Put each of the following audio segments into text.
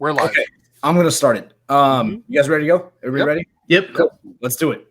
We're live. Okay, I'm going to start it. You guys ready to go? Everybody ready? Yep. Cool. Let's do it.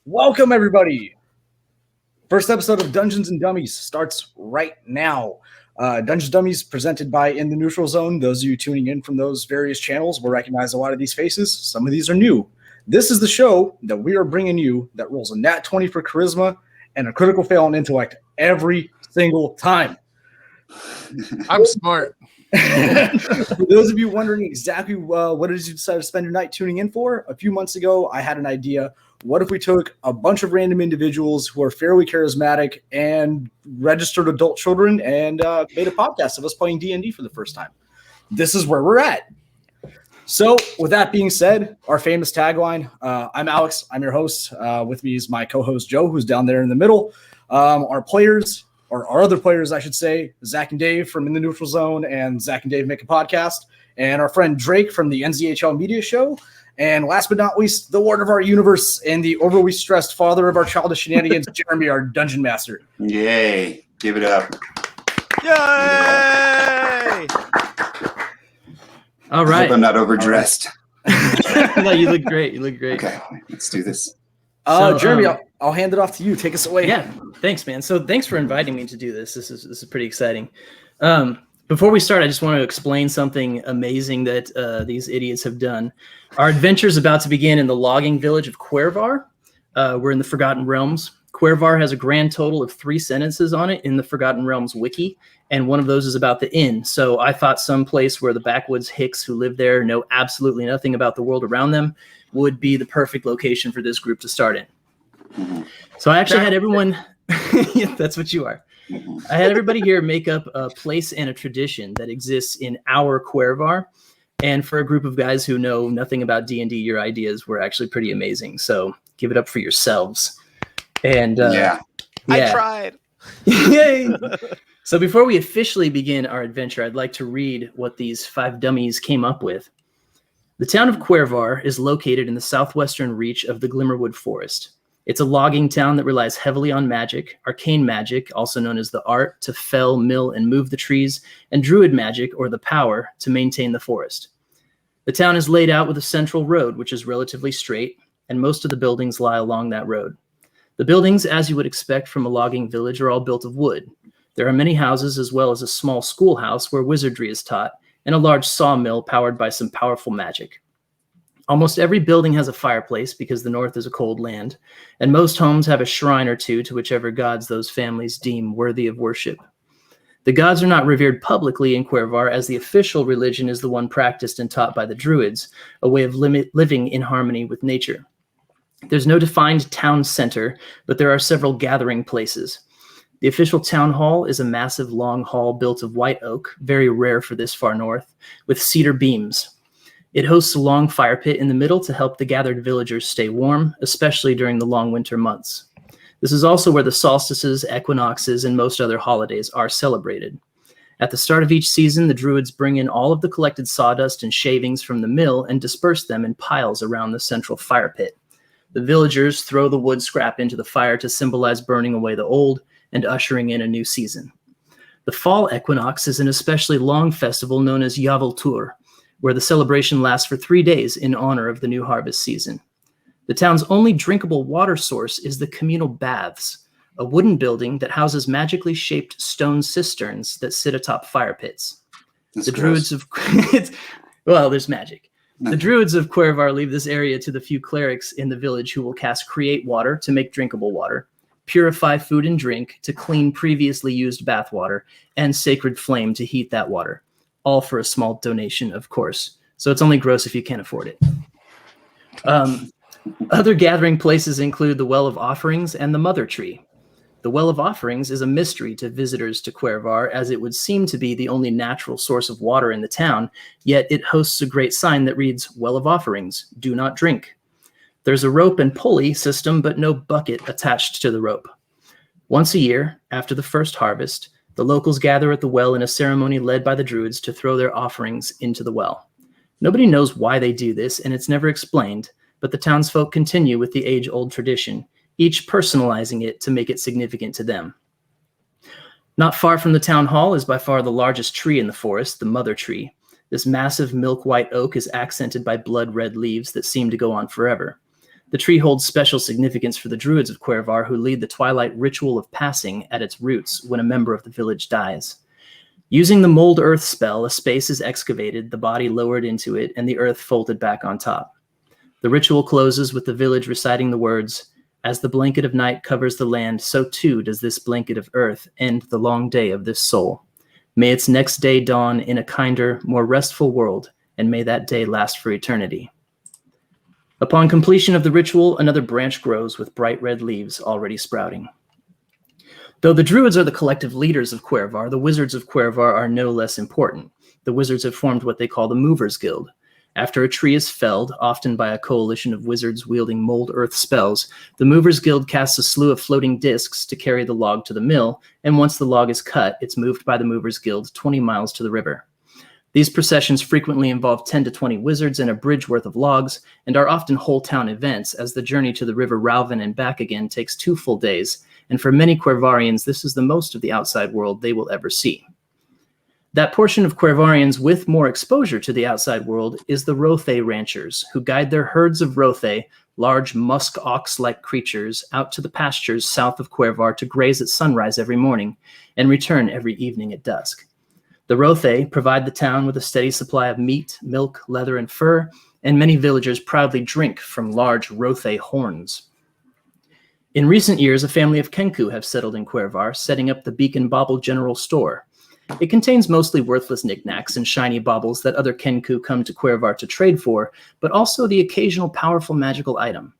Welcome, everybody. First episode of Dungeons and Dummies starts right now. Dungeons Dummies presented by In the Neutral Zone. Those of you tuning in from those various channels will recognize a lot of these faces. Some of these are new. This is the show that we are bringing you that rolls a nat 20 for charisma and a critical fail on intellect every single time. I'm smart. For those of you wondering exactly what it is you decided to spend your night tuning in for, a few months ago, I had an idea. What if we took a bunch of random individuals who are fairly charismatic and registered adult children and made a podcast of us playing D&D for the first time? This is where we're at. So with that being said, our famous tagline, I'm Alex. I'm your host. With me is my co-host, Joe, who's down there in the middle. Our players, or our other players, I should say, Zach and Dave from In the Neutral Zone and Zach and Dave Make a Podcast, and our friend Drake from the NZHL Media Show. And last but not least, the Lord of our universe and the overly stressed father of our childish shenanigans, Jeremy, our dungeon master. Yay. Give it up. Yay! All I right. hope I'm not overdressed. No, you look great. You look great. Okay, let's do this. Jeremy, I'll hand it off to you. Take us away. Yeah. Thanks, man. So thanks for inviting me to do this. This is pretty exciting. Before we start, I just want to explain something amazing that these idiots have done. Our adventure is about to begin in the logging village of Cuervar. We're in the Forgotten Realms. Cuervar has a grand total of 3 sentences on it in the Forgotten Realms wiki, and one of those is about the inn. So I thought some place where the backwoods hicks who live there know absolutely nothing about the world around them would be the perfect location for this group to start in. Mm-hmm. So I actually had everyone... Yeah, that's what you are. I had everybody here make up a place and a tradition that exists in our Cuervar. And for a group of guys who know nothing about D&D, your ideas were actually pretty amazing. So give it up for yourselves. And Yeah. I tried. Yay! So before we officially begin our adventure, I'd like to read what these 5 dummies came up with. The town of Cuervar is located in the southwestern reach of the Glimmerwood Forest. It's a logging town that relies heavily on magic, arcane magic, also known as the art to fell, mill, and move the trees, and druid magic, or the power, to maintain the forest. The town is laid out with a central road, which is relatively straight, and most of the buildings lie along that road. The buildings, as you would expect from a logging village, are all built of wood. There are many houses, as well as a small schoolhouse where wizardry is taught, and a large sawmill powered by some powerful magic. Almost every building has a fireplace because the north is a cold land, and most homes have a shrine or two to whichever gods those families deem worthy of worship. The gods are not revered publicly in Cuervar, as the official religion is the one practiced and taught by the druids, a way of living in harmony with nature. There's no defined town center, but there are several gathering places. The official town hall is a massive long hall built of white oak, very rare for this far north, with cedar beams. It hosts a long fire pit in the middle to help the gathered villagers stay warm, especially during the long winter months. This is also where the solstices, equinoxes, and most other holidays are celebrated. At the start of each season, the druids bring in all of the collected sawdust and shavings from the mill and disperse them in piles around the central fire pit. The villagers throw the wood scrap into the fire to symbolize burning away the old and ushering in a new season. The Fall Equinox is an especially long festival known as Yaveltur, where the celebration lasts for 3 days in honor of the new harvest season. The town's only drinkable water source is the communal baths, a wooden building that houses magically shaped stone cisterns that sit atop fire pits. That's The gross. druids of Well, there's magic. The druids of Cuervar leave this area to the few clerics in the village who will cast Create Water to make drinkable water, Purify Food and Drink to clean previously used bath water, and Sacred Flame to heat that water. All for a small donation, of course. So it's only gross if you can't afford it. Other gathering places include the Well of Offerings and the Mother Tree. The Well of Offerings is a mystery to visitors to Cuervar, as it would seem to be the only natural source of water in the town, yet it hosts a great sign that reads, Well of Offerings, do not drink. There's a rope and pulley system, but no bucket attached to the rope. Once a year, after the first harvest, the locals gather at the well in a ceremony led by the druids to throw their offerings into the well. Nobody knows why they do this, and it's never explained, but the townsfolk continue with the age-old tradition, each personalizing it to make it significant to them. Not far from the town hall is by far the largest tree in the forest, the Mother Tree. This massive milk-white oak is accented by blood-red leaves that seem to go on forever. The tree holds special significance for the druids of Cuervar, who lead the twilight ritual of passing at its roots when a member of the village dies. Using the Mold Earth spell, a space is excavated, the body lowered into it, and the earth folded back on top. The ritual closes with the village reciting the words, As the blanket of night covers the land, so too does this blanket of earth end the long day of this soul. May its next day dawn in a kinder, more restful world, and may that day last for eternity. Upon completion of the ritual, another branch grows with bright red leaves already sprouting. Though the druids are the collective leaders of Cuervar, the wizards of Cuervar are no less important. The wizards have formed what they call the Movers Guild. After a tree is felled, often by a coalition of wizards wielding Mold Earth spells, the Movers Guild casts a slew of floating discs to carry the log to the mill, and once the log is cut, it's moved by the Movers Guild 20 miles to the river. These processions frequently involve 10 to 20 wizards and a bridge worth of logs, and are often whole town events, as the journey to the River Ralvin and back again takes 2 full days, and for many Cuervarians, this is the most of the outside world they will ever see. That portion of Cuervarians with more exposure to the outside world is the Rothe ranchers, who guide their herds of Rothe, large musk ox-like creatures, out to the pastures south of Cuervar to graze at sunrise every morning, and return every evening at dusk. The Rothe provide the town with a steady supply of meat, milk, leather, and fur, and many villagers proudly drink from large Rothe horns. In recent years, a family of Kenku have settled in Cuervar, setting up the Beacon Bauble General Store. It contains mostly worthless knickknacks and shiny baubles that other Kenku come to Cuervar to trade for, but also the occasional powerful magical item.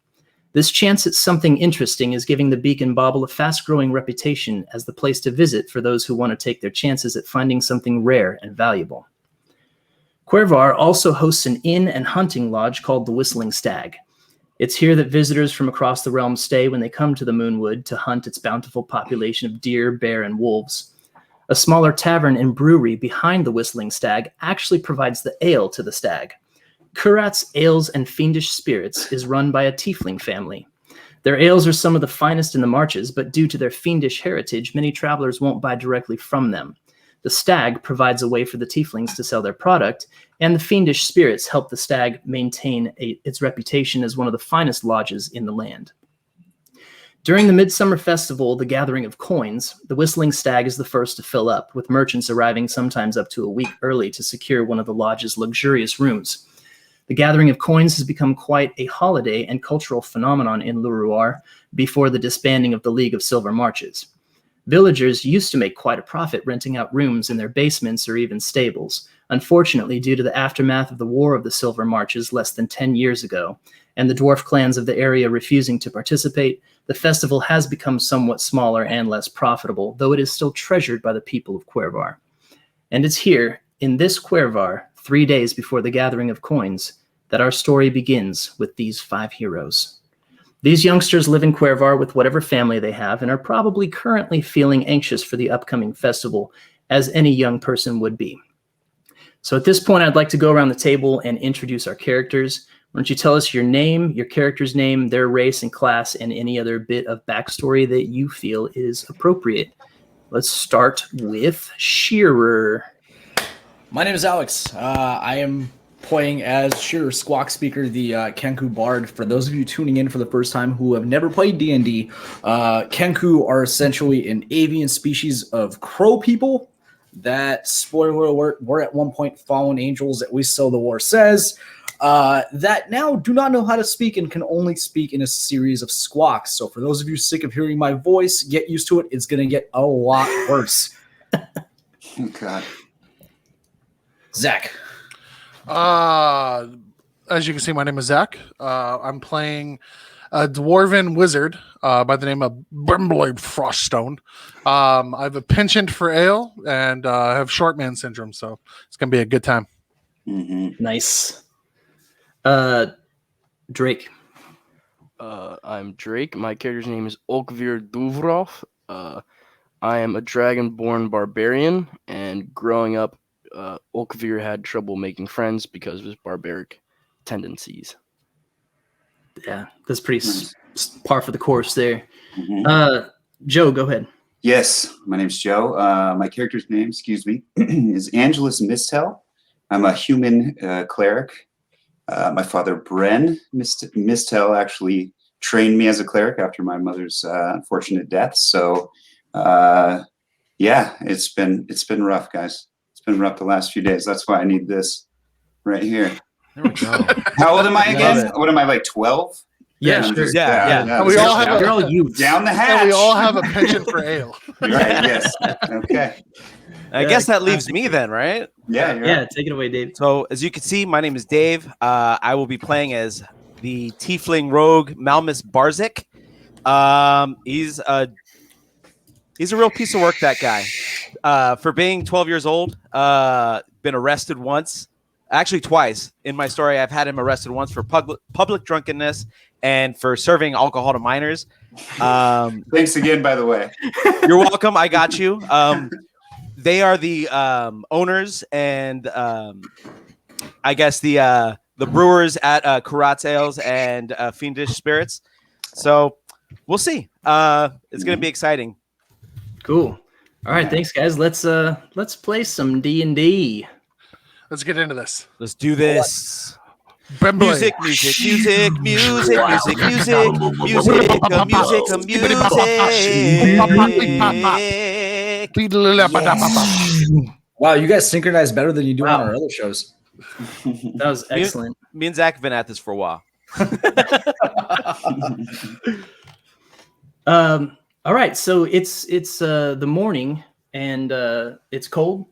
This chance at something interesting is giving the Beacon Bauble a fast-growing reputation as the place to visit for those who want to take their chances at finding something rare and valuable. Cuervar also hosts an inn and hunting lodge called the Whistling Stag. It's here that visitors from across the realm stay when they come to the Moonwood to hunt its bountiful population of deer, bear, and wolves. A smaller tavern and brewery behind the Whistling Stag actually provides the ale to the stag. Kurat's Ales and Fiendish Spirits is run by a tiefling family. Their ales are some of the finest in the marches, but due to their fiendish heritage, many travelers won't buy directly from them. The stag provides a way for the tieflings to sell their product, and the fiendish spirits help the stag maintain its reputation as one of the finest lodges in the land. During the Midsummer Festival, the Gathering of Coins, the Whistling Stag is the first to fill up, with merchants arriving sometimes up to a week early to secure one of the lodge's luxurious rooms. The Gathering of Coins has become quite a holiday and cultural phenomenon in Luruar before the disbanding of the League of Silver Marches. Villagers used to make quite a profit renting out rooms in their basements or even stables. Unfortunately, due to the aftermath of the War of the Silver Marches less than 10 years ago, and the dwarf clans of the area refusing to participate, the festival has become somewhat smaller and less profitable, though it is still treasured by the people of Cuervar. And it's here, in this Cuervar, 3 days before the Gathering of Coins, that our story begins with these 5 heroes. These youngsters live in Cuervar with whatever family they have and are probably currently feeling anxious for the upcoming festival, as any young person would be. So at this point, I'd like to go around the table and introduce our characters. Why don't you tell us your name, your character's name, their race and class, and any other bit of backstory that you feel is appropriate. Let's start with Shearer. My name is Alex. I am playing as Shearer Squawk Speaker, the Kenku Bard. For those of you tuning in for the first time who have never played D&D, Kenku are essentially an avian species of crow people. that, spoiler alert, were at one point fallen angels, at least so the lore says, that now do not know how to speak and can only speak in a series of squawks. So for those of you sick of hearing my voice, get used to it. It's going to get a lot worse. Oh, God. Zach. As you can see, my name is Zach. I'm playing a dwarven wizard by the name of Bumbling Froststone. I have a penchant for ale and I have short man syndrome, so it's going to be a good time. Mm-hmm. Nice. Drake. I'm Drake. My character's name is Olkvir Duvrov. I am a dragon-born barbarian, and growing up, Olkvir had trouble making friends because of his barbaric tendencies. Yeah, that's pretty par for the course there. Mm-hmm. Joe, go ahead. Yes, my name's Joe. My character's name, is Angelus Mistel. I'm a human cleric. My father, Bren Mistel, actually trained me as a cleric after my mother's unfortunate death. So, yeah, it's been rough, guys. It's been rough the last few days. That's why I need this right here. There we go. How old am I again? Love it. What am I, like 12? Yeah, I'm sure. just- And we all have You're all youths. down the hatch. And we all have a penchant for ale. Right, yes. Okay. I guess that leaves me then, right? Yeah, you're Yeah, right. take it away, Dave. So, as you can see, my name is Dave. I will be playing as the tiefling rogue Malmus Barzik. He's a real piece of work, that guy. For being 12 years old, been arrested once, actually twice. In my story, I've had him arrested once for public drunkenness and for serving alcohol to minors. Thanks again, by the way. You're welcome. I got you. They are the owners and I guess the brewers at Karat's Ales and Fiendish Spirits. So we'll see. It's going to be exciting. Cool. All right, thanks, guys. Let's play some D&D. Let's get into this. Let's do this. Bumbling. Music, music, music, music, music, music, music, music. Wow, you guys synchronize better than you do on our other shows. That was excellent. Me and Zach have been at this for a while. All right, so it's the morning and it's cold,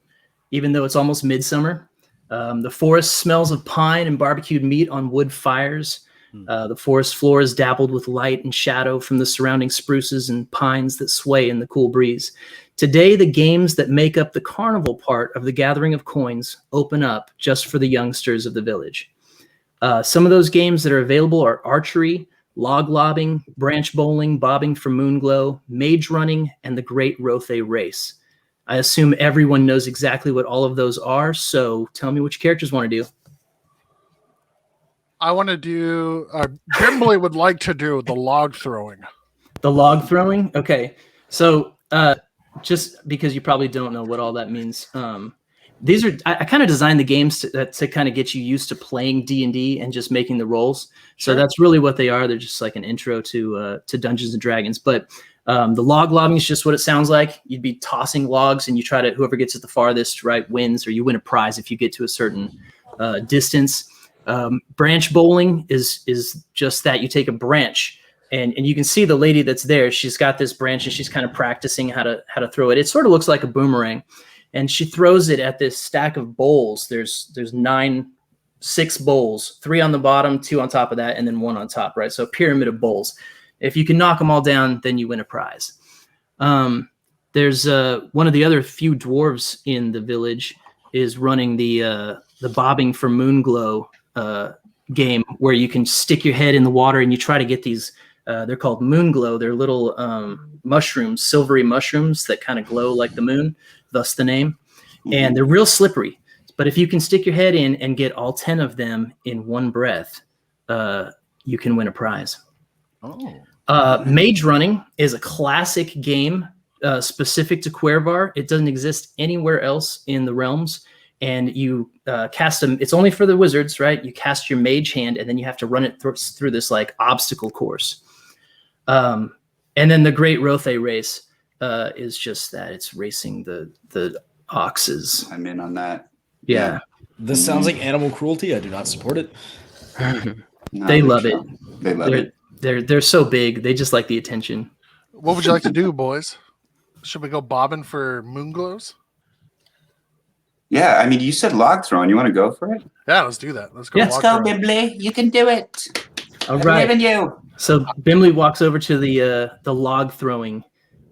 even though it's almost midsummer. The forest smells of pine and barbecued meat on wood fires. The forest floor is dappled with light and shadow from the surrounding spruces and pines that sway in the cool breeze. Today, the games that make up the carnival part of the gathering of coins open up just for the youngsters of the village. Some of those games that are available are archery, log lobbing, branch bowling, bobbing for moonglow, mage running, and the Great Rothe Race. I assume everyone knows exactly what all of those are, so tell me which characters want to do. I want to do. Gimli would like to do the log throwing. The log throwing? Okay. So just because you probably don't know what all that means, these are I kind of designed the games to kind of get you used to playing D&D and just making the rolls. So that's really what they are. They're just like an intro to Dungeons and Dragons. But the log lobbing is just what it sounds like. You'd be tossing logs, and you try to whoever gets it the farthest, right, wins, or you win a prize if you get to a certain distance. Branch bowling is just that. You take a branch, and you can see the lady that's there. She's got this branch, and she's kind of practicing how to throw it. It sort of looks like a boomerang, and she throws it at this stack of bowls. There's 6 bowls, 3 on the bottom, 2 on top of that, and then 1 on top, right? So a pyramid of bowls. If you can knock them all down, then you win a prize. There's one of the other few dwarves in the village is running the bobbing for moonglow game, where you can stick your head in the water and you try to get these. They're called moonglow. They're little mushrooms, silvery mushrooms that kind of glow like the moon, thus the name. And they're real slippery. But if you can stick your head in and get all 10 of them in one breath, you can win a prize. Mage Running is a classic game specific to Cuervar. It doesn't exist anywhere else in the realms. And you cast them. It's only for the wizards, right? You cast your mage hand, and then you have to run it through this like obstacle course. And then the Great Rothe Race is just that. It's racing the oxes. I'm in on that. Yeah. This sounds like animal cruelty. I do not support it. No, They love chill. They love it. They're so big. They just like the attention. What would you like to do, boys? Should we go bobbing for moon glows? Yeah, I mean, you said log throwing. You want to go for it? Yeah, let's do that. Let's go. Let's log Go, throwing. Bimbley. You can do it. All I right. believe in you. So Bimley walks over to the log throwing,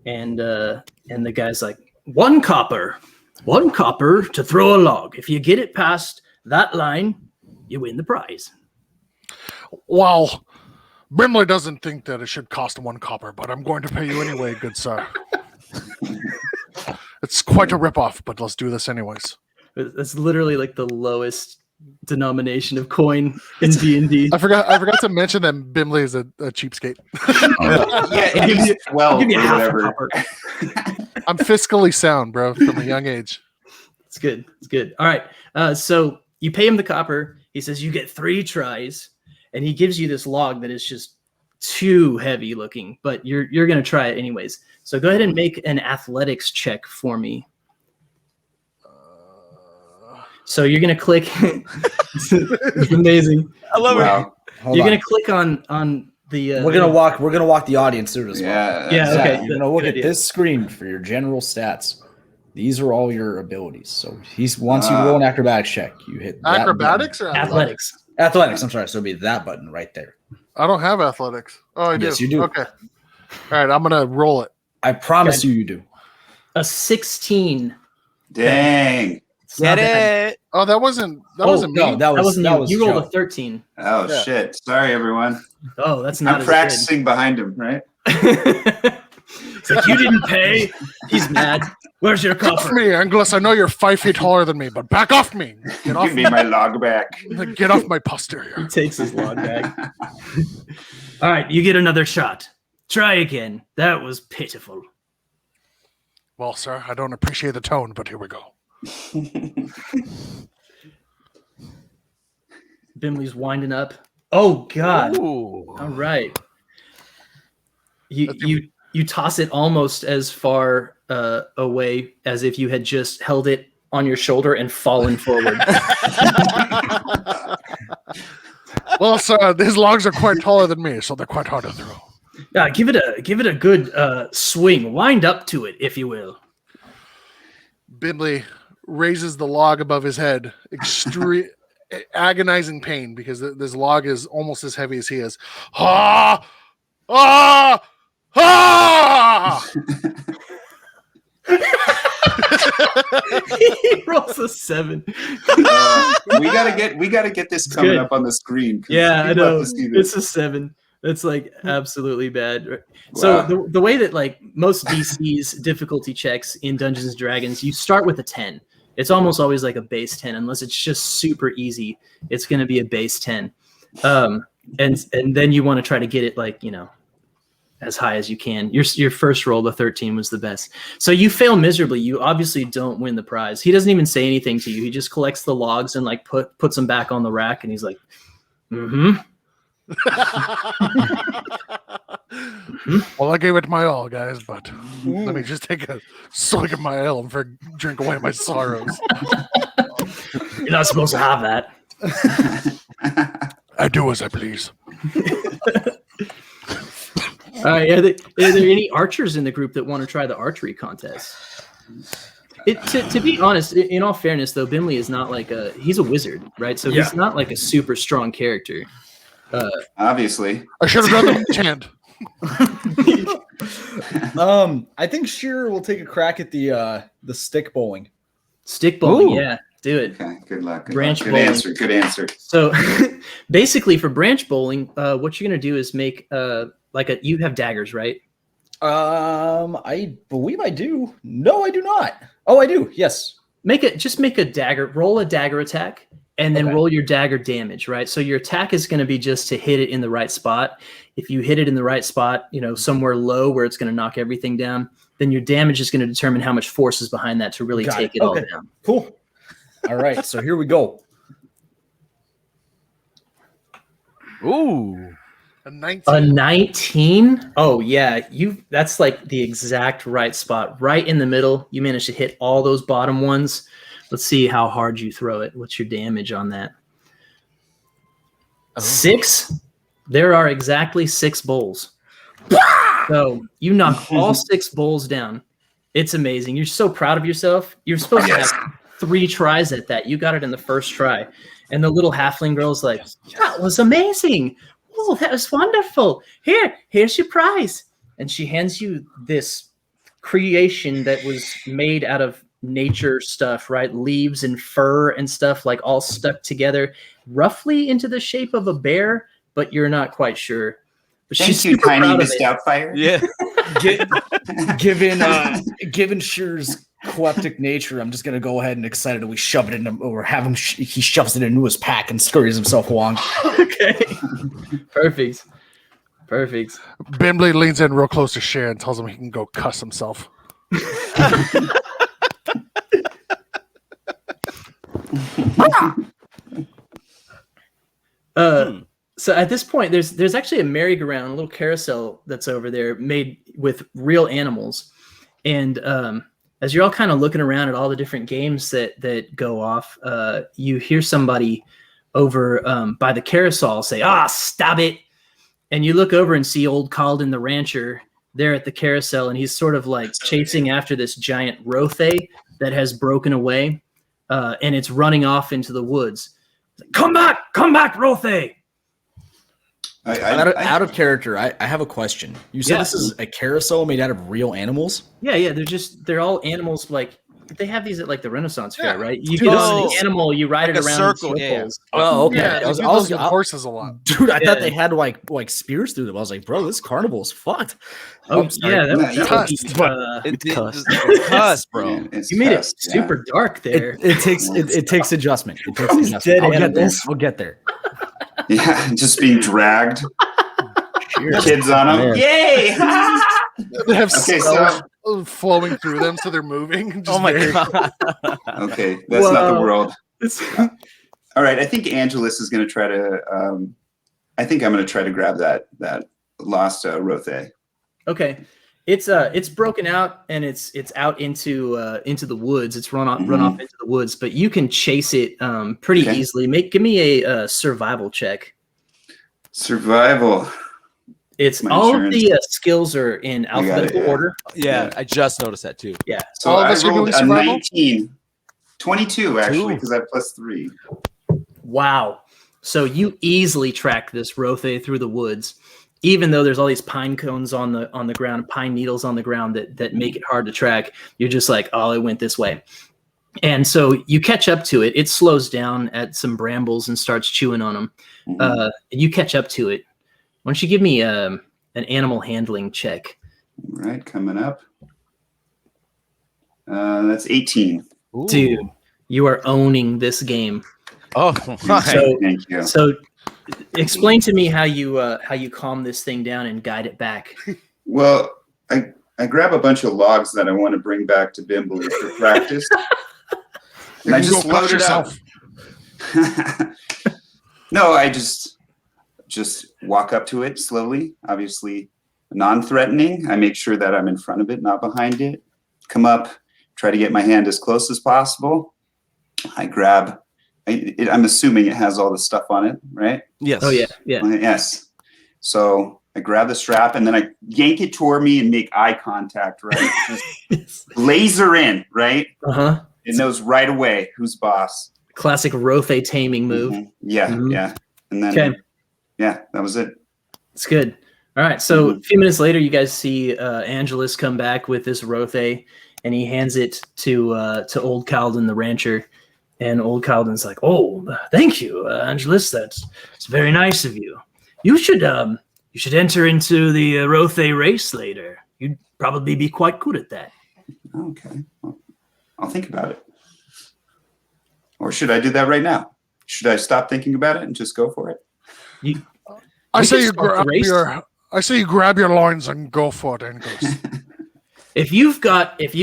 and the guy's like, 1 copper to throw a log. If you get it past that line, you win the prize. Well, Brimley doesn't think that it should cost 1 copper, but I'm going to pay you anyway, good sir. It's quite a ripoff, but let's do this anyways. It's literally like the lowest denomination of coin in D&D. I forgot to mention that Bimley is a cheapskate. Yeah, I'll give you- 12 I'll give you or half a whatever. copper. I'm fiscally sound, bro, from a young age. It's good. It's good. All right. So you pay him the copper. He says you get 3 tries, and he gives you this log that is just too heavy looking, but you're going to try it anyways. So go ahead and make an athletics check for me. So you're going to click. It's amazing. I love it. Wow. Hold You're on. going to click on the. We're gonna walk the audience through this. Yeah. Yeah, Zach, okay. you're gonna look Good at idea. this screen for your general stats. These are all your abilities. So once you roll an acrobatics check, you hit that Acrobatics or Athletics. button. Athletics. I'm sorry. So it'll be that button right there. I don't have athletics. Oh, I do. Yes, you do. Okay. All right, I'm gonna roll it. I promise you do. A 16. Dang. It's not Get bad. it. Oh, that wasn't me. No, That wasn't you. You rolled Joe. a 13. Oh, Yeah. shit. Sorry, everyone. Oh, that's not I'm as practicing behind him, right? good. It's like, you didn't pay. He's mad. Where's your Get off copper? me, Anglus. I know you're 5 feet taller than me, but back off me. Get off Give me my log back. Get off my posterior. He takes his log back. All right, you get another shot. Try again. That was pitiful. Well, sir, I don't appreciate the tone, but here we go. Bimley's winding up. Oh God! Ooh. All right. You toss it almost as far away as if you had just held it on your shoulder and fallen forward. Well, sir, these logs are quite taller than me, so they're quite hard to throw. Give it a good swing. Wind up to it, if you will. Bimley raises the log above his head, extreme agonizing pain because this log is almost as heavy as he is. Ah! Ah! Ah! He rolls a 7. We gotta get this coming good. up on the screen. 'cause Yeah, I people have know. to see this. It's a 7. It's like absolutely bad. So Wow. the way that like most DC's difficulty checks in Dungeons and Dragons, you start with a 10. It's almost always like a base 10, unless it's just super easy. It's going to be a base 10, and then you want to try to get it like as high as you can. Your first roll, the 13, was the best. So you fail miserably. You obviously don't win the prize. He doesn't even say anything to you. He just collects the logs and like puts them back on the rack, and he's like, "Mm-hmm." Well, I gave it my all, guys, but let me just take a swig of my ale and drink away my sorrows. You're not supposed to have that. I do as I please. Are there any archers in the group that want to try the archery contest? To be honest, in all fairness, though, Bimley is not like he's a wizard, right? So he's not like a super strong character. Obviously. I should have done the mage hand. I think Shearer will take a crack at the stick bowling. Stick bowling, Ooh. yeah, do it. Okay, good luck. Branch Good bowling. answer. Good answer. So basically, for branch bowling, what you're gonna do is make you have daggers, right? I believe I do. No, I do not. Oh, I do. Yes. Just make a dagger, roll a dagger attack, and then Okay. roll your dagger damage, right? So your attack is going to be just to hit it in the right spot. If you hit it in the right spot, somewhere low where it's going to knock everything down, then your damage is going to determine how much force is behind that to really Got take it. it all Okay. down. Cool. All right. So here we go. Ooh. A 19. A 19? Oh yeah, that's like the exact right spot. Right in the middle. You managed to hit all those bottom ones. Let's see how hard you throw it. What's your damage on that? 6? There are exactly 6 bowls. So you knock all 6 bowls down. It's amazing. You're so proud of yourself. You're supposed to have 3 tries at that. You got it in the first try. And the little halfling girl's like, that was amazing. Oh, that was wonderful. Here's your prize. And she hands you this creation that was made out of nature stuff, right? Leaves and fur and stuff, like all stuck together, roughly into the shape of a bear, but you're not quite sure. But Thank she's you, super Tiny proud of Miss it. Yeah. Doubtfire. Given Shear's eclectic nature, I'm just gonna go ahead and excitedly shove it into, or have him. He shoves it into his pack and scurries himself along. Okay. Perfect. Bimbley leans in real close to Cher and tells him he can go cuss himself. So at this point, there's actually a merry-go-round, a little carousel that's over there made with real animals. And as you're all kind of looking around at all the different games that go off, you hear somebody over by the carousel say, stop it. And you look over and see old Calden the rancher there at the carousel, and he's sort of like chasing after this giant rothe that has broken away, and it's running off into the woods. Come back, rothe! Out of character, I have a question. You said Yeah. this is a carousel made out of real animals? Yeah, they're all animals. Like they have these at like the Renaissance Fair, Yeah. right? You get on Oh. an animal, you ride Like it a around circle, in yeah. circles. Oh, okay. Yeah, I was, they I do was, those with horses a lot. dude, I thought Yeah. they had like spears through them. I was like, bro, this carnival is fucked. Oh, sorry. yeah, that No, would be, It's cuss, bro. Yeah, it's you made it cussed, yeah. super dark there. It takes adjustment. It takes Those adjustment. dead I'll get there. animals. We'll get there. Yeah, just being dragged. Cheers. Kids on them. Man. Yay! They have Okay, spells flowing through them, so they're moving. Oh my Just god. Okay, that's not the Whoa. world. All right, I think Angelus is going to try to. I think I'm going to try to grab that lost Rothe. Okay, it's broken out and it's out into the woods. It's run off into the woods, but you can chase it pretty Okay. easily. Give me a survival check. Survival. It's My all of insurance. the skills are in got it, alphabetical yeah. order. Yeah, I just noticed that too. Yeah. So All of I us are rolled doing a survival? 19. 22, actually, Two. because I have +3. Wow. So you easily track this Rothe through the woods, even though there's all these pine cones on the ground, pine needles on the ground that make it hard to track. You're just like, oh, it went this way. And so you catch up to it. It slows down at some brambles and starts chewing on them. Mhm. You catch up to it. Why don't you give me an animal handling check? All right, coming up. That's 18. Ooh. Dude, you are owning this game. Oh my. So, Thank you. so explain to me how you calm this thing down and guide it back. Well, I grab a bunch of logs that I want to bring back to Bimbley for practice. And I You just go cut load it up. No, I just walk up to it slowly, obviously non-threatening. I make sure that I'm in front of it, not behind it. Come up, try to get my hand as close as possible. I grab, I'm assuming it has all the stuff on it, right? Yes. Oh yeah. Yes. So I grab the strap and then I yank it toward me and make eye contact, right? Just laser in, right? Uh-huh. It knows right away who's boss. Classic Rothe taming move. Mhm. Yeah, Mhm. yeah. And then, Okay. yeah, that was it. It's good. All right. So a few minutes later, you guys see Angelus come back with this Rothe, and he hands it to old Calden, the rancher. And old Calden's like, "Oh, thank you, Angelus. It's very nice of you. You should enter into the Rothe race later. You'd probably be quite good at that." Okay. Well, I'll think about it. Or should I do that right now? Should I stop thinking about it and just go for it? I We say can you start the grab race. your loins and go for it, Angus. If you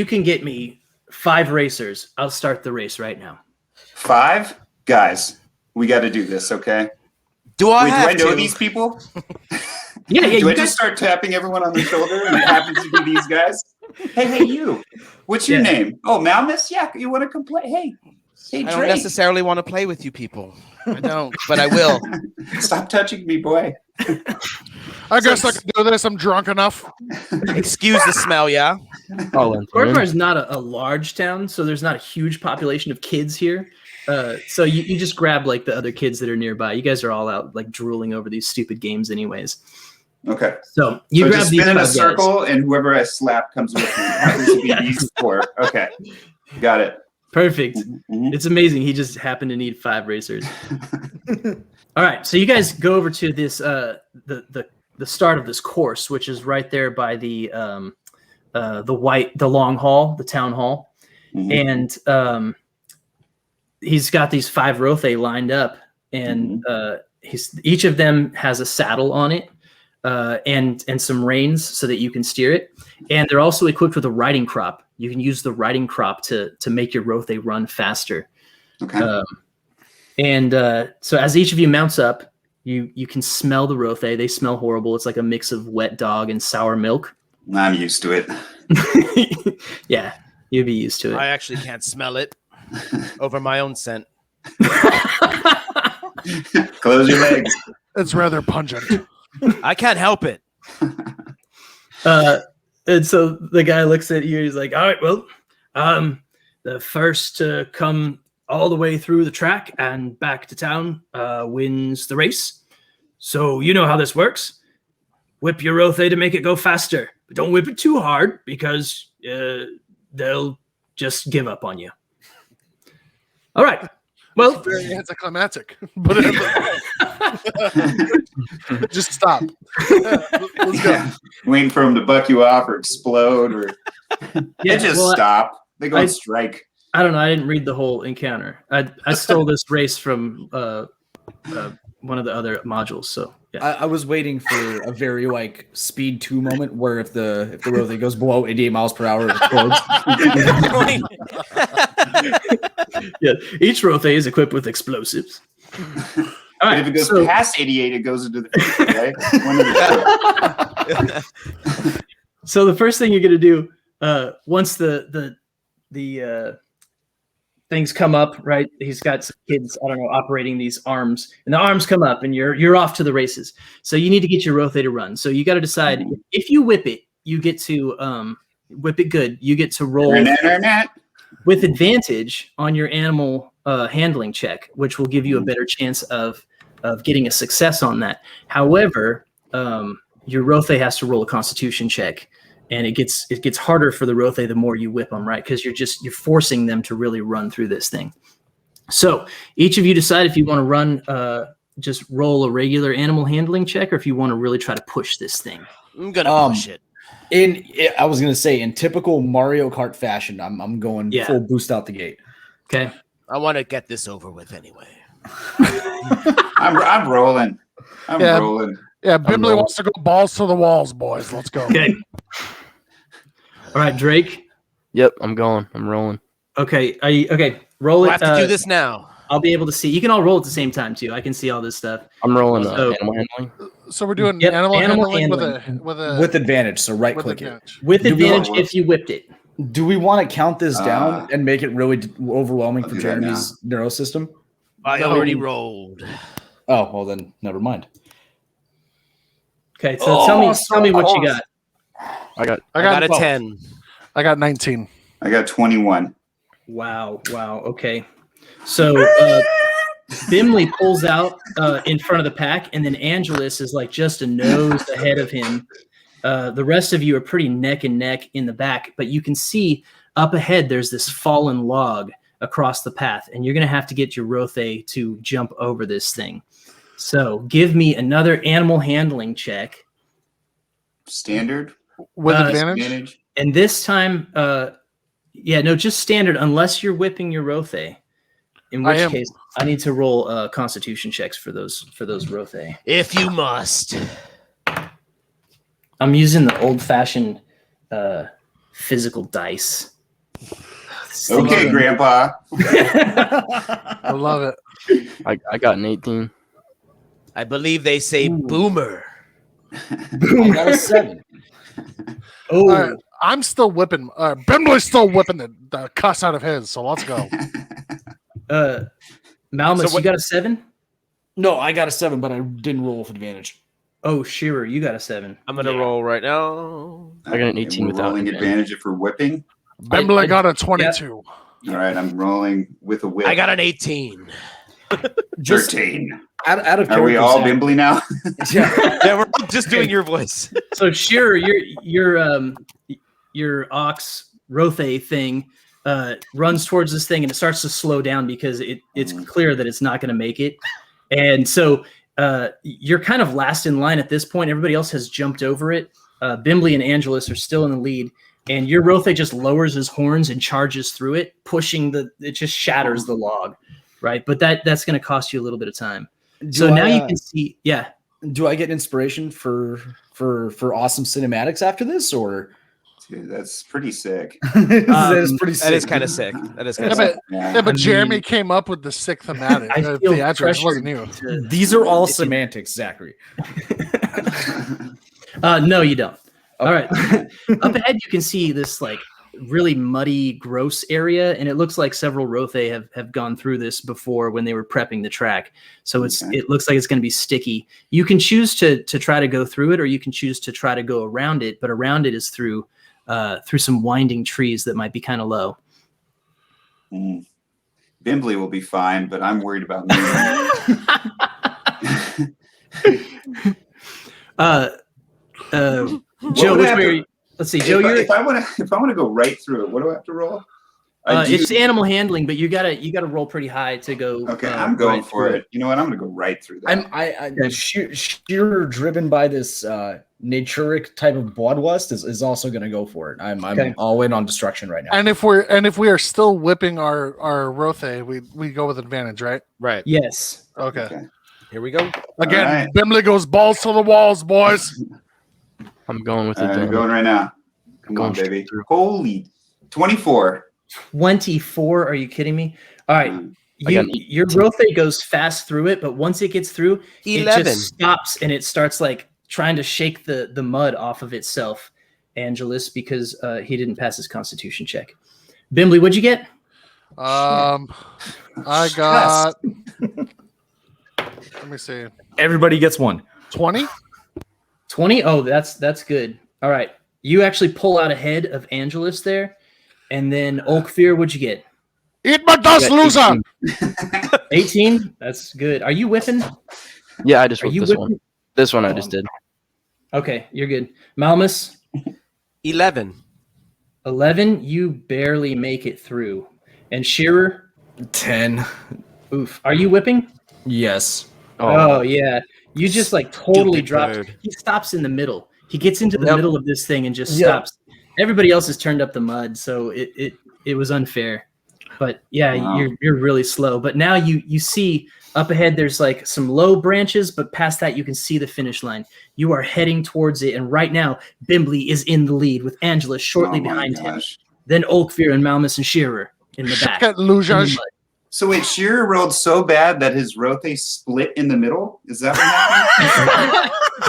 can get me 5 racers, I'll start the race right now. 5 guys. We got to do this, okay? Do I Wait, do have I know to? these people? Yeah, Do I just start tapping everyone on the shoulder and it happens to be these guys? Hey, you. What's your name? Oh, Malmus? Yeah, you want to come play? Hey, I Drake. don't necessarily want to play with you people. I don't, but I will. Stop touching me, boy. I guess I can do this. I'm drunk enough. Excuse the smell, yeah? Corvar is not a large town, so there's not a huge population of kids here. So you just grab like the other kids that are nearby. You guys are all out like drooling over these stupid games anyways. Okay. So you grab just these spin in a guys. circle, and whoever I slap comes with me. Happens to be these four. Okay. Got it. Perfect. Mm-hmm. It's amazing. He just happened to need 5 racers. All right. So you guys go over to this the start of this course, which is right there by the long hall, the town hall. Mm-hmm. And he's got these 5 Rothe lined up, and each of them has a saddle on it, and some reins so that you can steer it. And they're also equipped with a riding crop. You can use the riding crop to make your Rothe run faster. Okay. So as each of you mounts up, you can smell the Rothe. They smell horrible. It's like a mix of wet dog and sour milk. I'm used to it. Yeah, you'd be used to it. I actually can't smell it over my own scent. Close your legs. It's rather pungent. I can't help it. And so the guy looks at you. He's like, all right, well, the first to come all the way through the track and back to town wins the race. So you know how this works. Whip your Rothe to make it go faster. But don't whip it too hard because they'll just give up on you. All right. Well, it's very anticlimactic, but just stop. Let's go. Waiting for them to buck you off or explode, or they just stop. They go on strike. I don't know. I didn't read the whole encounter. I stole this race from one of the other modules. So yeah. I was waiting for a very like Speed 2 moment where if the Rothe goes below 88 miles per hour, it explodes. Yeah, each Rothe is equipped with explosives. All right, if it goes past 88, it goes into the future, right? So the first thing you're gonna do once the things come up, right? He's got some kids, I don't know, operating these arms, and the arms come up, and you're off to the races. So you need to get your Rothe to run. So you got to decide if you whip it, you get to whip it good. You get to roll with advantage on your animal handling check, which will give you a better chance of getting a success on that. However, your Rothe has to roll a Constitution check. And it gets harder for the Rothe the more you whip them, right? Because you're forcing them to really run through this thing. So each of you decide if you want to run, just roll a regular animal handling check, or if you want to really try to push this thing. I'm gonna push it. I was gonna say in typical Mario Kart fashion, I'm going full boost out the gate. Okay. I want to get this over with anyway. I'm rolling. I'm rolling. Yeah, Bimbley wants to go balls to the walls, boys. Let's go. Okay. All right, Drake. Yep, I'm going. I'm rolling. Okay. Roll it. We'll have to do this now. I'll be able to see. You can all roll at the same time too. I can see all this stuff. I'm rolling animal handling. So we're doing animal handling with advantage. So right click it. With advantage if you whipped it. Do we want to count this down and make it really overwhelming for Jeremy's neuro system? I already rolled. Oh, well then never mind. Okay, so tell me what you got. I got a 10. I got 19. I got 21. Wow. Okay. So Bimley pulls out in front of the pack, and then Angelus is like just a nose ahead of him. The rest of you are pretty neck and neck in the back, but you can see up ahead there's this fallen log across the path, and you're going to have to get your Rothe to jump over this thing. So give me another animal handling check. Standard? With advantage? And this time, just standard unless you're whipping your Rothe. In which case, I need to roll Constitution checks for those Rothe. If you must. I'm using the old-fashioned physical dice. Okay, Grandpa. I love it. I got an 18. I believe they say boomer. I got a 7. Oh, All right, I'm still whipping. Bimbley's still whipping the cuss out of his. So let's go. Malmus, So what- you got a 7? No, I got a 7, but I didn't roll with advantage. Oh, Shearer, you got a 7. I'm gonna roll right now. I got an And 18 we're without rolling advantage. advantage if we're whipping. Bimbley got a 22. All right, I'm rolling with a whip. I got an 18. 13. Out of Are we character, all Zach. Bimbly now? Yeah. Yeah, we're just doing your voice. So Shearer, your ox Rothe thing runs towards this thing and it starts to slow down because it's clear that it's not going to make it. And so you're kind of last in line at this point. Everybody else has jumped over it. Bimbly and Angelus are still in the lead. And your Rothe just lowers his horns and charges through it, it just shatters the log, right? But that's going to cost you a little bit of time. So now you can see, yeah. Do I get inspiration for awesome cinematics after this, or Dude, that's pretty sick. that is pretty sick. That is kind of sick. That is kind Yeah, of sick. but, Yeah. yeah, but I Jeremy mean, came up with the sick thematic. I feel Theatrics wasn't you. pressured These are all semantics, Zachary. No, you don't. All right. Up ahead, you can see this like really muddy, gross area, and it looks like several Rothe have gone through this before when they were prepping the track. So it looks like it's going to be sticky. You can choose to try to go through it, or you can choose to try to go around it. But around it is through some winding trees that might be kind of low. Bimbly will be fine, but I'm worried about me. Joe, which way are you? Let's see, Joe. if I want to go right through it, what do I have to roll? It's animal handling, but you gotta roll pretty high to go. Okay, I'm going right for through it. You know what? I'm going to go right through that. I'm sheer driven by this naturic type of bloodlust is also going to go for it. I'm Okay. all in on destruction right now. And if we are still whipping our Rothe, we go with advantage, right? Right. Yes. Okay. Here we go. Again, All right. Bimbley goes balls to the walls, boys. I'm going with All right, I'm advantage. going right now. Come Going on, straight baby. through. Holy 24. 24. Are you kidding me? All right. I got an Your Rothe goes fast through it, but once it gets through, 11. it just stops and it starts like trying to shake the mud off of itself, Angelus, because he didn't pass his constitution check. Bimbley, what'd you get? I got. Let me see. Everybody gets one. 20. 20. Oh, that's good. All right. You actually pull out ahead of Angelus there. And then Oakfear, what'd you get? Eat my dust, Got loser. 18. That's good. Are you whipping? Yeah, I just Are whipped you this whipping? one. This one I just did. Okay, you're good. Malmus, 11. 11. You barely make it through. And Shearer, 10. oof. Are you whipping? Yes. Oh yeah. You just like totally Stupid drop. bird. He stops in the middle. He gets into the Yep. middle of this thing and just Yep. stops. Everybody else has turned up the mud, so it was unfair. But yeah, Wow. you're really slow. But now you see up ahead there's like some low branches, but past that you can see the finish line. You are heading towards it, and right now Bimbley is in the lead with Angela shortly Oh my behind him. gosh. Then Oakfear and Malmus and Shearer in the back. Get in the losers. mud. So wait, Shearer rolled so bad that his Rothe split in the middle? Is that what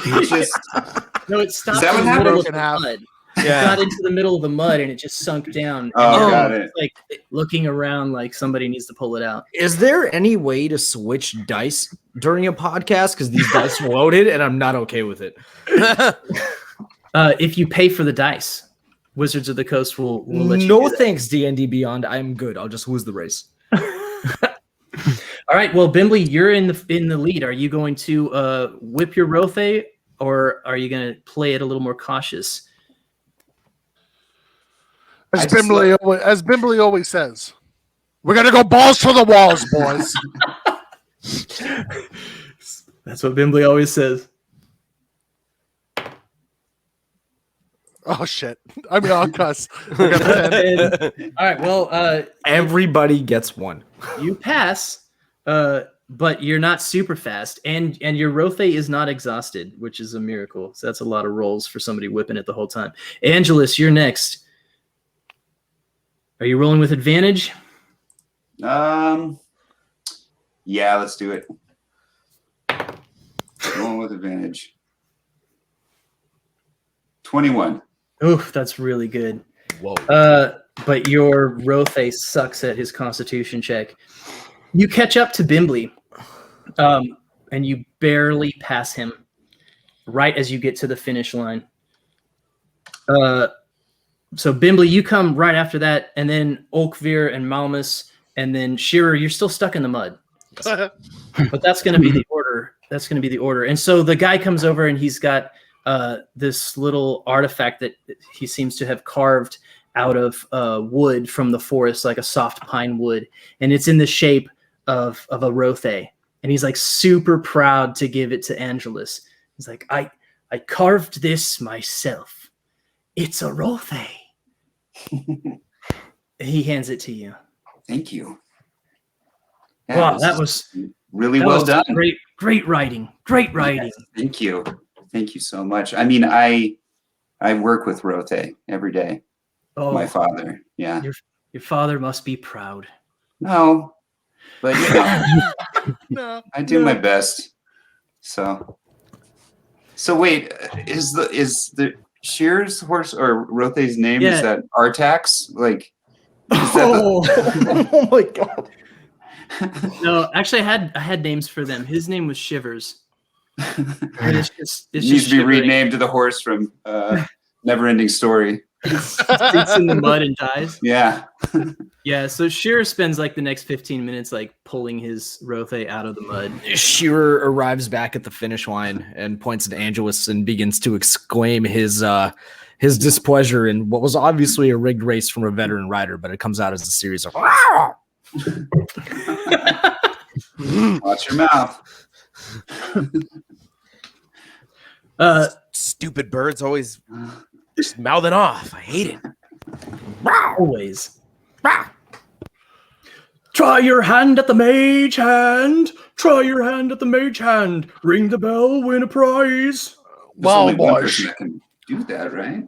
happened? He just No, it stopped that in what the middle of happened? the Half. mud. Yeah. Got into the middle of the mud and it just sunk down. Oh, And got it's it. like looking around like somebody needs to pull it out. Is there any way to switch dice during a podcast? Because these dice are loaded and I'm not okay with it. If you pay for the dice, Wizards of the Coast will let you No do that. thanks, D&D Beyond. I'm good. I'll just lose the race. All right. Well, Bimbley, you're in the lead. Are you going to whip your Rothe, or are you going to play it a little more cautious? As Bimbley always says, we're gonna go balls to the walls, boys. That's what Bimbley always says. Oh shit! I mean, I'll cuss. I got a 10. All right. Well, Everybody gets one. you pass, but you're not super fast, and your Rothe is not exhausted, which is a miracle. So that's a lot of rolls for somebody whipping it the whole time. Angelus, you're next. Are you rolling with advantage? Yeah, let's do it. Going with advantage. 21. Oof, that's really good. Whoa. But your Rothe sucks at his constitution check. You catch up to Bimbly, and you barely pass him right as you get to the finish line. So Bimbly, you come right after that, and then Olkvir and Malmus, and then Shearer, you're still stuck in the mud. But that's going to be the order. That's going to be the order. And so the guy comes over, and he's got this little artifact that he seems to have carved out of wood from the forest, like a soft pine wood, and it's in the shape of a Rothe. And he's like super proud to give it to Angelus. He's like, I carved this myself. It's a Rothe. He hands it to you. Thank you. Wow, that was really well done. Great writing. Great writing. Yes, thank you. Thank you so much. I mean, I work with Rothe every day. Oh, My father. Yeah. Your father must be proud. No, but No, I do my best. So wait, is the Shear's horse or Rothe's name, Yeah. is that Artax? Like, is that Oh my god. No, actually, I had names for them. His name was Shivers. And it's it needs to be shivering. renamed to the horse from Neverending Story. It's in the mud and dies. Yeah. Yeah, so Shearer spends like the next 15 minutes like pulling his Rothe out of the mud. Shearer arrives back at the finish line and points at Angelus and begins to exclaim his displeasure in what was obviously a rigged race from a veteran rider, but it comes out as a series of Watch your mouth. Stupid birds always just mouthing off. I hate it. Always. Try your hand at the mage hand. Try your hand at the mage hand. Ring the bell, win a prize. There's Well, only one boys. person that can do that, right?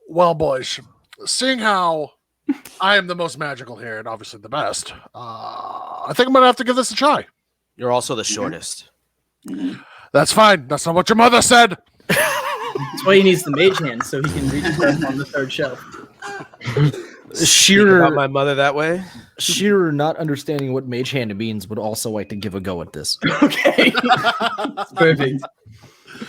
Well, boys, seeing how I am the most magical here and obviously the best, I think I'm going to have to give this a try. You're also the shortest. That's fine. That's not what your mother said. That's why he needs the mage hand so he can reach up on the third shelf. Speak about my Shearer, mother that way. Shearer, not understanding what mage hand means, would also like to give a go at this. Okay. Perfect.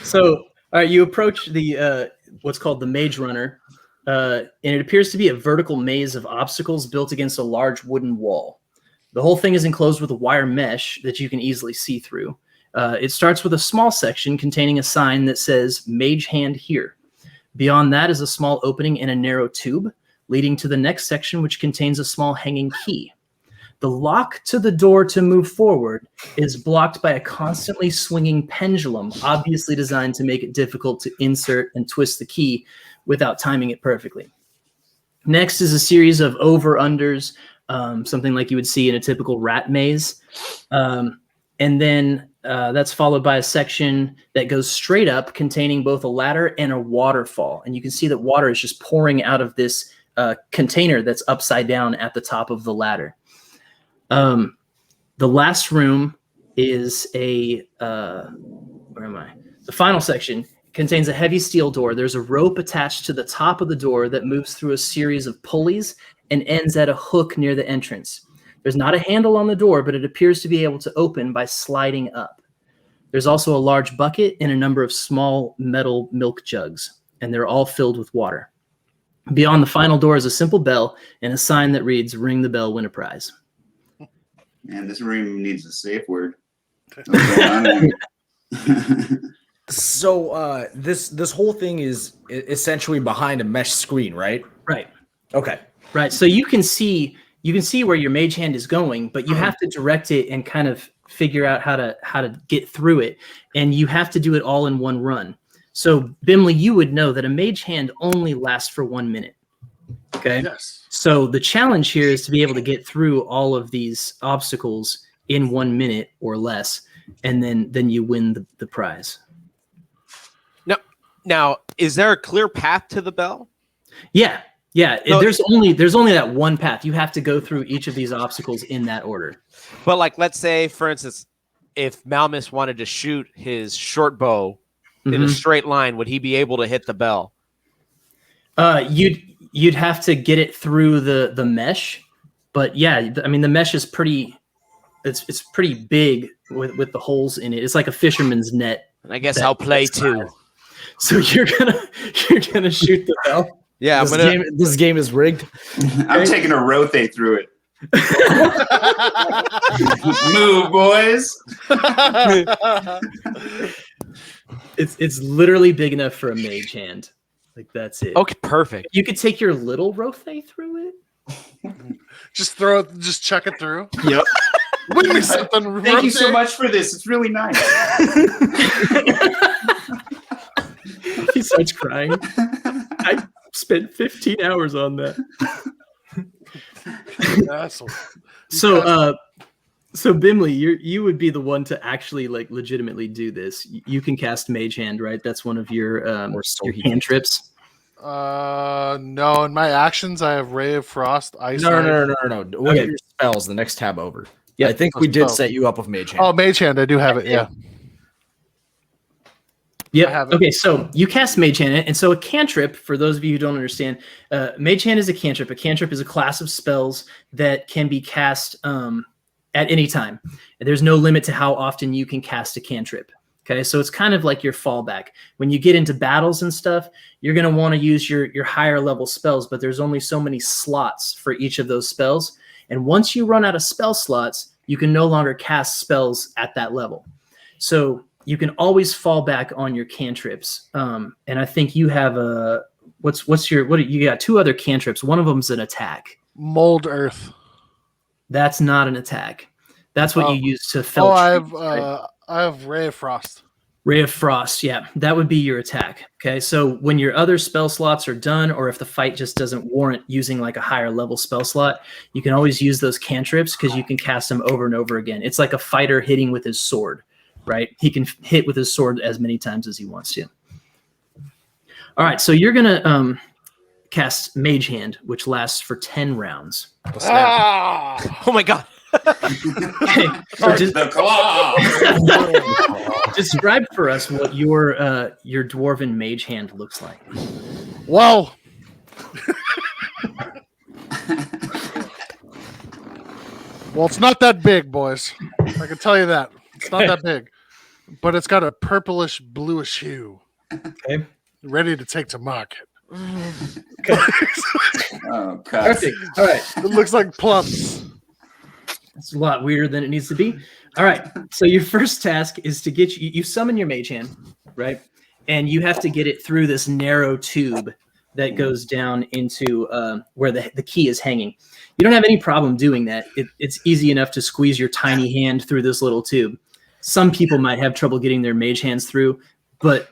So, all right, you approach the what's called the Mage Runner, and it appears to be a vertical maze of obstacles built against a large wooden wall. The whole thing is enclosed with a wire mesh that you can easily see through. It starts with a small section containing a sign that says Mage Hand Here. Beyond that is a small opening in a narrow tube, leading to the next section, which contains a small hanging key. The lock to the door to move forward is blocked by a constantly swinging pendulum, obviously designed to make it difficult to insert and twist the key without timing it perfectly. Next is a series of over-unders, something like you would see in a typical rat maze. And then that's followed by a section that goes straight up, containing both a ladder and a waterfall. And you can see that water is just pouring out of this container that's upside down at the top of the ladder. The last room is where am I? The final section contains a heavy steel door. There's a rope attached to the top of the door that moves through a series of pulleys and ends at a hook near the entrance. There's not a handle on the door, but it appears to be able to open by sliding up. There's also a large bucket and a number of small metal milk jugs, and they're all filled with water. Beyond the final door is a simple bell and a sign that reads, "Ring the bell, win a prize." Man, this room needs a safe word. So this whole thing is essentially behind a mesh screen, right? Right. Okay. Right. So you can see where your mage hand is going, but you have to direct it and kind of figure out how to get through it. And you have to do it all in one run. So Bimley, you would know that a mage hand only lasts for 1 minute. Okay. Yes. So the challenge here is to be able to get through all of these obstacles in 1 minute or less, and then you win the prize. Now, is there a clear path to the bell? Yeah. Yeah. No, there's only that one path. You have to go through each of these obstacles in that order. But like, let's say, for instance, if Malmus wanted to shoot his short bow in a straight line, would he be able to hit the bell? You'd have to get it through the mesh, but yeah, I mean the mesh is pretty. It's pretty big with the holes in it. It's like a fisherman's net. And I guess I'll play too. So you're gonna shoot the bell. Yeah, This game is rigged. I'm taking a Rothe through it. Move, boys. It's literally big enough for a mage hand. Like that's it. Okay, perfect. You could take your little Rothe through it. Just throw it. Just check it through. Yep. Win me something. Thank you so much for this. It's really nice. He starts crying. I spent 15 hours on that. Asshole. So Bimley, you would be the one to actually like legitimately do this. You can cast Mage Hand, right? That's one of your cantrips. No. In my actions, I have Ray of Frost, Ice. No. What are your spells? The next tab over. Yeah, I think we did set you up with Mage Hand. Oh, Mage Hand. I do have it. Yeah. Yeah. Okay, so you cast Mage Hand, and so a cantrip, for those of you who don't understand, Mage Hand is a cantrip. A cantrip is a class of spells that can be cast at any time. There's no limit to how often you can cast a cantrip. Okay, so it's kind of like your fallback. When you get into battles and stuff, you're going to want to use your higher level spells, but there's only so many slots for each of those spells. And once you run out of spell slots, you can no longer cast spells at that level. So you can always fall back on your cantrips. And I think you have you got two other cantrips. One of them's an attack. Mold Earth. That's not an attack. That's what you use to fell. I have Ray of Frost. Ray of Frost, yeah, that would be your attack. Okay, so when your other spell slots are done, or if the fight just doesn't warrant using like a higher level spell slot, you can always use those cantrips because you can cast them over and over again. It's like a fighter hitting with his sword, right? He can hit with his sword as many times as he wants to. All right, so you're gonna cast Mage Hand, which lasts for 10 rounds. Oh my god. Okay, so describe for us what your dwarven mage hand looks like. Well, it's not that big, boys. I can tell you that. It's not that big. But it's got a purplish bluish hue. Okay. Ready to take to market. Okay. Oh, God. Perfect. All right. It looks like plums. It's a lot weirder than it needs to be. All right. So your first task is to get you summon your mage hand, right? And you have to get it through this narrow tube that goes down into where the key is hanging. You don't have any problem doing that. It's easy enough to squeeze your tiny hand through this little tube. Some people might have trouble getting their mage hands through, but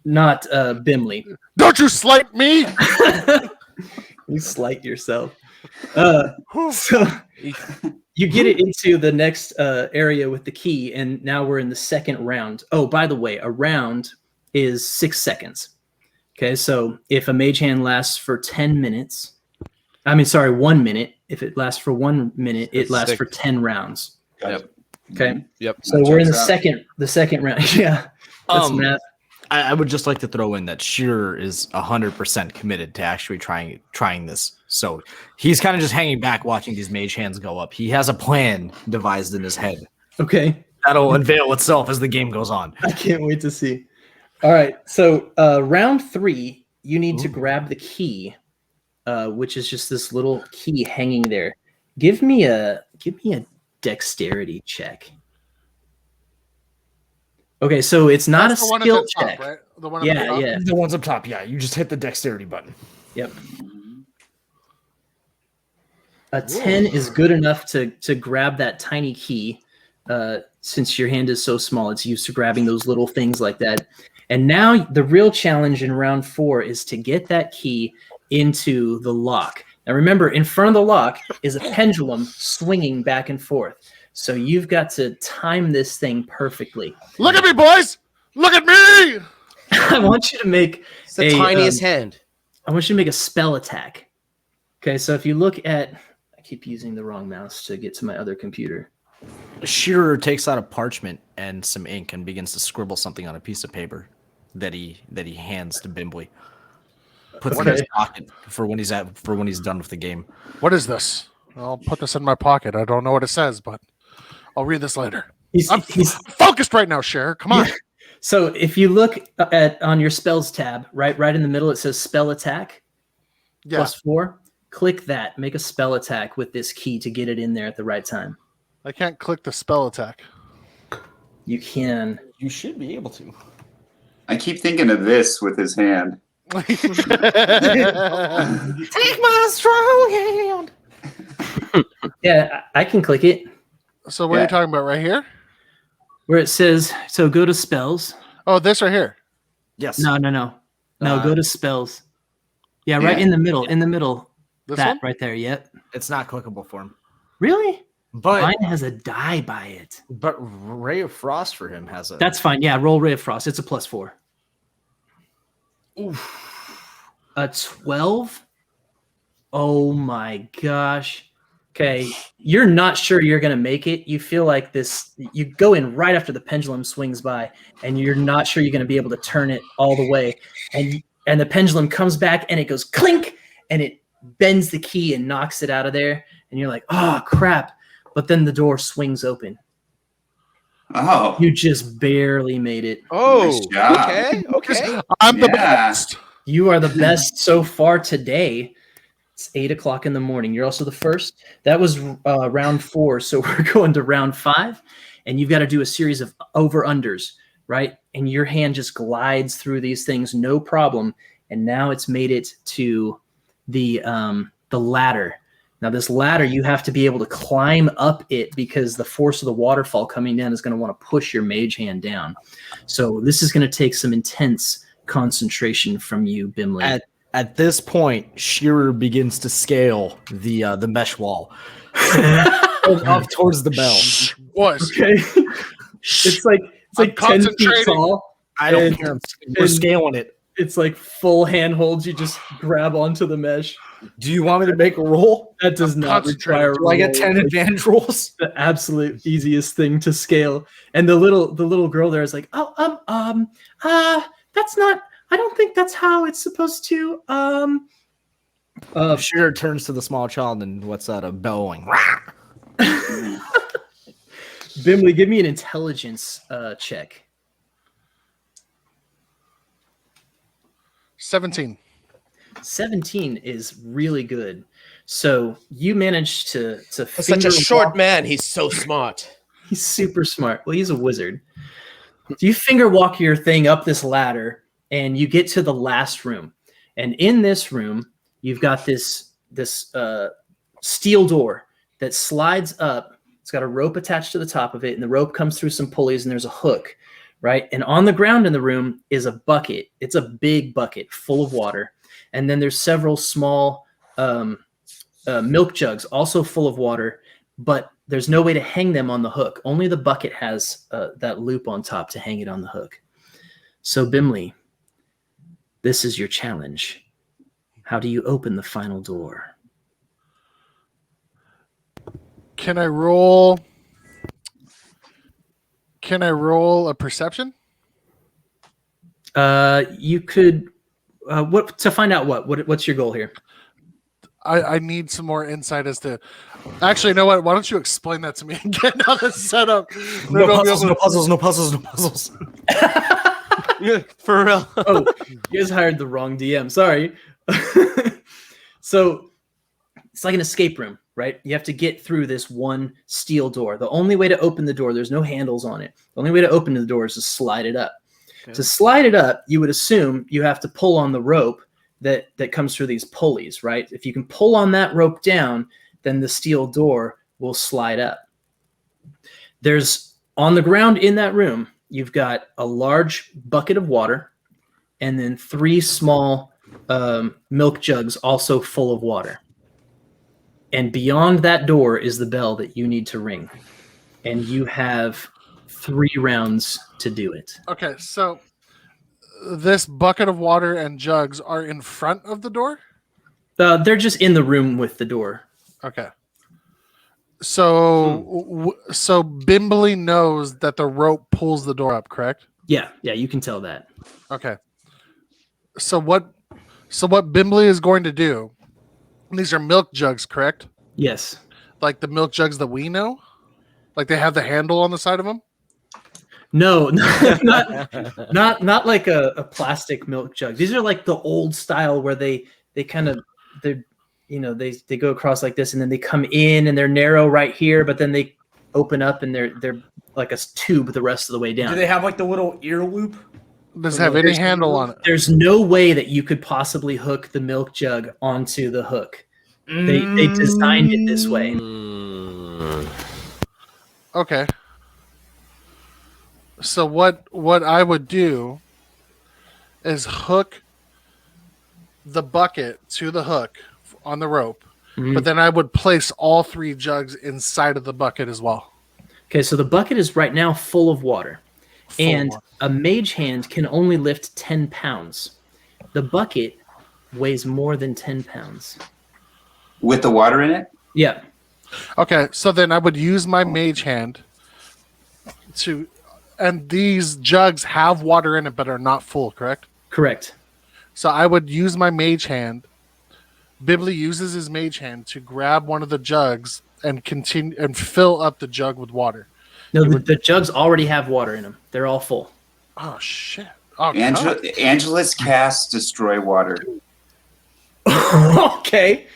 not Bimley. Don't you slight me! You slight yourself. So you get it into the next area with the key, and now we're in the second round. Oh, by the way, a round is 6 seconds. Okay, so if a mage hand lasts for 10 minutes, 1 minute. If it lasts for 1 minute, it lasts for 10 rounds. Yep. Okay. Yep. So we're in the second round. Yeah. That's math. I would just like to throw in that Shearer is 100% committed to actually trying this. So he's kind of just hanging back watching these mage hands go up. He has a plan devised in his head. Okay. That'll unveil itself as the game goes on. I can't wait to see. All right. So round 3, you need to grab the key, which is just this little key hanging there. Give me a dexterity check. Okay, so it's not That's a the one at skill the top, check. right? The one at the top? Yeah. The ones up top, yeah. You just hit the dexterity button. Yep. A 10 is good enough to grab that tiny key. Since your hand is so small, it's used to grabbing those little things like that. And now the real challenge in round 4 is to get that key into the lock. Now remember, in front of the lock is a pendulum swinging back and forth. So you've got to time this thing perfectly. Look at me, boys! Look at me! I want you to make It's the tiniest hand. I want you to make a spell attack. Okay, so if you look at, I keep using the wrong mouse to get to my other computer. Shearer takes out a parchment and some ink and begins to scribble something on a piece of paper that he hands to Bimbley. Puts it in his pocket for when he's done with the game. What is this? I'll put this in my pocket. I don't know what it says, but I'll read this later. I'm focused right now, Cher. Come on. Yeah. So if you look on your spells tab, right in the middle, it says spell attack +4. Click that. Make a spell attack with this key to get it in there at the right time. I can't click the spell attack. You can. You should be able to. I keep thinking of this with his hand. Take my strong hand. Yeah, I can click it. So what are you talking about right here? Where it says, so go to spells. Oh, this right here. Yes. No. Go to spells. Yeah, right in the middle. In the middle. This that one? right there. Yep. It's not clickable for him. Really? But Mine has a die by it. But Ray of Frost for him has a. That's fine. Yeah, roll Ray of Frost. It's a +4. Oof. A 12? Oh my gosh. Okay, you're not sure you're going to make it. You feel like this, you go in right after the pendulum swings by, and you're not sure you're going to be able to turn it all the way. And the pendulum comes back, and it goes clink, and it bends the key and knocks it out of there. And you're like, oh, crap. But then the door swings open. Oh. You just barely made it. Oh, Nice job. okay. I'm the best. You are the best so far today. It's 8 o'clock in the morning. You're also the first. That was round 4. So we're going to round 5, and you've got to do a series of over-unders, right? And your hand just glides through these things, no problem. And now it's made it to the ladder. Now this ladder, you have to be able to climb up it because the force of the waterfall coming down is going to want to push your mage hand down. So this is going to take some intense concentration from you, Bimley. At this point, Shearer begins to scale the mesh wall off towards the bell. Was Okay. It's like 10 feet concentrating. tall. I don't care. We're scaling it. It's like full handholds. You just grab onto the mesh. Do you want me to make a roll? That does not require. Do I get roll. 10 advantage rolls? The absolute easiest thing to scale. And the little girl there is like, that's not. I don't think that's how it's supposed to. Shearer turns to the small child and what's that? A bellowing. Bimley, give me an intelligence check. 17. 17 is really good. So you managed to For such a short man, he's so smart. He's super smart. Well, he's a wizard. So you finger walk your thing up this ladder, and you get to the last room. And in this room, you've got this steel door that slides up. It's got a rope attached to the top of it, and the rope comes through some pulleys, and there's a hook, right? And on the ground in the room is a bucket. It's a big bucket full of water. And then there's several small milk jugs also full of water, but there's no way to hang them on the hook. Only the bucket has that loop on top to hang it on the hook. So Bimley, this is your challenge. How do you open the final door? Can I roll a perception? You could. What to find out? What's your goal here? I need some more insight as to. Actually, you know what? Why don't you explain that to me again? How to set up. No puzzles. Yeah, for real. Oh, you guys hired the wrong DM. Sorry. So it's like an escape room, right? You have to get through this one steel door. The only way to open the door, there's no handles on it. The only way to open the door is to slide it up. Okay. To slide it up, you would assume you have to pull on the rope that comes through these pulleys, right? If you can pull on that rope down, then the steel door will slide up. There's on the ground in that room, you've got a large bucket of water and then 3 small milk jugs also full of water. And beyond that door is the bell that you need to ring. And you have 3 rounds to do it. Okay, so this bucket of water and jugs are in front of the door? They're just in the room with the door. Okay. So so Bimbley knows that the rope pulls the door up, correct? Yeah, you can tell that. Okay. So what So what Bimbly is going to do? These are milk jugs, correct? Yes. Like the milk jugs that we know. Like they have the handle on the side of them. No, not like a plastic milk jug. These are like the old style where they kind of they go across like this and then they come in and they're narrow right here, but then they open up and they're like a tube the rest of the way down. Do they have like the little ear loop? Does it have any handle on it? There's no way that you could possibly hook the milk jug onto the hook. They designed it this way. Okay. So what I would do is hook the bucket to the hook on the rope, but then I would place all 3 jugs inside of the bucket as well. Okay, so the bucket is right now full of water, and a mage hand can only lift 10 pounds. The bucket weighs more than 10 pounds. With the water in it? Yeah. Okay, so then I would use my mage hand to, and these jugs have water in it but are not full, correct? Correct. So I would use my mage hand. Bibbly uses his mage hand to grab one of the jugs and continue and fill up the jug with water. No, the jugs already have water in them. They're all full. Oh shit! Oh, Angela's cast destroy water Okay.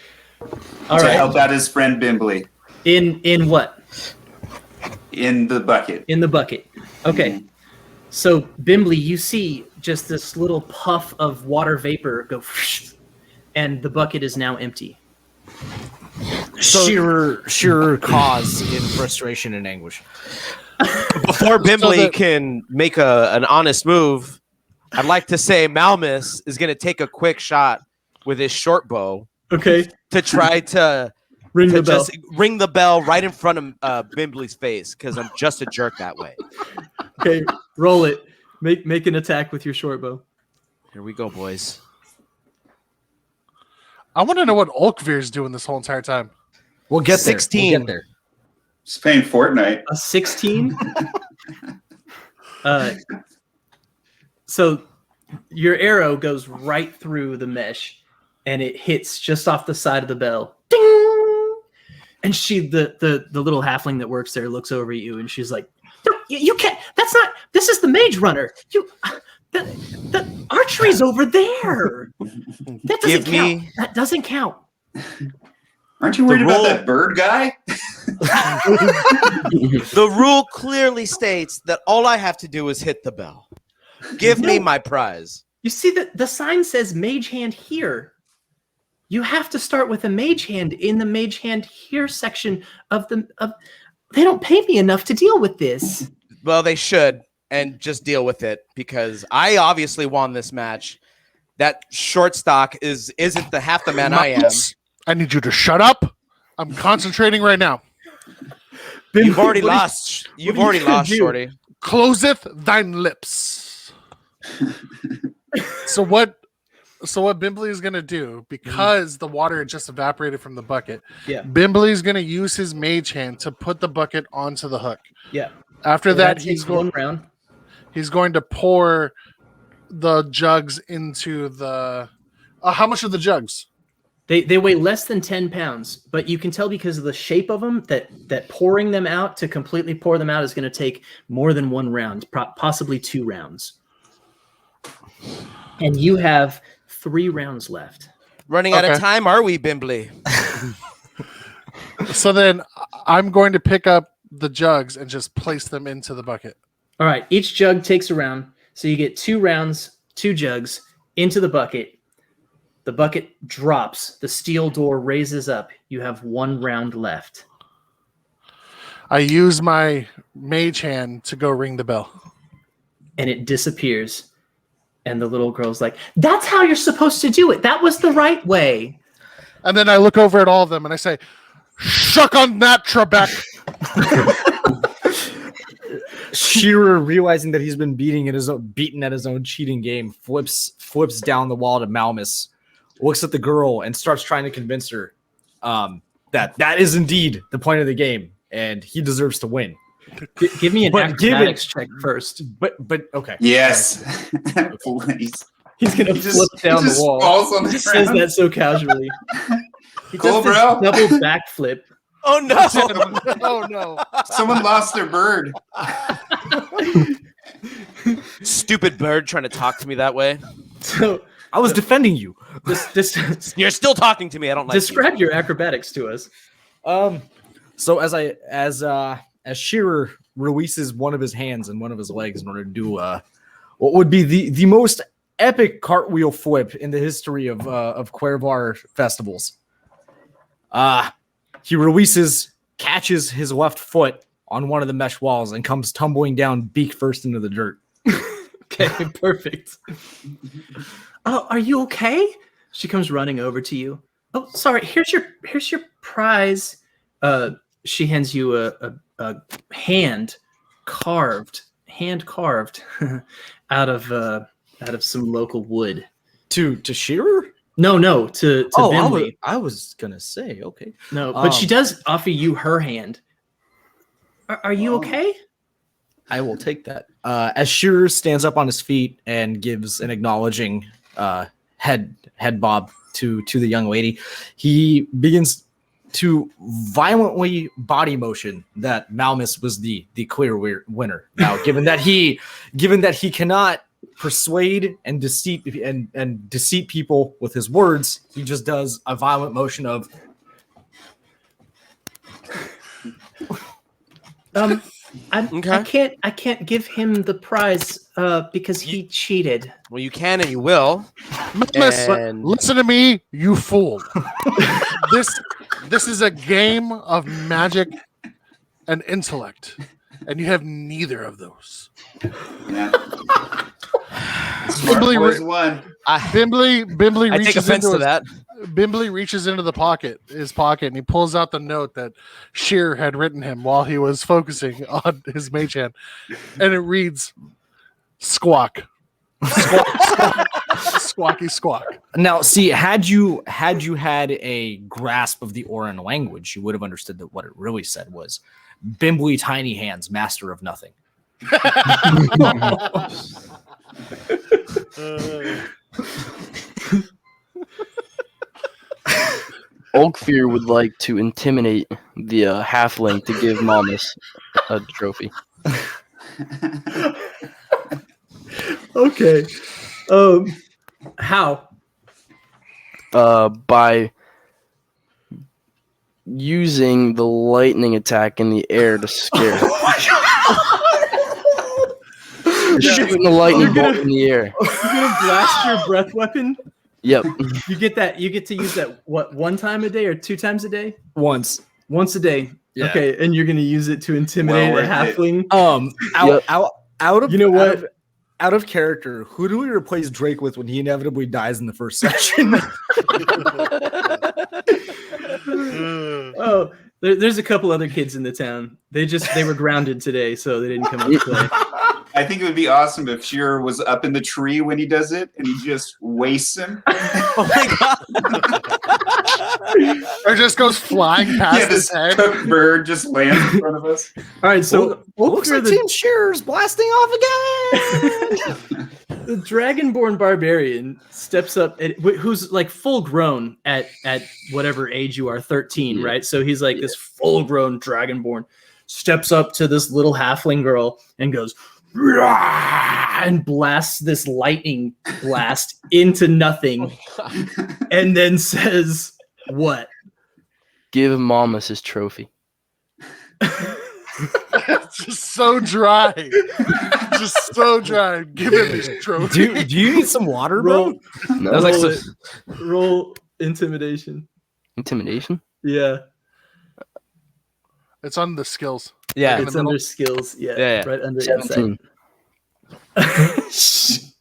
All to right. help out his friend Bimbly In what? in the bucket. In the bucket. Okay. So Bimbly, you see just this little puff of water vapor go, and the bucket is now empty. Sheer cause in frustration and anguish. Before Bimbly can make an honest move, I'd like to say Malmus is going to take a quick shot with his short bow. Okay. To try to Ring the bell. just ring the bell right in front of Bimbly's face because I'm just a jerk that way. Okay. Roll it. Make an attack with your short bow. Here we go, boys. I want to know what Ulkveer's doing this whole entire time. We'll get 16. there. We'll get there. He's playing Fortnite. A 16. So your arrow goes right through the mesh, and it hits just off the side of the bell. Ding! And the little halfling that works there looks over at you, and she's like, "You can't. That's not. This is the Mage Runner. The archery's over there. That doesn't count. That doesn't count." Aren't you worried about that bird guy? The rule clearly states that all I have to do is hit the bell. Give me my prize. You see that the sign says Mage Hand here. You have to start with a Mage Hand in the Mage Hand here section of the. They don't pay me enough to deal with this. Well, they should, and just deal with it because I obviously won this match. That short stock isn't the half the man I am. I need you to shut up. I'm concentrating right now. You've already lost. You've already lost, Shorty. Closeth thine lips. So what Bimbly is going to do, because the water had just evaporated from the bucket, Bimbly is going to use his mage hand to put the bucket onto the hook. Yeah. After that, he's going round. He's going to pour the jugs into the. How much are the jugs? They weigh less than 10 pounds, but you can tell because of the shape of them that pouring them out to completely pour them out is going to take more than 1 round, possibly 2 rounds. And you have 3 rounds left. Running out of time, are we, Bimbly? So then I'm going to pick up the jugs and just place them into the bucket. All right. Each jug takes a round. So you get 2 rounds, 2 jugs into the bucket. The bucket drops. The steel door raises up. You have 1 round left. I use my mage hand to go ring the bell. And it disappears. And the little girl's like, "That's how you're supposed to do it. That was the right way." And then I look over at all of them and I say, "Shuck on that, Trebek." Shearer, realizing that he's been beaten at his own cheating game, flips down the wall to Malmus, looks at the girl, and starts trying to convince her that is indeed the point of the game, and he deserves to win. Give me an acrobatics check first. But okay. Yes. Please. He's gonna flip down the wall. Falls on He the just says ground. that so casually. He Cool, does this bro. double backflip. Oh no! Oh no! Someone lost their bird. Stupid bird trying to talk to me that way. So I was defending you. You're still talking to me. I don't like describe your acrobatics to us. So as Shearer releases one of his hands and one of his legs in order to do what would be the most epic cartwheel flip in the history of Cuervar festivals. He releases, catches his left foot on one of the mesh walls, and comes tumbling down beak first into the dirt. Okay, perfect. Oh, are you okay? She comes running over to you. Oh, sorry. Here's your prize. She hands you a hand carved out of some local wood. To Shearer? No, to Bimley. I was gonna say, okay. No, but she does offer you her hand. Are you okay? I will take that. As Shearer stands up on his feet and gives an acknowledging head bob to the young lady, he begins to violently body motion that Malmus was the clear winner. Now, given that he cannot persuade and deceit people with his words, he just does a violent motion of I can't give him the prize because he cheated. Well, you can and you will. Listen to me, you fool. This is a game of magic and intellect, and you have neither of those. Yeah. Bimbley, One. Bimbley I take reaches offense into to that. Bimbley reaches into his pocket, and he pulls out the note that Sheer had written him while he was focusing on his mage hand, and it reads, "Squawk, squawk, squawk, squawky squawk." Now, see, had you had a grasp of the Oran language, you would have understood that what it really said was Bimbley Tiny Hands, master of nothing. Oakfear would like to intimidate the halfling to give Malmus a trophy. Okay. How? By using the lightning attack in the air to scare. Shooting the lightning bolt in the air. You're gonna blast your breath weapon? Yep. You get to use that one time a day or 2 times a day? Once a day. Yeah. Okay, and you're gonna use it to intimidate a halfling. Out of You know what? Out of character, who do we replace Drake with when he inevitably dies in the first session? Oh, there's a couple other kids in the town. They were grounded today, so they didn't come out to play. I think it would be awesome if Shearer was up in the tree when he does it, and he just wastes him. Oh my god! Or just goes flying past Yeah, his this head. cooked bird just lands in front of us. All right, so Looks like Team Shearer's blasting off again. the Dragonborn barbarian steps up, who's like full grown at whatever age you are, 13, Yeah. right? So he's like this full grown Dragonborn, steps up to this little halfling girl and goes, "Rah!" and blasts this lightning blast into nothing, and then says, "What?" Give Malmus his trophy. It's just so dry. Just so dry. Give him his trophy. Do you need some water, bro? No. That was like Roll, so- roll intimidation. Intimidation? Yeah, It's on the skills. Yeah, In the it's middle. under skills. Yeah, Yeah. right under 17. insight.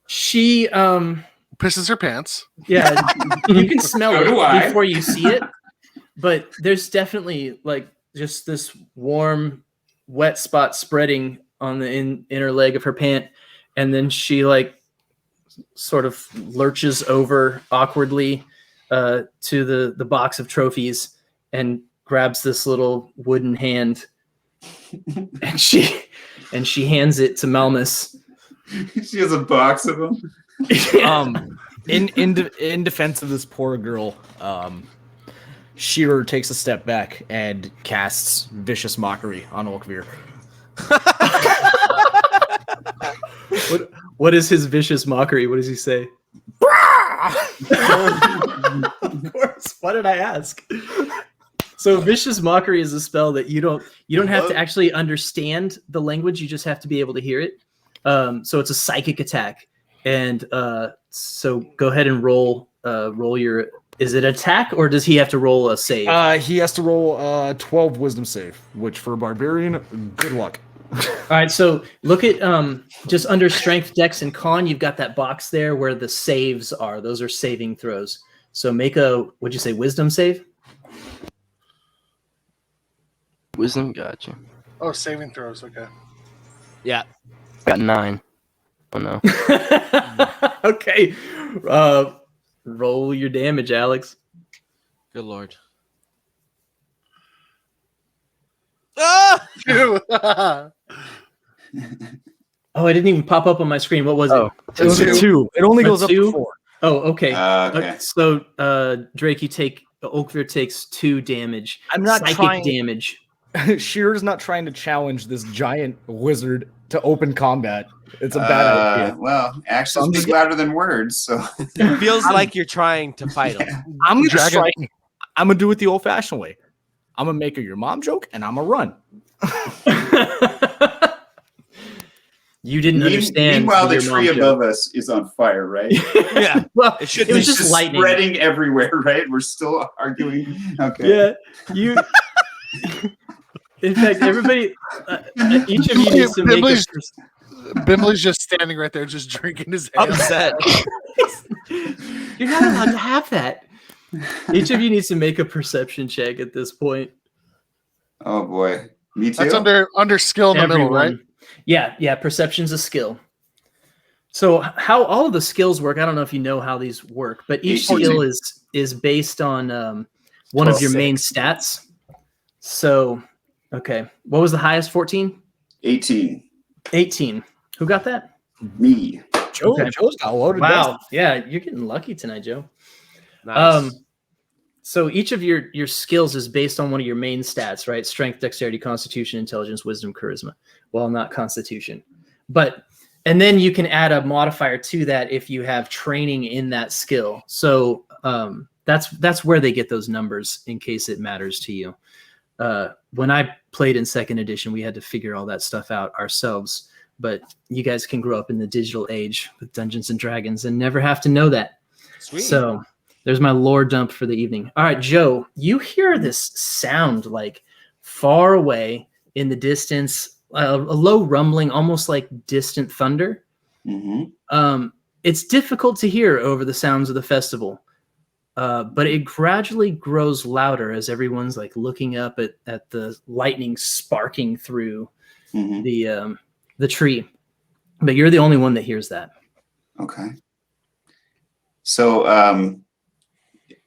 She Pisses her pants. yeah, you can smell So do it I. before you see it, but there's definitely like just this warm, wet spot spreading on the inner leg of her pant, and then she like sort of lurches over awkwardly to the box of trophies and grabs this little wooden hand, and she hands it to Malmus She has a box of them. In defense of this poor girl, Shearer takes a step back and casts vicious mockery on Olkvir. What is his vicious mockery? What does he say? Of course. Why did I ask? So vicious mockery is a spell that you don't have to actually understand the language. You just have to be able to hear it. So it's a psychic attack. And so go ahead and roll your. Is it attack or does he have to roll a save? He has to roll 12 wisdom save, which for a barbarian, good luck. All right, so look at just under strength, dex, and con. You've got that box there where the saves are. Those are saving throws. So make a what'd you say, wisdom save? Wisdom, gotcha. Oh, saving throws. Okay. Yeah. Got 9. Oh no. Okay. Roll your damage, Alex. Good lord. Ah! Oh, it didn't even pop up on my screen. What was it? It was a 2. It only A goes up 2? to 4. Oh, okay. Okay. So Drake, Oakvir takes 2 damage. I'm not psychic trying- damage. Shearer's not trying to challenge this giant wizard to open combat. It's a bad idea. Well, actions I'm just speak louder than words. So It feels like you're trying to fight him. I'm gonna Dragon- strike. I'm gonna do it the old-fashioned way. I'm gonna make a your mom joke, and I'm gonna run. You didn't understand. Meanwhile, the your mom tree joke. above us is on fire, right? Yeah. Well, It should it was be just lightning. spreading everywhere, right? We're still arguing. Okay. Yeah, you. In fact, everybody, each of you needs to make a. Bimbley's just standing right there, just drinking his ale. Upset. You're not allowed to have that. Each of you needs to make a perception check at this point. Oh boy. Me too. That's under skill in the middle, right? Yeah. Perception's a skill. So how all of the skills work, I don't know if you know how these work, but each 14. skill is based on one of your main stats. So, okay. What was the highest? 14? 18. 18. Who got that? Me. Joe, Okay. Joe's got loaded. Wow. Yeah, you're getting lucky tonight, Joe. Nice. So each of your skills is based on one of your main stats, right? Strength, dexterity, constitution, intelligence, wisdom, charisma. Well, not constitution. And then you can add a modifier to that if you have training in that skill. So that's where they get those numbers in case it matters to you. When I played in 2nd edition, we had to figure all that stuff out ourselves. But you guys can grow up in the digital age with Dungeons and Dragons and never have to know that. Sweet. So there's my lore dump for the evening. All right, Joe, you hear this sound like far away in the distance, a low rumbling, almost like distant thunder. Mm-hmm. It's difficult to hear over the sounds of the festival, but it gradually grows louder as everyone's like looking up at the lightning sparking through Mm-hmm. the tree. But you're the only one that hears that. Okay. So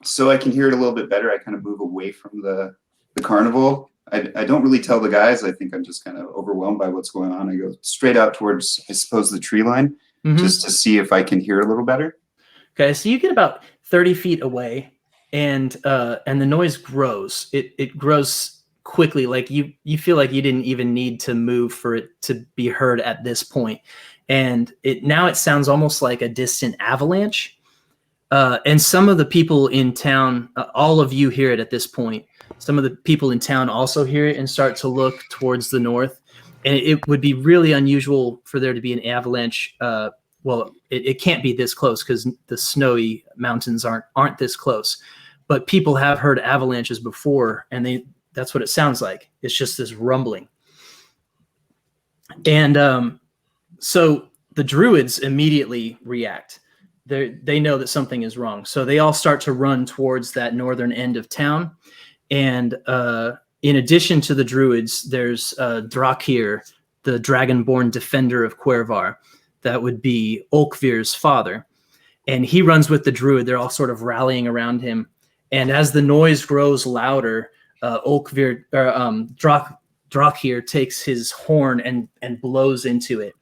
so I can hear it a little bit better. I kind of move away from the carnival. I don't really tell the guys. I think I'm just kind of overwhelmed by what's going on. I go straight out towards, I suppose, the tree line, just to see if I can hear a little better. Okay, so you get about 30 feet away, and the noise grows. It grows quickly. Like you feel like you didn't even need to move for it to be heard at this point. And it sounds almost like a distant avalanche. And some of the people in town, all of you hear it at this point. Some of the people in town also hear it and start to look towards the north. And it would be really unusual for there to be an avalanche. Well, it can't be this close because the snowy mountains aren't this close. But people have heard avalanches before, and that's what it sounds like. It's just this rumbling. And so the druids immediately react. They know that something is wrong. So they all start to run towards that northern end of town. And in addition to the druids, there's Drakir, the dragonborn defender of Cuervar. That would be Olkvir's father. And he runs with the druid. They're all sort of rallying around him. And as the noise grows louder, Drakir takes his horn and blows into it.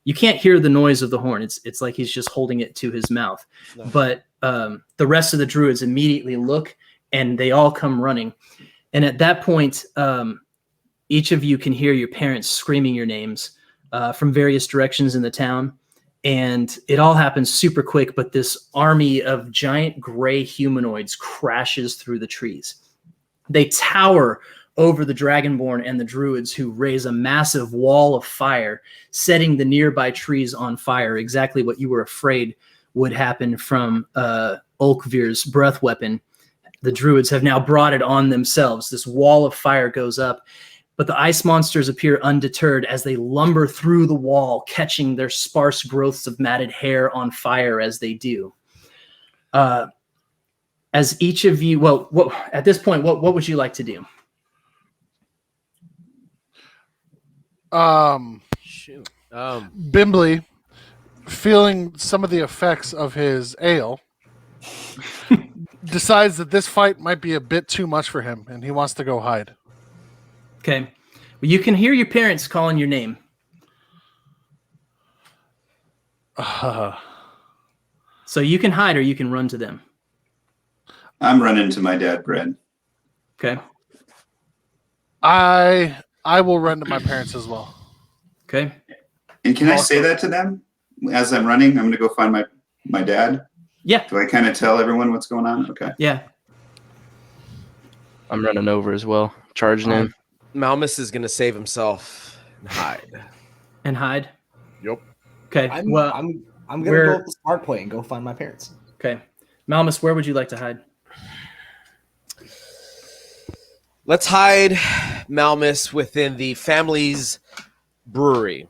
You can't hear the noise of the horn. It's like he's just holding it to his mouth. No. But the rest of the druids immediately look, and they all come running. And at that point, each of you can hear your parents screaming your names from various directions in the town. And it all happens super quick, but this army of giant gray humanoids crashes through the trees. They tower over the Dragonborn and the druids, who raise a massive wall of fire, setting the nearby trees on fire, exactly what you were afraid would happen from Olkvir's breath weapon. The druids have now brought it on themselves. This wall of fire goes up, but the ice monsters appear undeterred as they lumber through the wall, catching their sparse growths of matted hair on fire as they do. As each of you, at this point, what would you like to do? Bimbly, feeling some of the effects of his ale, decides that this fight might be a bit too much for him, and he wants to go hide. Okay. Well, you can hear your parents calling your name. So you can hide or you can run to them. I'm running to my dad, Brad. Okay. I will run to my parents as well. Okay. And can I say that to them as I'm running? I'm going to go find my dad. Yeah. Do I kind of tell everyone what's going on? Okay. Yeah. I'm running over as well, charging in. Malmus is going to save himself and hide. And hide. Yep. Okay. I'm gonna go with the smart play and go find my parents. Okay. Malmus, where would you like to hide? Let's hide Malmus within the family's brewery,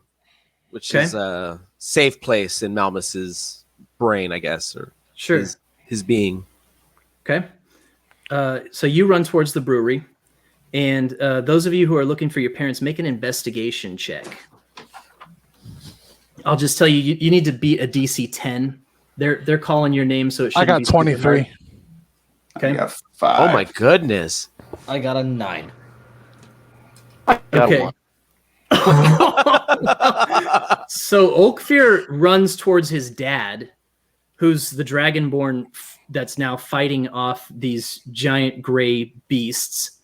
which is a safe place in Malmus's brain, I guess, or Sure. his being. Okay. So you run towards the brewery, and those of you who are looking for your parents, make an investigation check. I'll just tell you, you need to beat a DC 10. They're calling your name, so it should. I got 23. Okay. I got 5. Oh my goodness. I got a 9. Got Okay. one. So Olkfir runs towards his dad, who's the Dragonborn that's now fighting off these giant gray beasts.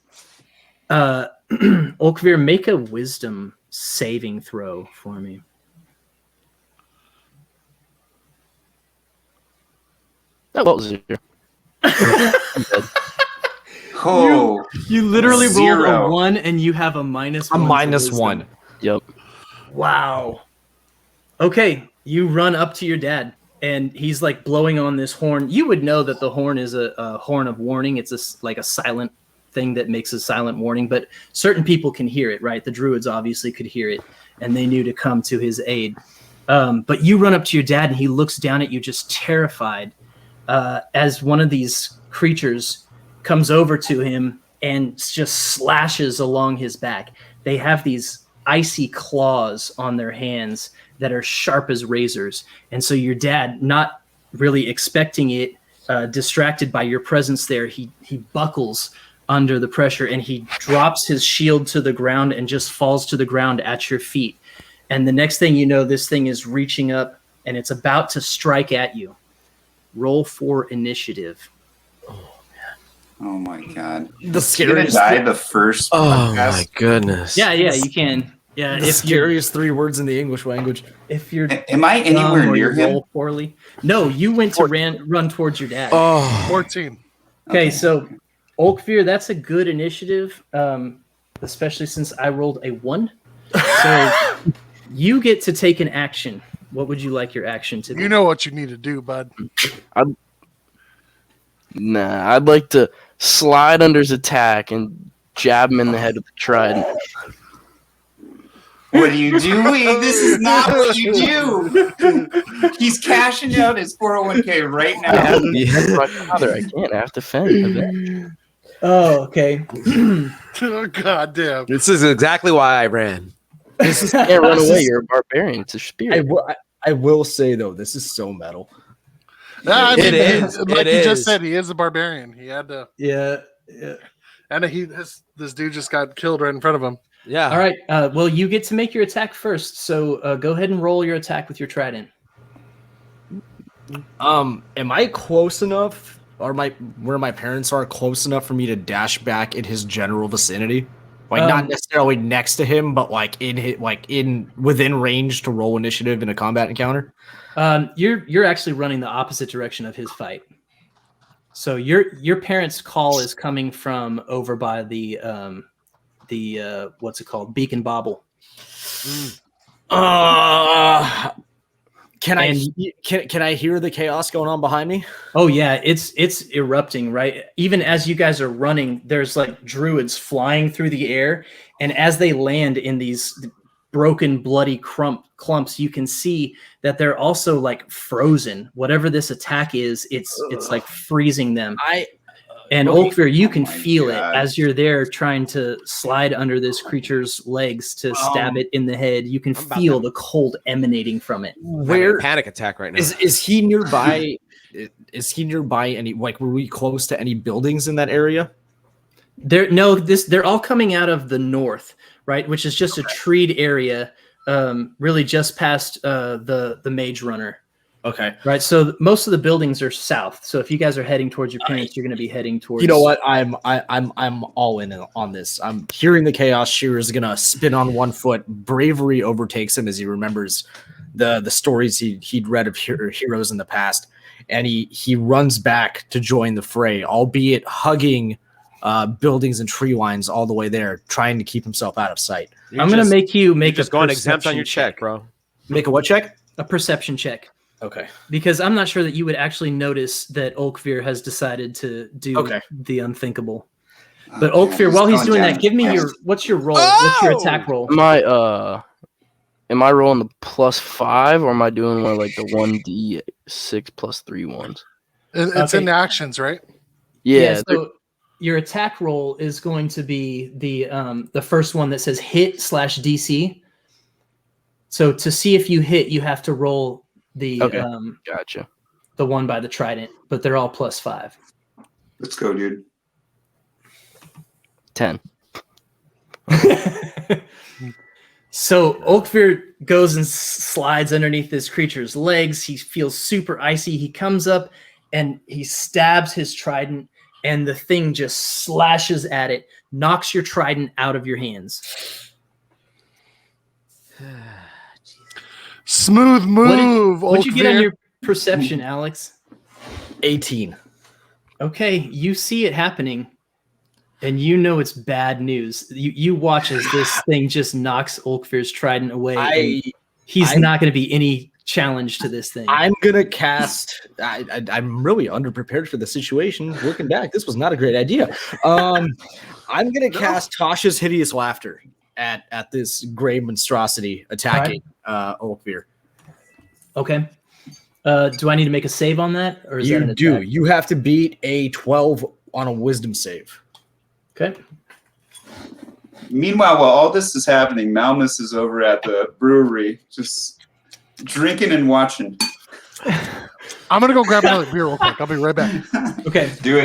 Olkvir, make a wisdom saving throw for me. That was zero. Oh, You literally rolled a Zero. 1 and you have a minus A 1. to minus wisdom. 1. Yep. Wow. Okay, you run up to your dad, and he's like blowing on this horn. You would know that the horn is a horn of warning. It's like a silent thing that makes a silent warning, but certain people can hear it, right? The druids obviously could hear it, and they knew to come to his aid. But you run up to your dad, and he looks down at you just terrified as one of these creatures comes over to him and just slashes along his back. They have these icy claws on their hands that are sharp as razors. And so your dad, not really expecting it, distracted by your presence there, he buckles under the pressure and he drops his shield to the ground and just falls to the ground at your feet. And the next thing you know, this thing is reaching up and it's about to strike at you. Roll for initiative. oh my God. The You're gonna scariest, die the first Oh podcast? my goodness. Yeah, you can. Yeah, the scariest 3 words in the English language. if you're Am I anywhere dumb or near you him? roll poorly. No, you went to run towards your dad. Oh, 14. Okay, so Olkfir, that's a good initiative, especially since I rolled a 1. So you get to take an action. What would you like your action to be? You know what you need to do, bud. Nah, I'd like to slide under his attack and jab him in the head with the trident. What are you doing? This is not what you do. He's cashing out his 401k right now. That's my father. I can't. I have to fend. Oh, okay. Oh, God damn. this is exactly why I ran. You can't run away. You're a barbarian. It's a spirit. I will say, though, this is so metal. I mean, It is. Like It you just is. said, he is a barbarian. He had to. Yeah. And this dude just got killed right in front of him. Yeah. All right. Well, you get to make your attack first. So go ahead and roll your attack with your trident. Am I close enough, or where my parents are close enough for me to dash back in his general vicinity? Like not necessarily next to him, but like within range to roll initiative in a combat encounter. You're actually running the opposite direction of his fight. So your parents' call is coming from over by the what's it called, Beacon Bobble. Can I hear the chaos going on behind me? Oh yeah, it's erupting, right? Even as you guys are running, there's like druids flying through the air, and as they land in these broken, bloody clumps, you can see that they're also like frozen. Whatever this attack is, it's like freezing them. And Oakveer, you can feel it as you're there trying to slide under this creature's legs to stab it in the head. You can feel the cold emanating from it. Where panic attack right now? Is he nearby? Is he nearby any? Like, were we close to any buildings in that area? They're all coming out of the north, right? Which is just a treed area, really just past the Mage Runner. Okay. Right. So most of the buildings are south. So if you guys are heading towards your parents, you're going to be heading towards. You know what? I'm all in on this. I'm hearing the chaos. Shearer's gonna spin on one foot. Bravery overtakes him as he remembers the stories he'd read of heroes in the past, and he runs back to join the fray, albeit hugging buildings and tree lines all the way there, trying to keep himself out of sight. I'm going to make you make just going exempt on your check, bro. Make a what check? A perception check. Okay. Because I'm not sure that you would actually notice that Oakveer has decided to do the unthinkable. But Oakveer, while he's doing that, give me what's your roll? What's your attack roll? Am I rolling the +5 or am I doing one like the 1d6 plus 3 ones? It's in the actions, right? Yeah. So your attack roll is going to be the first one that says hit/DC. So to see if you hit, you have to roll the gotcha. The one by the trident, but they're all +5. Let's go, dude. 10. So Oakveer goes and slides underneath this creature's legs. He feels super icy. He comes up and he stabs his trident, and the thing just slashes at it, knocks your trident out of your hands. Smooth move. What'd you get on your perception, Alex? 18. Okay, you see it happening, and you know it's bad news. You watch as this thing just knocks Oakveer's trident away. He's not going to be any challenge to this thing. I'm going to cast... I'm really underprepared for the situation. Looking back, this was not a great idea. I'm going to cast Tasha's Hideous Laughter at this gray monstrosity attacking Oakveer. Okay. Do I need to make a save on that? Or is that an do. attack? You have to beat a 12 on a wisdom save. Okay. Meanwhile, while all this is happening, Malmus is over at the brewery, just drinking and watching. I'm gonna go grab another beer real quick. I'll be right back. Okay. Do it.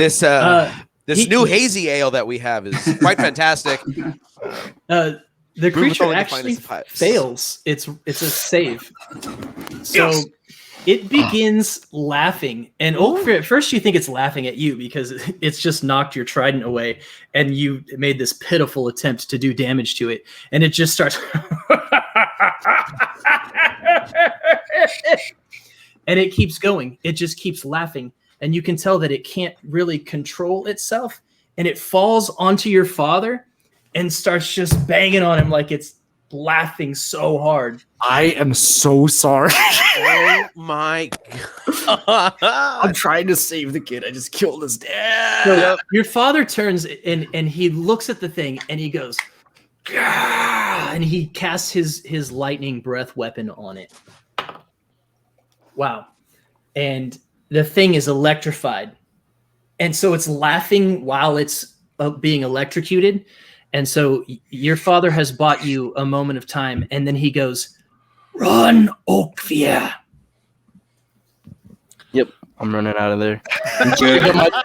This new hazy ale that we have is quite fantastic. The creature actually fails. It's a save. So it begins laughing. And Oakveer, at first you think it's laughing at you because it's just knocked your trident away and you made this pitiful attempt to do damage to it. And it just starts... and it keeps going. It just keeps laughing. And you can tell that it can't really control itself. And it falls onto your father and starts just banging on him like it's laughing so hard. I am so sorry. Oh my God. I'm trying to save the kid. I just killed his dad. So your father turns and he looks at the thing and he goes, "Gah!" And he casts his lightning breath weapon on it. Wow. And the thing is electrified. And so it's laughing while it's being electrocuted. And so your father has bought you a moment of time. And then he goes, "Run, Oakveer." Yep, I'm running out of there. Grab that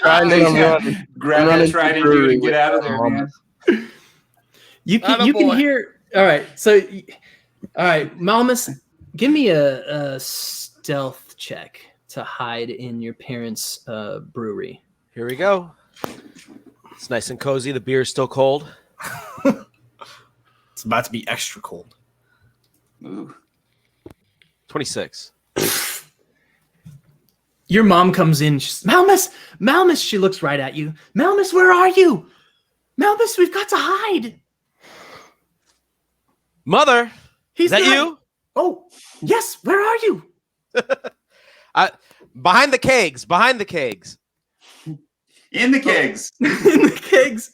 trident, dude, and get out of there, man. You can Attaboy. hear. All right. So, all right, Malmus, give me a stealth check to hide in your parents' brewery. Here we go. It's nice and cozy. The beer's still cold. It's about to be extra cold. Ooh. 26. Your mom comes in. She's, Malmus, she looks right at you. Malmus, where are you? Malmus, we've got to hide. Mother, He's is that not- you? Oh, yes. Where are you? Behind the kegs. Behind the kegs. In the kegs. In the kegs.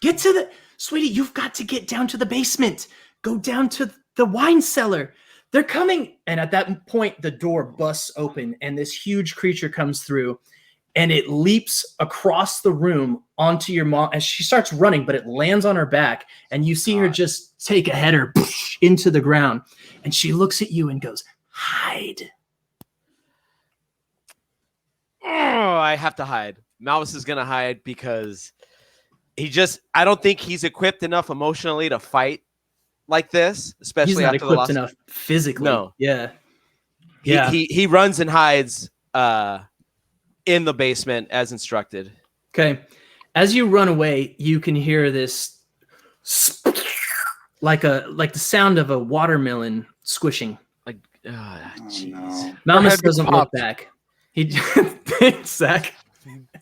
Get to the... Sweetie, you've got to get down to the basement. Go down to the wine cellar. They're coming. And at that point, the door busts open and this huge creature comes through and it leaps across the room onto your mom as she starts running, but it lands on her back. And you see her just take a header into the ground. And she looks at you and goes, hide. Oh, I have to hide. Malmus is going to hide because I don't think he's equipped enough emotionally to fight like this, especially He's not after the equipped loss. enough physically. No. Yeah. He runs and hides in the basement as instructed. Okay. As you run away, you can hear this like the sound of a watermelon squishing. Like, jeez. No. Malmus head doesn't look popped. back. He thanks, Zach.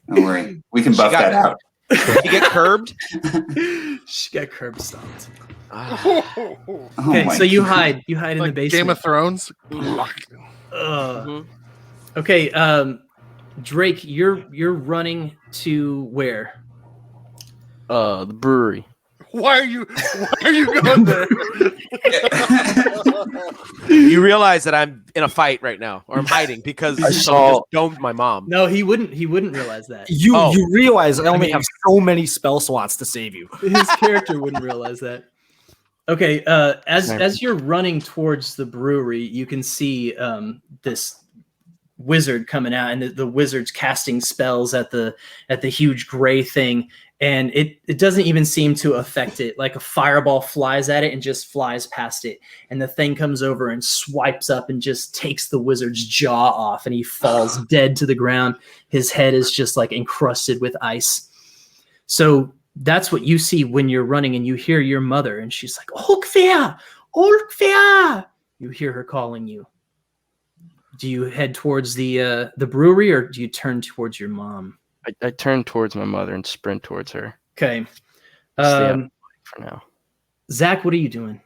Don't worry. We can buff got that out. Did you get curbed? She got curb stomped. Oh Okay, my so you God. hide in the Like basement. Game of Thrones. Ugh. Mhm. Okay, Drake, you're running to where? The brewery. Why are you going there? You realize that I'm in a fight right now, or I'm hiding because I someone saw- just domed my mom. No, he wouldn't realize that. You Oh. you realize I only mean- have so many spell slots to save you. His character wouldn't realize that. Okay, as you're running towards the brewery, you can see this wizard coming out, and the wizard's casting spells at the huge gray thing, and it doesn't even seem to affect it. Like a fireball flies at it and just flies past it, and the thing comes over and swipes up and just takes the wizard's jaw off, and he falls dead to the ground. His head is just like encrusted with ice. So that's what you see when you're running, and you hear your mother, and she's like, Olkvia! Olkvia! You hear her calling you. Do you head towards the brewery, or do you turn towards your mom? I turn towards my mother and sprint towards her. Okay. Stay up for now. Zach, what are you doing?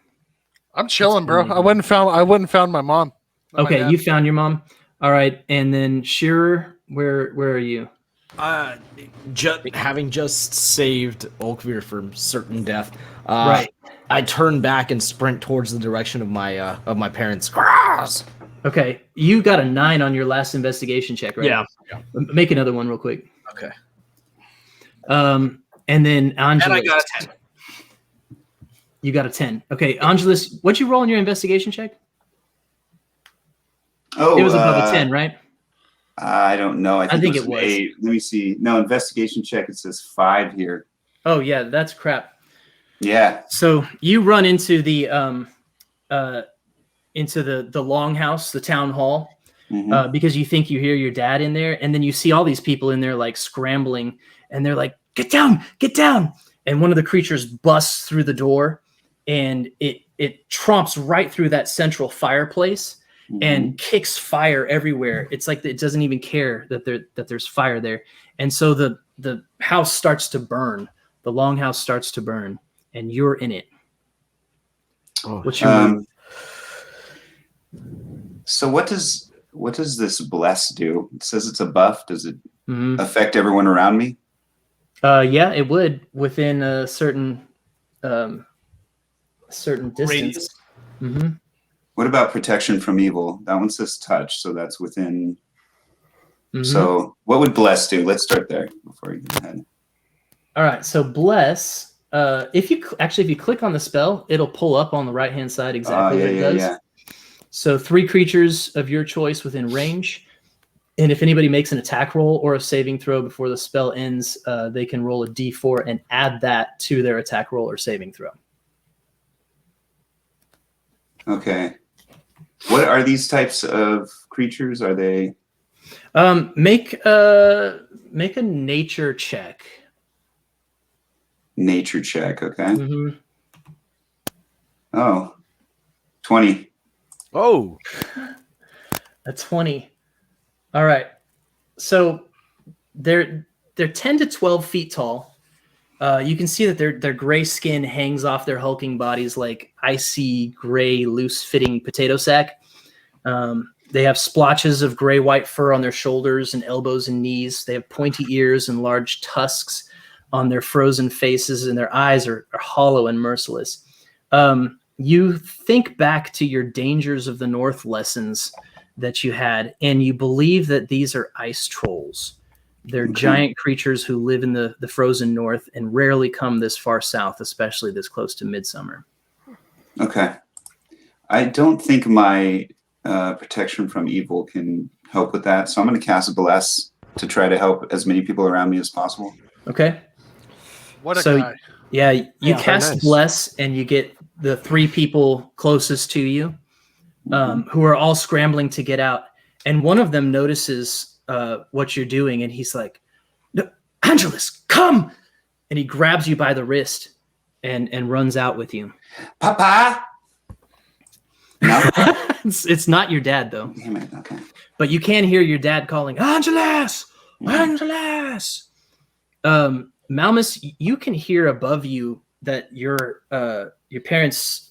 I'm chilling, bro. That's I wouldn't found my mom. or my Okay, dad. you found your mom. All right, and then Shearer, where are you? Having just saved Olkvir from certain death, Right. I turn back and sprint towards the direction of my parents. Grrrs! Okay, you got a 9 on your last investigation check, right? Yeah. Make another one real quick. Okay. And then Angelus. And I got a 10. You got a 10. Okay, Angelus, what'd you roll in your investigation check? Oh, It was above a 10, right? I don't know. I think it an was. 8. Let me see. No, investigation check. It says 5 here. Oh yeah, that's crap. Yeah. So you run into the longhouse, the town hall, Mhm. because you think you hear your dad in there, and then you see all these people in there like scrambling, and they're like, "Get down, get down!" And one of the creatures busts through the door, and it tromps right through that central fireplace and kicks fire everywhere. It's like it doesn't even care that there's fire there, and so the house starts to burn. The longhouse starts to burn, and you're in it. Oh, What's your move? So what does this bless do? It says it's a buff. Does it Mhm. affect everyone around me? Yeah, it would within a certain distance. Radius. hmm What about protection from evil? That one says touch, so that's within. Mm-hmm. So what would bless do? Let's start there before you get ahead. All right, so bless. If you click on the spell, it'll pull up on the right hand side exactly what it does. Yeah. So 3 creatures of your choice within range, and if anybody makes an attack roll or a saving throw before the spell ends, they can roll a d4 and add that to their attack roll or saving throw. Okay. What are these types of creatures? Are they? Make a nature check. Nature check. Okay. Mm-hmm. Oh, 20. Oh, A 20. All right. So they're 10 to 12 feet tall. You can see that their gray skin hangs off their hulking bodies like icy gray, loose-fitting potato sack. They have splotches of gray-white fur on their shoulders and elbows and knees. They have pointy ears and large tusks on their frozen faces, and their eyes are hollow and merciless. You think back to your Dangers of the North lessons that you had, and you believe that these are ice trolls. They're giant creatures who live in the frozen north and rarely come this far south, especially this close to midsummer. Okay. I don't think my protection from evil can help with that, so I'm going to cast Bless to try to help as many people around me as possible. Okay. What a So, guy. yeah, you Yeah, cast very nice. Bless, and you get the 3 people closest to you, who are all scrambling to get out. And one of them notices what you're doing, and he's like, "No, Angelus, come!" And he grabs you by the wrist and runs out with you. Papa! No? It's not your dad, though. Damn it. Okay. But you can hear your dad calling, "Angelus! Angelus!" Malmus, you can hear above you that your parents'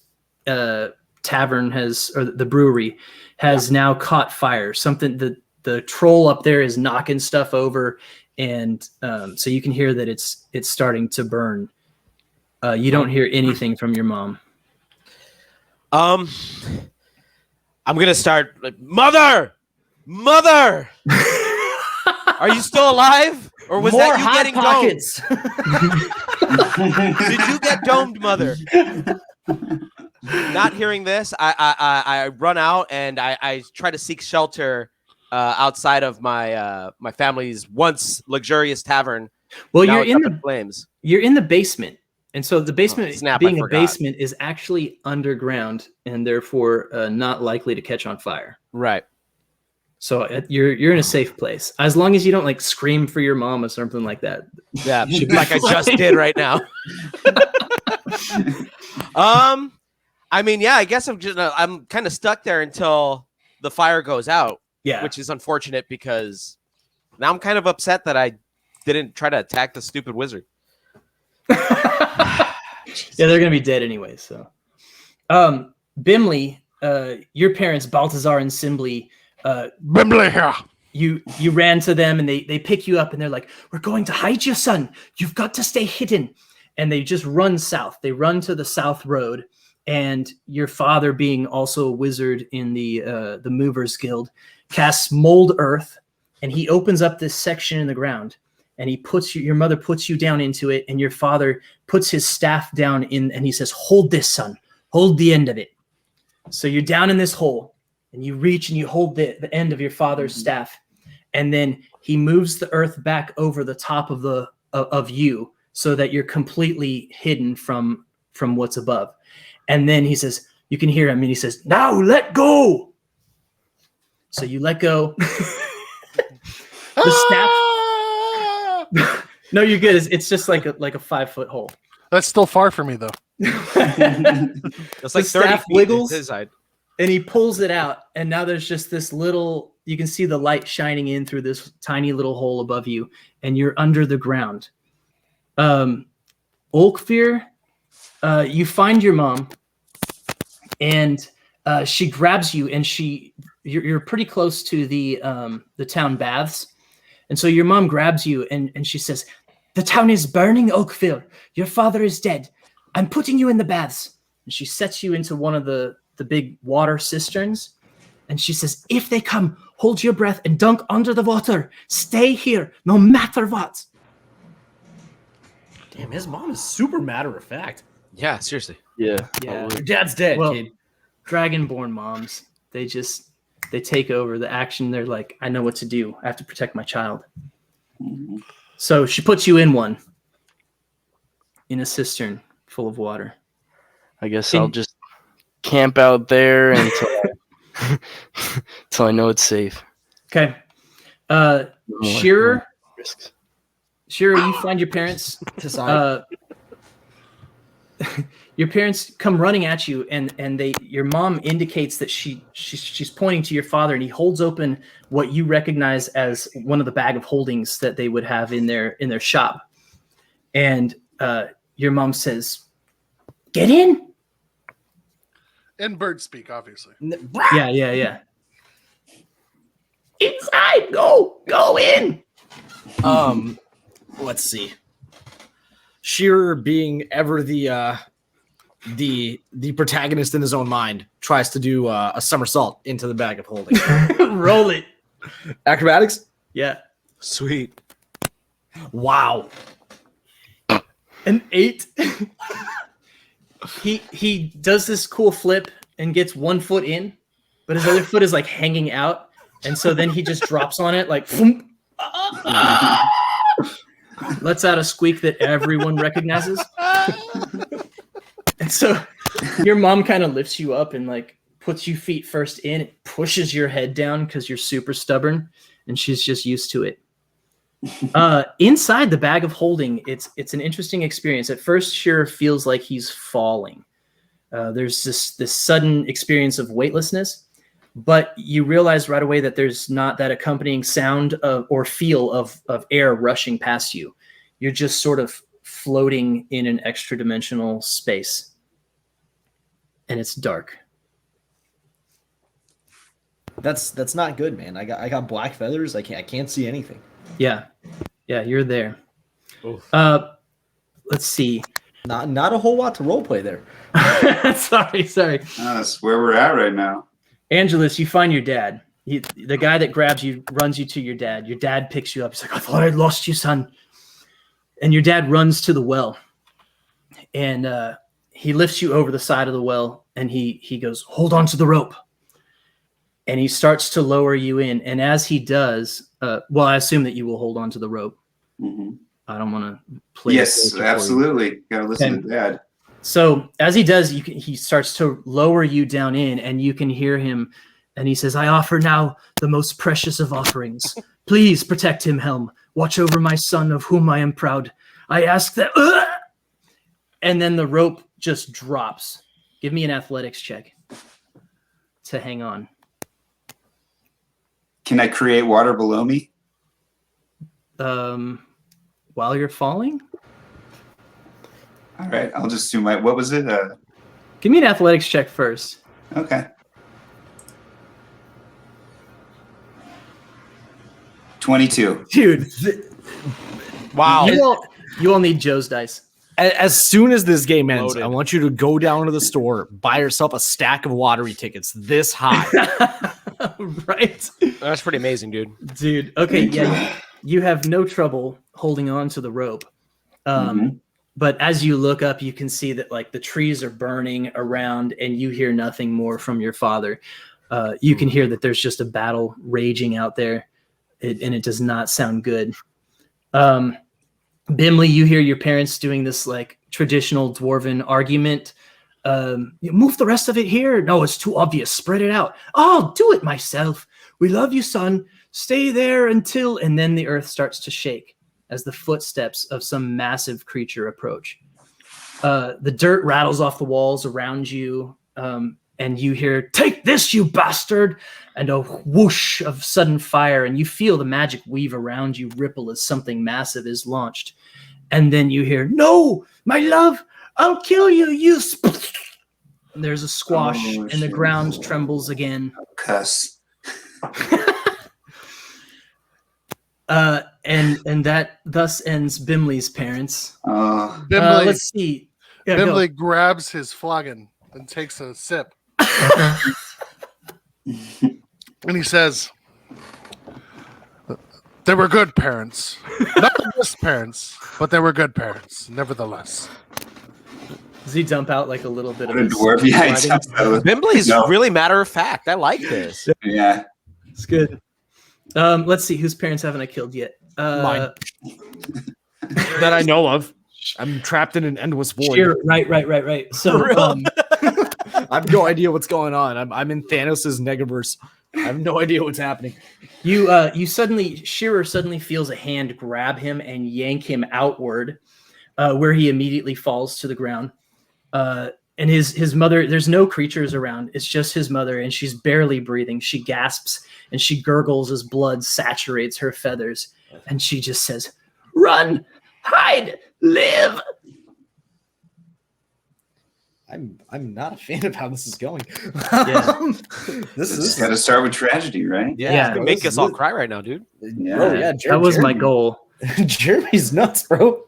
tavern has, or the brewery has now caught fire. Something the troll up there is knocking stuff over, and so you can hear that it's starting to burn. You don't hear anything from your mom. I'm gonna start like, Mother, are you still alive, or was that you getting domed? Did you get domed, Mother? Not hearing this, I run out and I try to seek shelter outside of my my family's once luxurious tavern. Well, Now you're it's in up the flames. You're in the basement, and so the basement, snap, I being a forgot. basement, is actually underground and therefore not likely to catch on fire. Right. So you're in a safe place, as long as you don't like scream for your mom or something like that. Yeah, like I just did right now. I mean, yeah, I guess I'm kind of stuck there until the fire goes out, Yeah, which is unfortunate because now I'm kind of upset that I didn't try to attack the stupid wizard. yeah, they're gonna be dead anyway. So, Bimley, your parents, Baltazar and Simbly, Bimbley here. you ran to them and they pick you up and they're like, "We're going to hide you, son. You've got to stay hidden." And they just run south. They run to the south road. And your father, being also a wizard in the Movers Guild, casts Mold Earth, and he opens up this section in the ground. And he your mother puts you down into it, and your father puts his staff down in, and he says, "Hold this, son. Hold the end of it." So you're down in this hole, and you reach and you hold the end of your father's staff, and then he moves the earth back over the top of you, so that you're completely hidden from what's above. And then he says, you can hear him, and he says, "Now let go." So you let go. The staff. No, you're good. It's just like a 5-foot hole. That's still far for me, though. It's like 30 staff feet wiggles. to his side. And he pulls it out, and now there's just this little, you can see the light shining in through this tiny little hole above you, and you're under the ground. Olkvir, you find your mom, and she grabs you, and you're pretty close to the town baths. And so your mom grabs you, and she says, "The town is burning, Oakville. Your father is dead. I'm putting you in the baths." And she sets you into one of the big water cisterns. And she says, "If they come, hold your breath and dunk under the water. Stay here, no matter what." Damn, his mom is super matter of fact. Yeah, seriously. Yeah. Yeah. Your dad's dead, Well, kid. Dragonborn moms, they take over the action. They're like, "I know what to do. I have to protect my child." So she puts you in a cistern full of water. I guess Can- I'll just camp out there until until I know it's safe. Okay. Shearer, you find your parents. Your parents come running at you, and your mom indicates that she's pointing to your father, and he holds open what you recognize as one of the bag of holdings that they would have in their shop. And your mom says, "Get in." In bird speak, obviously. Yeah. Inside, go in. Let's see. Shearer, being ever the protagonist in his own mind, tries to do a somersault into the bag of holding. Roll it. Acrobatics? Yeah. Sweet. Wow. An 8. He does this cool flip and gets one foot in, but his other foot is like hanging out, and so then he just drops on it like thump, lets out a squeak that everyone recognizes. And so your mom kind of lifts you up and like puts you feet first in, pushes your head down because you're super stubborn, and she's just used to it. Inside the bag of holding, it's an interesting experience. At first, Shearer feels like he's falling. There's this sudden experience of weightlessness, but you realize right away that there's not that accompanying sound or feel of air rushing past you. You're just sort of floating in an extra dimensional space, and it's dark. That's not good, man. I got black feathers. I can't see anything. Yeah, you're there. Let's see. Not a whole lot to roleplay there. Sorry. That's where we're at right now. Angelus, you find your dad. The guy that grabs you runs you to your dad. Your dad picks you up. He's like, "I thought I'd lost you, son." And your dad runs to the well, and he lifts you over the side of the well, and he goes, "Hold on to the rope." And he starts to lower you in. And as he does, I assume that you will hold on to the rope. Mm-hmm. I don't want to play. Yes, absolutely. Got to listen to Dad. So as he does, he starts to lower you down in, and you can hear him. And he says, "I offer now the most precious of offerings. Please protect him, Helm. Watch over my son, of whom I am proud. I ask that." And then the rope just drops. Give me an athletics check to hang on. Can I create water below me? While you're falling? All right, I'll just do my. What was it? Give me an athletics check first. Okay. 22. Dude. Wow. You all need Joe's dice. As soon as this game ends, Loaded. I want you to go down to the store, buy yourself a stack of lottery tickets this high. Right? That's pretty amazing, dude. Dude. Okay, yeah. You have no trouble holding on to the rope. But as you look up, you can see that like the trees are burning around, and you hear nothing more from your father. You can hear that there's just a battle raging out there, and it does not sound good. Bimley, you hear your parents doing this like traditional dwarven argument. Move the rest of it here. No, it's too obvious. Spread it out. I'll do it myself. We love you, son. Stay there until... And then the earth starts to shake as the footsteps of some massive creature approach. The dirt rattles off the walls around you, and you hear, "Take this, you bastard!" And a whoosh of sudden fire, and you feel the magic weave around you ripple as something massive is launched. And then you hear, "No, my love, I'll kill you, you..." And there's a squash, and the ground trembles again. Cuss. And that thus ends Bimley's parents. Bimley, Let's see. Yeah, Bimley grabs his flagon and takes a sip. And he says, "They were good parents. Not the best parents, but they were good parents, nevertheless." Does he dump out like a little bit What of a dwarf. Yeah, he jumps out. Bimbley's No. really matter of fact. I like this. Yeah. It's good. Let's see. Whose parents haven't I killed yet? Mine. That I know of. I'm trapped in an endless void. Right. So I have no idea what's going on. I'm in Thanos' Negaverse. I have no idea what's happening. Shearer suddenly feels a hand grab him and yank him outward, where he immediately falls to the ground. And his mother, there's no creatures around. It's just his mother, and she's barely breathing. She gasps and she gurgles as blood saturates her feathers. And she just says, "Run, hide, live." I'm not a fan of how this is going. Yeah. This It's is got to start with tragedy, right? Yeah. It's make us all cry right now, dude. Yeah. bro, yeah. That was my Jeremy- goal. Jeremy's nuts, bro.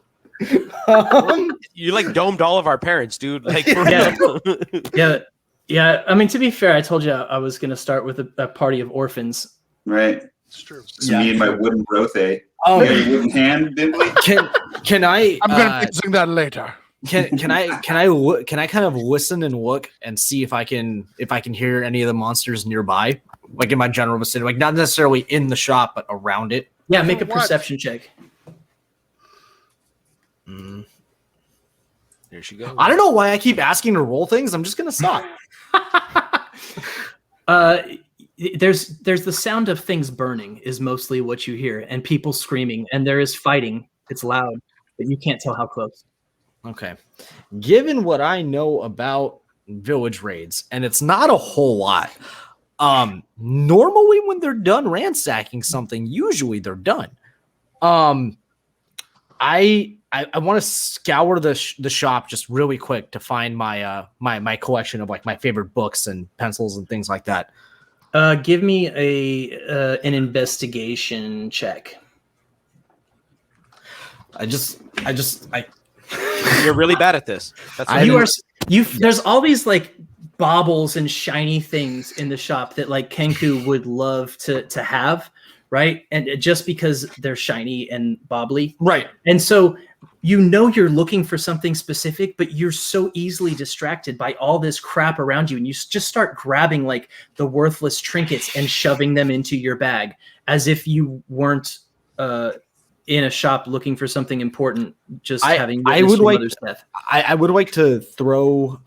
You like domed all of our parents, dude. Like, for Yeah. real. Yeah. I mean, to be fair, I told you I was going to start with a party of orphans. Right. It's true. So me and my wooden rothe. You Oh, got your wooden hand, Bimbley? can I? I'm gonna be using that later. Can I kind of listen and look and see if I can hear any of the monsters nearby, like in my general vicinity, like not necessarily in the shop but around it. Yeah, make a What? perception check. Here she goes. I don't know why I keep asking to roll things. I'm just gonna stop. There's the sound of things burning is mostly what you hear, and people screaming, and there is fighting. It's loud, but you can't tell how close. Okay. Given what I know about village raids, and it's not a whole lot. Normally when they're done ransacking something, usually they're done. I want to scour the shop just really quick to find my my collection of like my favorite books and pencils and things like that. Give me an investigation check. You're really bad at this. That's I what There's all these like baubles and shiny things in the shop that like Kenku would love to have, right? And just because they're shiny and bobbly. Right. And so you're looking for something specific, but you're so easily distracted by all this crap around you, and you just start grabbing like the worthless trinkets and shoving them into your bag as if you weren't in a shop looking for something important. Just having I would your like mother's death. I would like to throw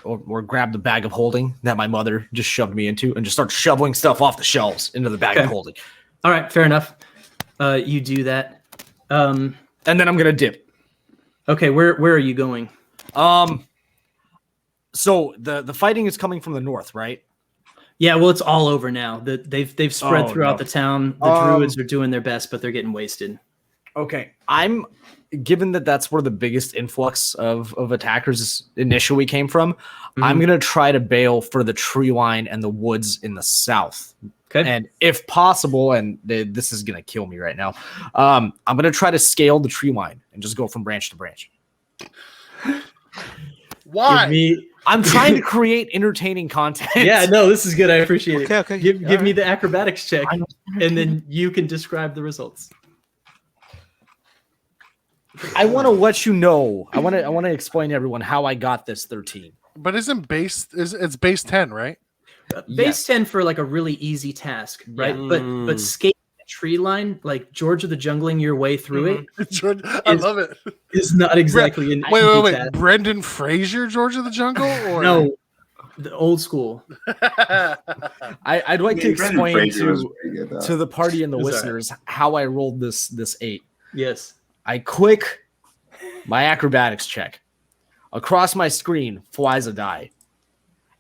or grab the bag of holding that my mother just shoved me into and just start shoveling stuff off the shelves into the bag of holding. All right, fair enough. You do that. And then I'm gonna dip. Okay, where are you going? So the fighting is coming from the north, right? Yeah, well, it's all over now. They've spread Oh, throughout no. the town. The druids are doing their best, but they're getting wasted. Okay. I'm given that that's where the biggest influx of attackers initially came from. I'm gonna try to bail for the tree line and the woods in the south. Okay. And if possible, and this is gonna kill me right now, I'm gonna try to scale the tree line and just go from branch to branch. Why? I'm trying to create entertaining content. Yeah, no, this is good. I appreciate it. Okay. Give me the acrobatics check, and then you can describe the results. I want to let you know. I want to explain to everyone how I got this 13. But isn't it's base 10, right? Base 10 for like a really easy task, right? But scaling the tree line, like George of the Jungling your way through George, I love it. it, is not exactly an Wait. easy task. Brendan Fraser, George of the Jungle, or No, the old school. I'd like to Brendan explain Fraser was pretty good, though. to the party and the It's all right. listeners how I rolled this 8. Yes. I click my acrobatics check. Across my screen flies a die.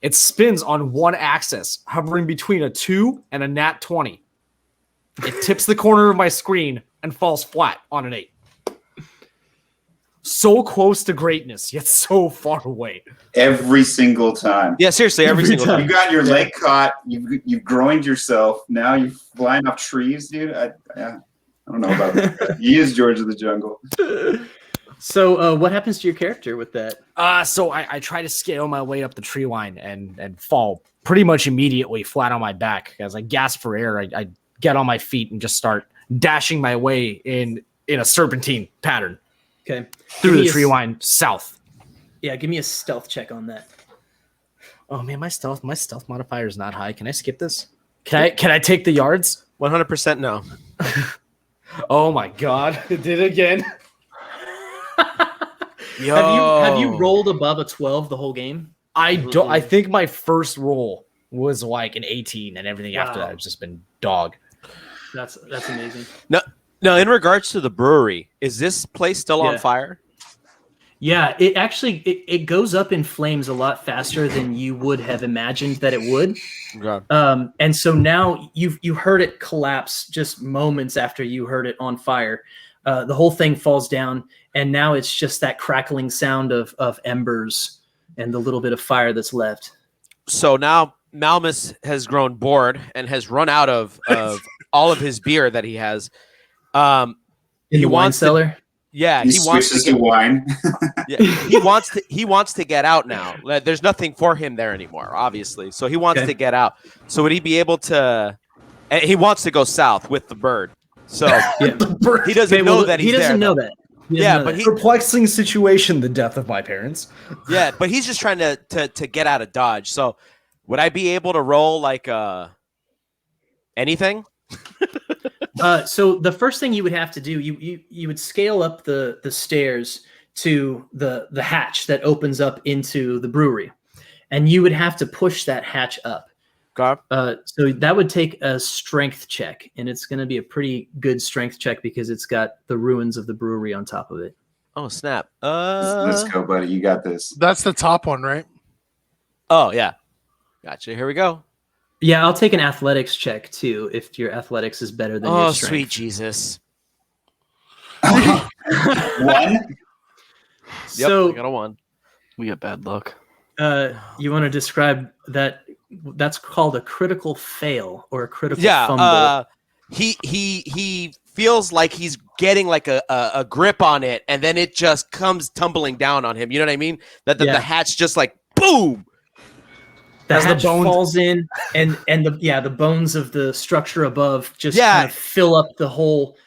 It spins on one axis, hovering between a 2 and a nat 20. It tips the corner of my screen and falls flat on an 8. So close to greatness, yet so far away. Every single time. Yeah, seriously, every single You time. got your leg caught. You've groined yourself. Now you're flying off trees, dude. I don't know about that. He is George of the Jungle. So what happens to your character with that? So I try to scale my way up the tree line and fall pretty much immediately flat on my back. As I gasp for air, I get on my feet and just start dashing my way in a serpentine pattern Okay. through the tree line south. Yeah, give me a stealth check on that. Oh man, my stealth modifier is not high. Can I skip this? Can I take the yards? 100% no. Oh my god, it did it again. Have you rolled above a 12 the whole game? I think my first roll was like an 18, and everything after that has just been dog. That's amazing. No, in regards to the brewery, is this place still on fire? Yeah, it actually it goes up in flames a lot faster than you would have imagined that it would. Okay. And so now you heard it collapse just moments after you heard it on fire. The whole thing falls down, and now it's just that crackling sound of embers and the little bit of fire that's left. So now Malmus has grown bored and has run out of all of his beer that he has. In the wine cellar. Yeah, he wants to wine. Yeah, he wants to get out now. There's nothing for him there anymore, obviously. So he wants to get out. So would he be able to? He wants to go south with the bird. So he doesn't know that he's there. He doesn't know that. Yeah, but perplexing situation. The death of my parents. Yeah, but he's just trying to get out of Dodge. So would I be able to roll like anything? So the first thing you would have to do, you would scale up the stairs to the hatch that opens up into the brewery, and you would have to push that hatch up. Okay. So that would take a strength check, and it's going to be a pretty good strength check because it's got the ruins of the brewery on top of it. Oh snap! Let's go, buddy. You got this. That's the top one, right? Oh yeah, gotcha. Here we go. Yeah, I'll take an athletics check too if your athletics is better than your strength. Oh, sweet Jesus. 1? So I got a 1. We got bad luck. you want to describe that? That's called a critical fail or a critical fumble. He feels like he's getting like a grip on it, and then it just comes tumbling down on him. You know what I mean? That the hatch just like boom. The hatch falls in, and the bones of the structure above just kind of fill up the whole.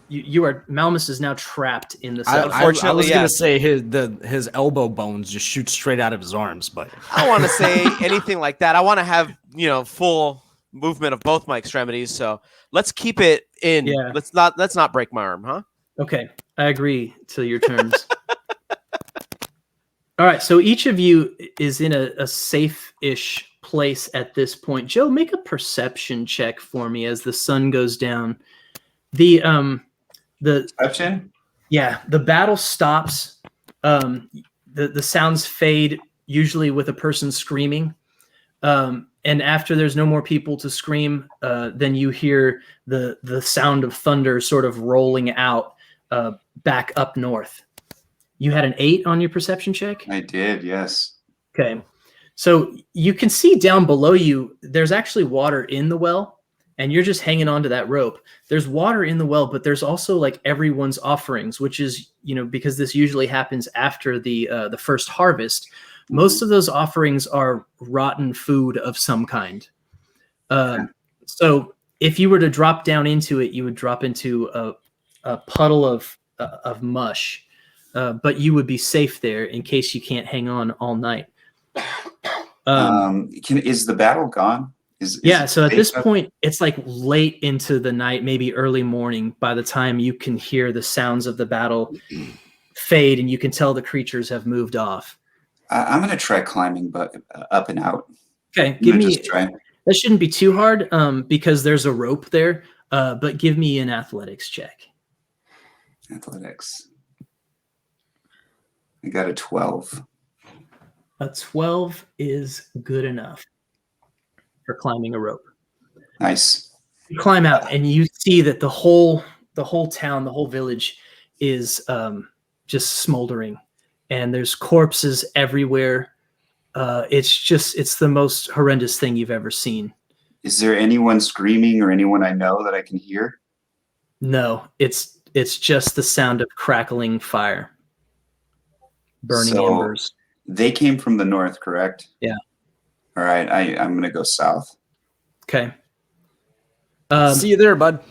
Malmus is now trapped in the cell. I was gonna say his elbow bones just shoot straight out of his arms, but I don't want to say anything like that. I want to have full movement of both my extremities. So let's keep it in. Yeah. Let's not break my arm, huh? Okay, I agree till your turns. All right, so each of you is in a safe-ish place at this point. Joe, make a perception check for me as the sun goes down. The Perception? Yeah, the battle stops. The sounds fade, usually with a person screaming. And after there's no more people to scream, then you hear the sound of thunder sort of rolling out back up north. You had an 8 on your perception check? I did, yes. Okay. So you can see down below you, there's actually water in the well, and you're just hanging on to that rope. There's water in the well, but there's also like everyone's offerings, which is, because this usually happens after the first harvest. Most of those offerings are rotten food of some kind. So if you were to drop down into it, you would drop into a puddle of mush. But you would be safe there in case you can't hang on all night. Is the battle gone? So at this point, it's like late into the night, maybe early morning, by the time you can hear the sounds of the battle fade and you can tell the creatures have moved off. I'm going to try climbing up and out. Okay, that shouldn't be too hard because there's a rope there, but give me an athletics check. Athletics. I got a 12. A 12 is good enough for climbing a rope. Nice. You climb out and you see that the whole town, the whole village is just smoldering, and there's corpses everywhere. It's the most horrendous thing you've ever seen. Is there anyone screaming or anyone I know that I can hear? No, it's just the sound of crackling fire. Burning embers. They came from the north, correct? Yeah. All right, I'm going to go south. Okay. See you there, bud.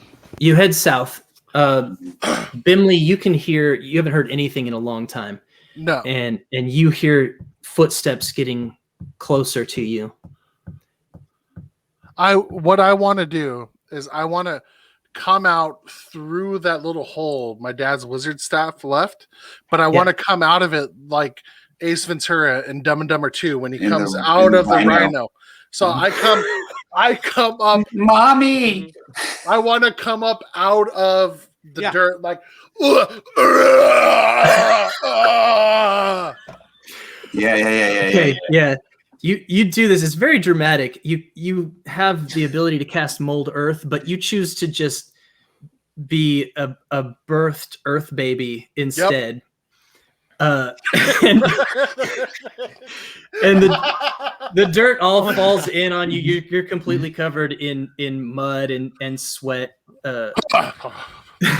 You head south. Bimley, you haven't heard anything in a long time. No. And you hear footsteps getting closer to you. What I want to do is I want to come out through that little hole my dad's wizard staff left, but I want to come out of it like Ace Ventura in Dumb and Dumber 2 when he In comes the- out in the of the rhino. rhino. So I come up. Mommy. I want to come up out of the Yeah. dirt like. Yeah. Okay, yeah. You do this. It's very dramatic. You have the ability to cast Mold Earth, but you choose to just be a birthed Earth baby instead. And the dirt all falls in on you. You're completely covered in mud and sweat.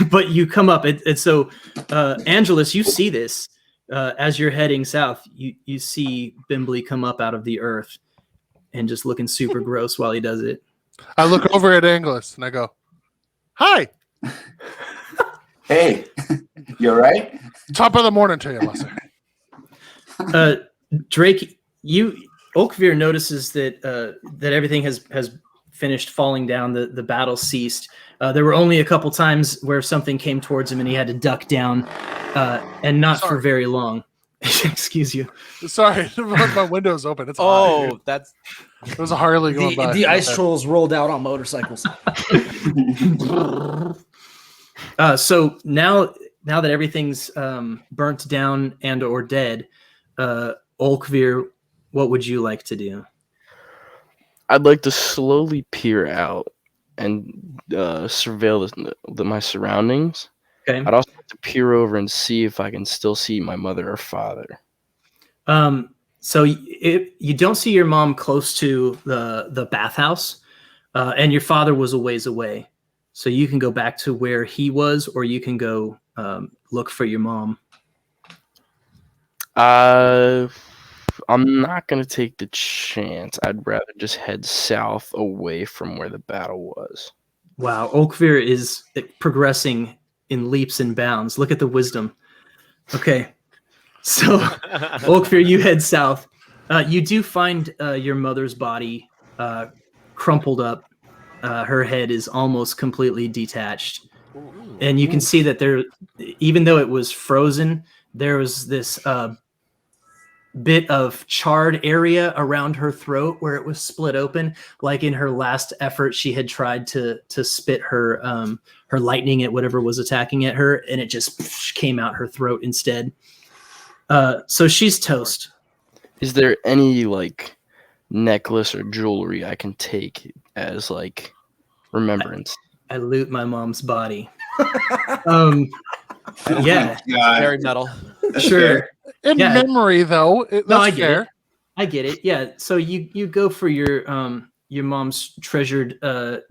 But you come up, and so Angelus, you see this as you're heading south. You see Bimbly come up out of the earth and just looking super gross while he does it. I look over at Angelus and I go, "Hi, Hey, you all right? top of the morning to you, Lesser." Drake, Oakveer notices that that everything has finished falling down. The battle ceased. There were only a couple times where something came towards him and he had to duck down, and not for Sorry. very long. Excuse you. Sorry, my window's open. It's hot. Oh, that's It was a Harley going by. The ice trolls rolled out on motorcycles. So now that everything's burnt down and or dead, Oakveer, what would you like to do? I'd like to slowly peer out and surveil my surroundings. Okay. I'd also like to peer over and see if I can still see my mother or father. So you don't see your mom close to the bathhouse, and your father was a ways away. So you can go back to where he was, or you can go look for your mom. I'm not going to take the chance. I'd rather just head south away from where the battle was. Wow, Oakveer is progressing in leaps and bounds. Look at the wisdom. Okay, so Oakveer, you head south. You do find your mother's body crumpled up. Her head is almost completely detached. And you can see that there, even though it was frozen, there was this bit of charred area around her throat where it was split open. Like in her last effort, she had tried to spit her her lightning at whatever was attacking at her, and it just came out her throat instead. So she's toast. Is there any necklace or jewelry I can take as remembrance? I loot my mom's body. Yeah, very metal. sure. In Yeah. memory, though, that's No, I get fair. it. I get it. Yeah. So you go for your mom's treasured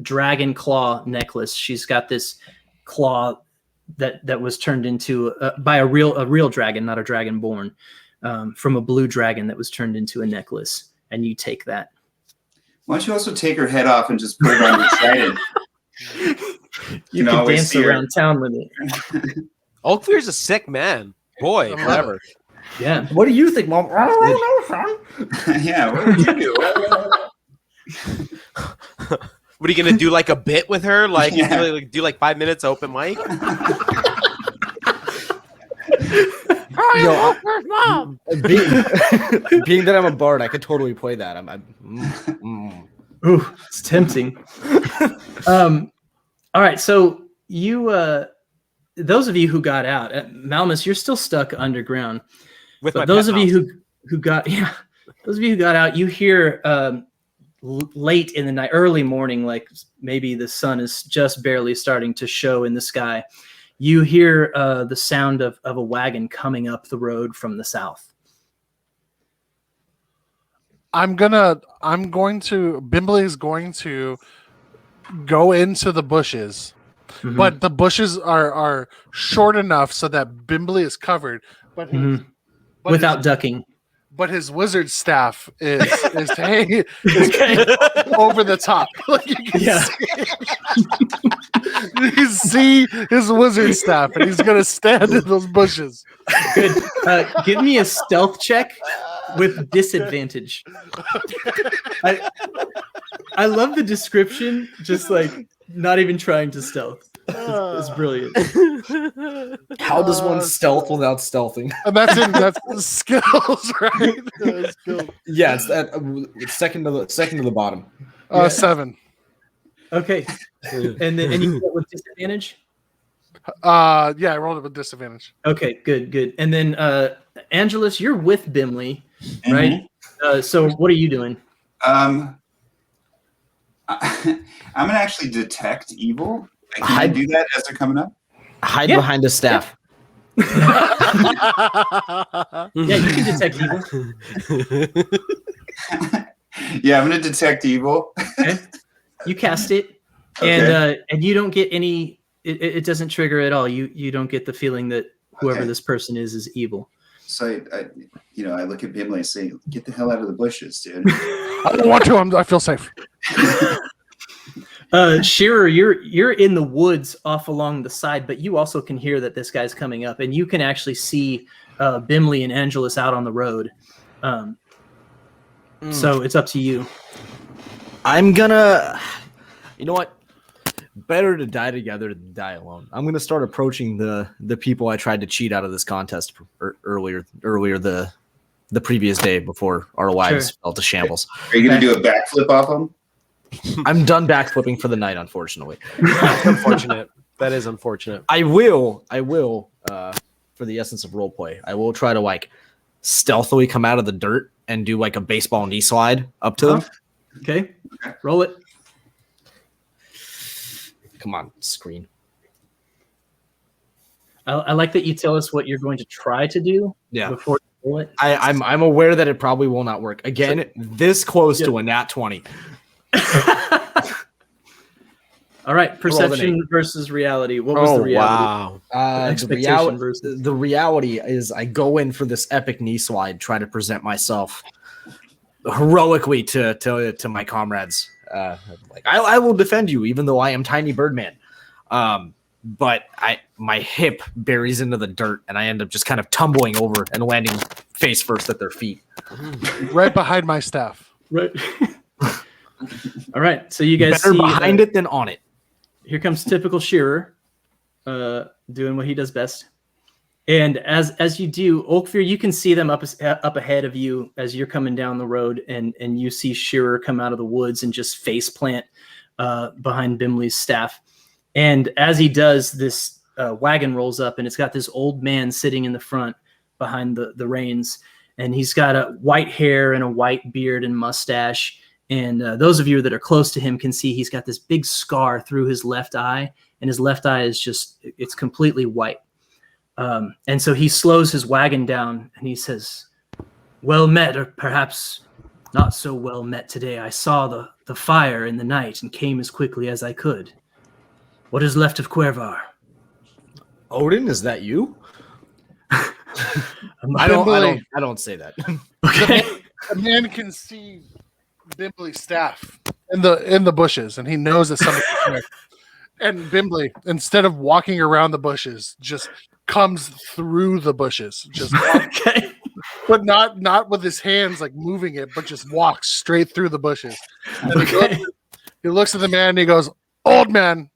dragon claw necklace. She's got this claw that was turned into by a real dragon, not a dragon born, from a blue dragon that was turned into a necklace. And you take that. Why don't you also take her head off and just put it on your trident? You can can always dance see her. around town with it. Oakveer's a sick man. Boy, I love whatever. Yeah. What do you think, Mom? I don't know, son. Yeah, what would you do? What are you gonna do? Like a bit with her? Yeah. Do 5 minutes open mic? Yo, being that I'm a bard, I could totally play that. Ooh, it's tempting. All right, so you, those of you who got out, Malmus, you're still stuck underground. With But my those pet of you mouse. who got, yeah, those of you who got out, you hear late in the night, early morning, like maybe the sun is just barely starting to show in the sky. You hear the sound of a wagon coming up the road from the south. Bimbly is going to go into the bushes, Mhm. but the bushes are short enough so that Bimbly is covered, but Mhm. but Without ducking. but his wizard staff is hanging over the top. Like you can Yeah. you can see his wizard staff, and he's gonna stand in those bushes. Good. Give me a stealth check with disadvantage. I love the description, just like not even trying to stealth. It's brilliant. How does one stealth without stealthing? And that's the skills, right? Skills. Yeah, it's that second to the bottom. 7. Okay. And you get with disadvantage? Yeah, I rolled it with disadvantage. Okay, good. And then Angelus, you're with Bimley, right? So what are you doing? I'm gonna actually detect evil. Can I do that as they're coming up? Hide behind a staff. Yeah, you can detect evil. Yeah, I'm gonna detect evil. Okay. You cast it, Okay. and you don't get any. It doesn't trigger at all. You don't get the feeling that whoever this person is evil. So I look at Bimley and say, "Get the hell out of the bushes, dude." I don't want to. I feel safe. Shearer, you're in the woods off along the side, but you also can hear that this guy's coming up, and you can actually see Bimley and Angelus out on the road. So it's up to you. I'm gonna. You know what? Better to die together than die alone. I'm gonna start approaching the people I tried to cheat out of this contest earlier the previous day before our lives fell to shambles. Are you gonna do a backflip off them? I'm done backflipping for the night, unfortunately. That's unfortunate. That is unfortunate. I will, for the essence of roleplay, I will try to like stealthily come out of the dirt and do like a baseball knee slide up to them. Okay, roll it. Come on, screen. I like that you tell us what you're going to try to do before you roll it. I'm aware that it probably will not work. Again, this close to a nat 20. All right, perception versus reality. What was the reality? Wow. The reality is I go in for this epic knee slide, try to present myself heroically to my comrades. Like I will defend you, even though I am Tiny Birdman. But my hip buries into the dirt, and I end up just kind of tumbling over and landing face first at their feet, Right behind my staff. Right. All right, so you guys better see behind it than on it. Here comes typical Shearer, doing what he does best. And as you do, Oakfear, you can see them up ahead of you as you're coming down the road, and you see Shearer come out of the woods and just face plant behind Bimley's staff. And as he does, this wagon rolls up, and it's got this old man sitting in the front behind the reins, and he's got a white hair and a white beard and mustache. And those of you that are close to him can see he's got this big scar through his left eye, and his left eye is it's completely white. And so he slows his wagon down and he says, "Well met, or perhaps not so well met today. I saw the fire in the night and came as quickly as I could. What is left of Cuervar?" Odin, is that you? I don't say that. Okay. A man can see Bimbley's staff in the bushes, and he knows that somebody's there. And Bimbley, instead of walking around the bushes, just comes through the bushes, just Okay. but not with his hands like moving it, but just walks straight through the bushes. And he looks at the man and he goes, "Old man,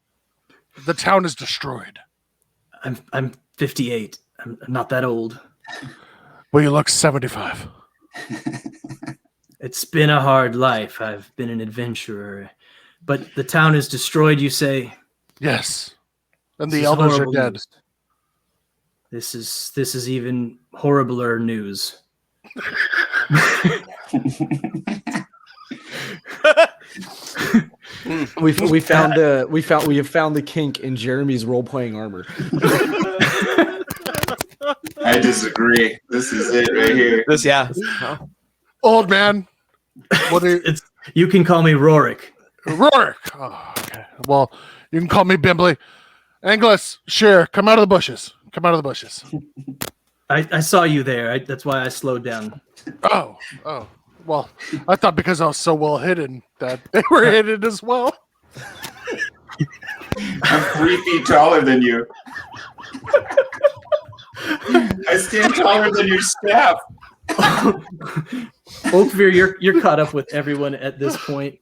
the town is destroyed." I'm 58. I'm not that old. Well, you look 75. It's been a hard life. I've been an adventurer. But the town is destroyed, you say? Yes. And This the is elders are horrible dead. news. This is even horribler news. We have found the kink in Jeremy's role playing armor. I disagree. This is it right here. Old man. What are you? You can call me Rorik. Rorik. Oh, okay. Well, you can call me Bimbley. Angelus, Shear, come out of the bushes. Come out of the bushes. I saw you there. That's why I slowed down. Oh. Well, I thought because I was so well hidden that they were hidden as well. I'm 3 feet taller than you. I stand taller than your staff. Oakveer, you're caught up with everyone at this point.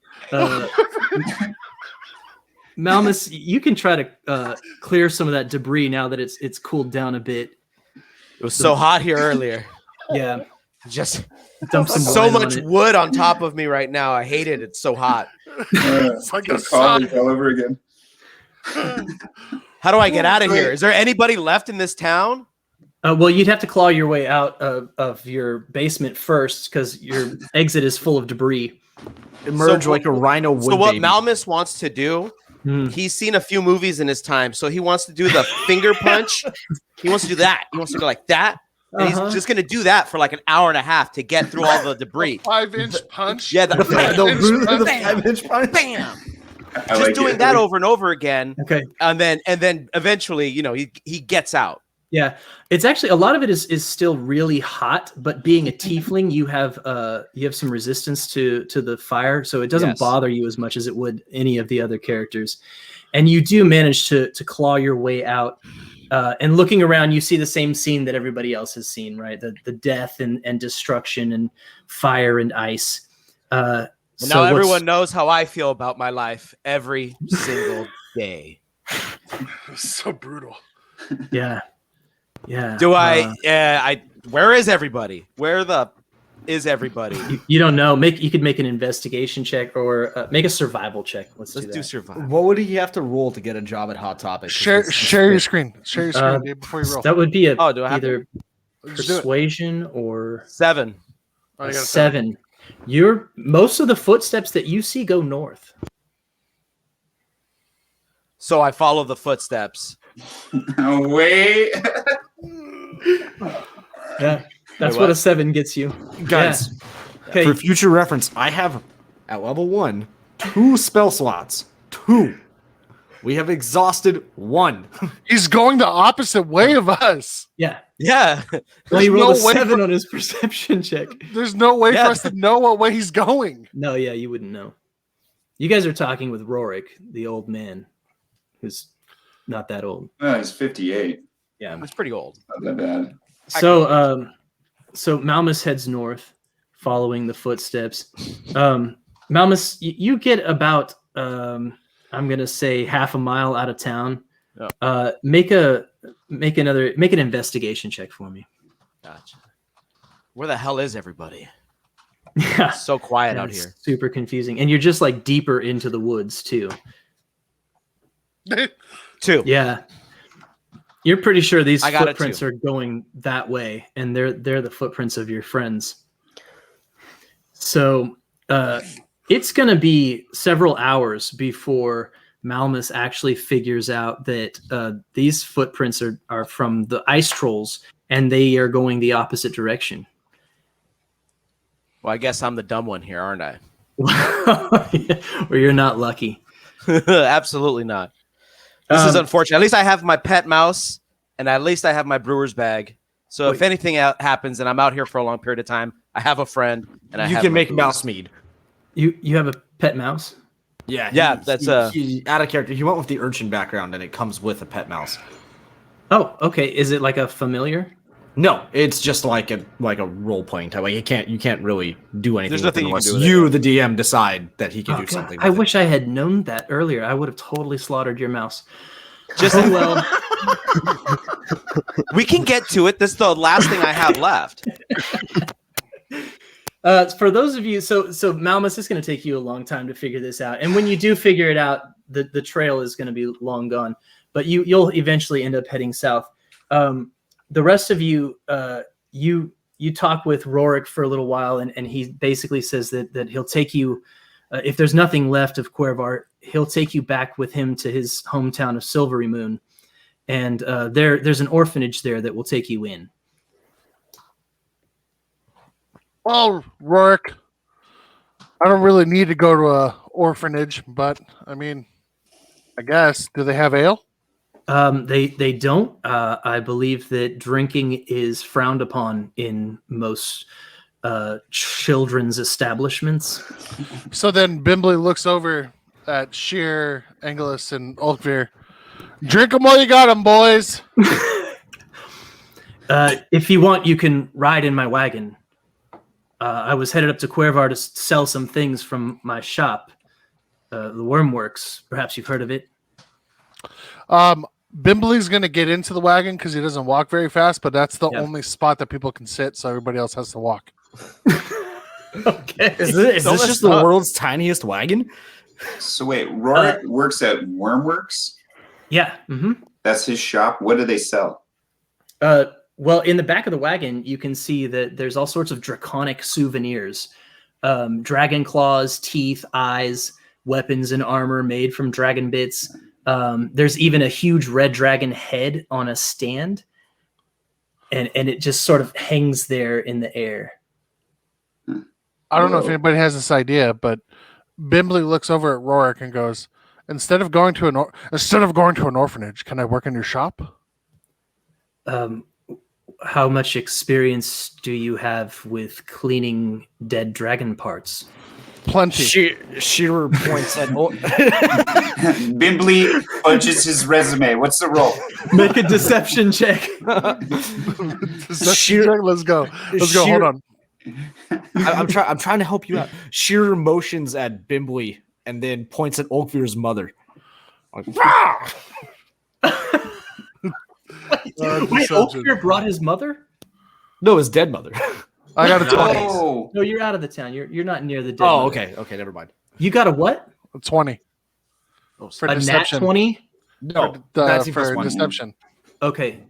Malmus, you can try to clear some of that debris now that it's cooled down a bit. It was so hot here earlier. Yeah, Just dump some so wine much on it. wood on top of me right now. I hate it. It's so hot. It's like a College sun. all over again. How do I get out of here? Is there anybody left in this town? Well, you'd have to claw your way out of your basement first because your exit is full of debris. Emerge So like a rhino would. So what baby. Malmus wants to do, he's seen a few movies in his time, so he wants to do the finger punch. He wants to do that. He wants to go like that. And he's just going to do that for like an hour and a half to get through all the debris. 5-inch punch. Yeah, the 5-inch bam, 5-inch punch. bam. I Just like doing it. that over and over again. Okay. And then eventually, he gets out. Yeah, it's actually a lot of it is still really hot, but being a tiefling, you have some resistance to the fire, so it doesn't Yes. bother you as much as it would any of the other characters. And you do manage to claw your way out. And looking around, you see the same scene that everybody else has seen, right? The death and destruction and fire and ice. Well, now everyone knows how I feel about my life every single day. So brutal. Yeah. Yeah. Do I? Where is everybody? Is everybody? You don't know. You could make an investigation check or make a survival check. Let's do that. survival. What would he have to roll to get a job at Hot Topic? Share your screen. Share your screen Dave, before you roll. That would be Do I have either Just do it. persuasion or 7. Oh, you a got a 7. Most of the footsteps that you see go north. So I follow the footsteps. Oh, wait. Yeah, that's Wait, what a what? 7 gets you, Guys, Yeah. Okay, for future reference, I have at level 1 2 spell slots. 2. We have exhausted 1. He's going the opposite way of us. yeah. Yeah. Well, he There's rolled a no way 7 for- on his perception check. There's no way Yeah. for us to know what way he's going. No, yeah, you wouldn't know. You guys are talking with Rorik, the old man, who's not that old. Oh, he's 58. Yeah. That's pretty old. Not that bad. So Malmus heads north, following the footsteps. Malmus, you get about I'm gonna say half a mile out of town. Yeah. Make an investigation check for me. Gotcha. Where the hell is everybody? Yeah, It's so quiet out it's here. super confusing, and you're just like deeper into the woods too. 2. Yeah. You're pretty sure these I got it, footprints too. are going that way, and they're the footprints of your friends. So it's going to be several hours before Malmus actually figures out that these footprints are from the ice trolls, and they are going the opposite direction. Well, I guess I'm the dumb one here, aren't I? Or you're not lucky. Absolutely not. This is unfortunate. At least I have my pet mouse, and at least I have my brewer's bag. So if anything happens and I'm out here for a long period of time, I have a friend, and I You have can my make brewer's- mouse mead. You have a pet mouse? Yeah, Yeah, that's he out of character. He went with the urchin background, and it comes with a pet mouse. Oh, okay. Is it like a familiar? No, it's just like a role playing type. Like you can't really do anything. There's with it nothing you can unless do with you, the DM, decide that he can Oh, do God. something. I with it. wish I had known that earlier. I would have totally slaughtered your mouse. Just Oh, well. we can get to it. This is the last thing I have left. For those of you, so Malmus is going to take you a long time to figure this out, and when you do figure it out, the trail is going to be long gone. But you'll eventually end up heading south. The rest of you, you talk with Rorik for a little while, and he basically says that he'll take you. If there's nothing left of Cuervar, he'll take you back with him to his hometown of Silvery Moon, and there's an orphanage there that will take you in. Well, Rourke, I don't really need to go to a orphanage, but I mean, I guess. Do they have ale? They don't. I believe that drinking is frowned upon in most children's establishments. So then Bimbley looks over at Sheer, Angelus, and Ulkveer. Drink them while you got them, boys. If you want, you can ride in my wagon. I was headed up to Cuervar to sell some things from my shop. the Wormworks. Perhaps you've heard of it. Bimbley's going to get into the wagon because he doesn't walk very fast, but that's the Yeah. only spot that people can sit, so everybody else has to walk. Okay. Is this just the world's tiniest wagon? So wait, Rorik works at Wormworks? Yeah. Mm-hmm. That's his shop? What do they sell? Well, in the back of the wagon, you can see that there's all sorts of draconic souvenirs. Dragon claws, teeth, eyes, weapons and armor made from dragon bits. There's even a huge red dragon head on a stand. And it just sort of hangs there in the air. I don't know if anybody has this idea, but Bimbley looks over at Rorik and goes, instead of going to an orphanage, can I work in your shop? How much experience do you have with cleaning dead dragon parts? Plenty. Shearer points at. Bimbley punches his resume. What's the roll? Make a deception check. Let's go. Hold on. I'm trying to help you out. Shearer motions at Bimbley and then points at Olkvir's mother. Like, Wait, Olkvir brought his mother? no, his dead mother. I got a 20. Oh, No, you're out of the town. You're not near the dead. Oh, mother. okay, never mind. You got a what? A 20. For A nat deception. 20? No, For 19 plus 1. deception. Okay.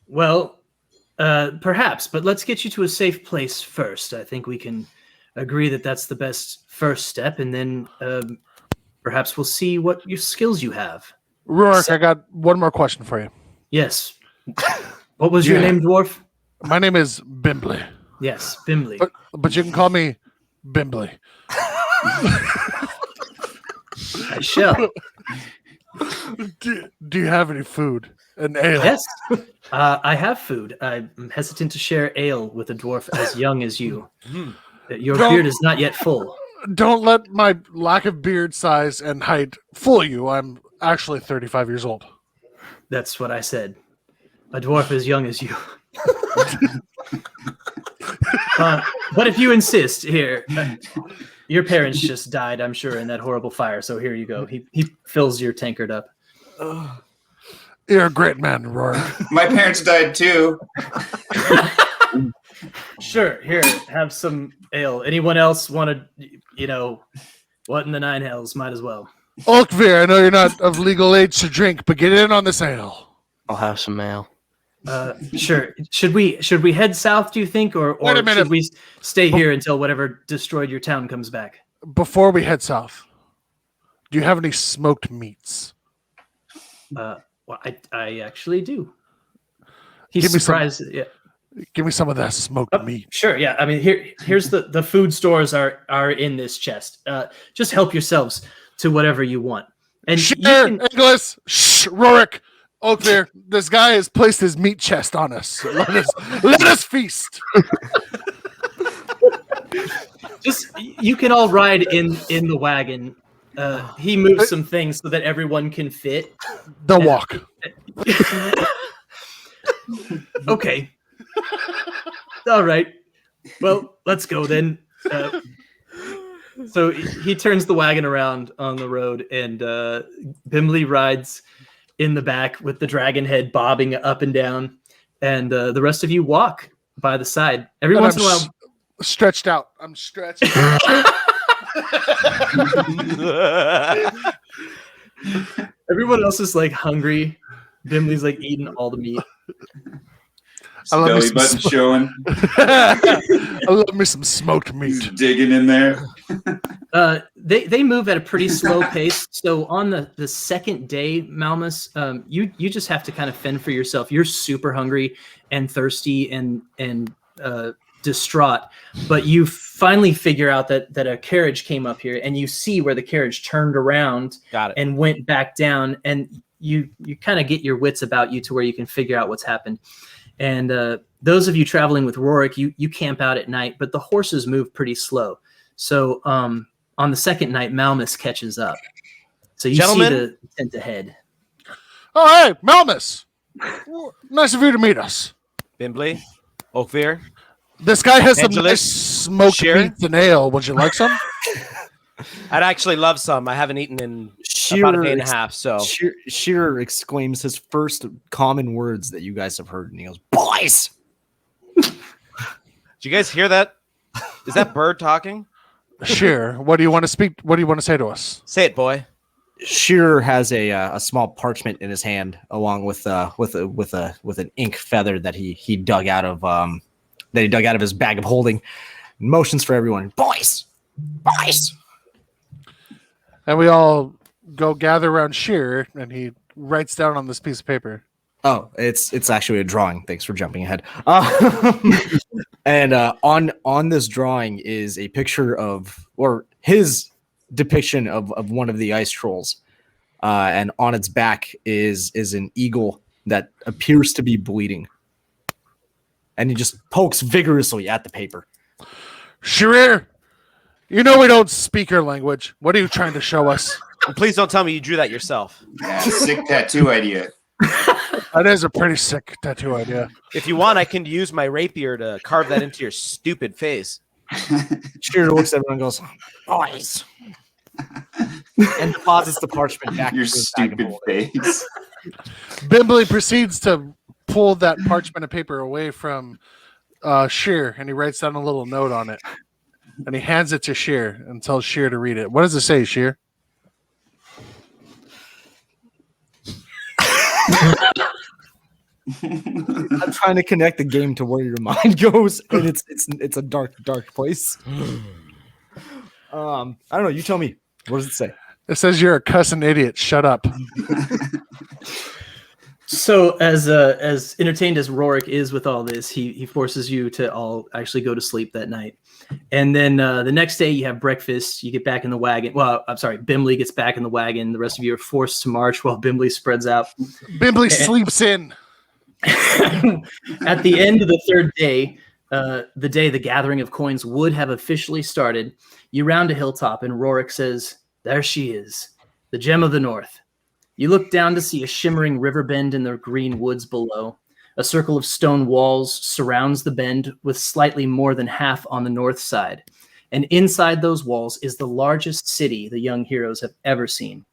Well, perhaps, but let's get you to a safe place first. I think we can agree that that's the best first step, and then perhaps we'll see what your skills you have. Rorik, I got one more question for you. Yes. What was your Yeah. name, Dwarf? My name is Bimbley, Yes, Bimbley. but you can call me Bimbley. I shall. Do you have any food? An ale? Yes. I have food. I'm hesitant to share ale with a dwarf as young as you. Your Don't- beard is not yet full. Don't let my lack of beard size and height fool you. I'm actually 35 years old. That's what I said. A dwarf as young as you. But if you insist, here, your parents just died, I'm sure, in that horrible fire. So here you go. He fills your tankard up. You're a great man, Rorik. my parents died too. Sure, here, have some ale. Anyone else want to, what in the nine hells? Might as well. Olkvir, I know you're not of legal age to drink, but get in on this ale. I'll have some ale. Sure. Should we head south, do you think, or Wait a minute. should we stay here until whatever destroyed your town comes back? Before we head south, do you have any smoked meats? Well, I actually do. He's Give me some- surprised. Yeah. Give me some of that smoked meat. Sure. Yeah. I mean, here's the food stores are in this chest. Just help yourselves to whatever you want. And you Share, can, Inglis, Rorik, Olkvir, this guy has placed his meat chest on us. Let us feast. you can all ride in the wagon. He moves some things so that everyone can fit. The walk. Okay. All right. Well, let's go then. So he turns the wagon around on the road, and Bimbley rides in the back with the dragon head bobbing up and down, and the rest of you walk by the side. Every And once I'm in a while, stretched out. I'm stretched. everyone else is like hungry. Bimbley's like eating all the meat. I love me Belly some button smoke. showing. I love me some smoked He's meat. digging in there. They move at a pretty slow pace. So on the second day, Malmus, you just have to kind of fend for yourself. You're super hungry and thirsty and distraught, but you finally figure out that a carriage came up here, and you see where the carriage turned around Got it. and went back down, and you kind of get your wits about you to where you can figure out what's happened. And those of you traveling with Rorik, you camp out at night, but the horses move pretty slow. So on the second night, Malmus catches up. So you Gentlemen? see the tent ahead. Oh, hey, Malmus. Nice of you to meet us. Bimbley, Oakveer. This guy has some Angelus, nice smoked Sharon? meats and ale. Would you like some? I'd actually love some. I haven't eaten in about a day and a half. So Shearer exclaims his first common words that you guys have heard, and he goes, "Boys!" did you guys hear that? Is that bird talking? Sure. What do you want to speak? What do you want to say to us? Say it, boy. Shearer has a small parchment in his hand, along with an ink feather that he dug out of his bag of holding. Motions for everyone, boys. And we all go gather around Shearer, and he writes down on this piece of paper. Oh, it's actually a drawing. Thanks for jumping ahead. And on this drawing is a picture of, or his depiction of one of the ice trolls, and on its back is an eagle that appears to be bleeding, and he just pokes vigorously at the paper. Shearer, you know we don't speak your language. What are you trying to show us? And please don't tell me you drew that yourself. Yeah, sick tattoo idea. That is a pretty sick tattoo idea. If you want, I can use my rapier to carve that into your stupid face. Shearer looks at everyone and goes, "Boys," and deposits the parchment back. Your into his bag of stupid holding. face. Bimbley proceeds to pull that parchment of paper away from Shearer, and he writes down a little note on it. And he hands it to Shearer and tells Shearer to read it. What does it say, Shearer? I'm trying to connect the game to where your mind goes, and it's a dark place. I don't know. You tell me. What does it say? It says you're a cussing idiot. Shut up. So as entertained as Rorik is with all this, he forces you to all actually go to sleep that night. And then the next day you have breakfast, you get back in the wagon. Well, I'm sorry, Bimbley gets back in the wagon. The rest of you are forced to march while Bimbley spreads out. Bimbley sleeps in. At the end of the third day, the day the gathering of coins would have officially started, you round a hilltop and Rorik says, "There she is, the gem of the north." You look down to see a shimmering river bend in the green woods below. A circle of stone walls surrounds the bend with slightly more than half on the north side. And inside those walls is the largest city the young heroes have ever seen.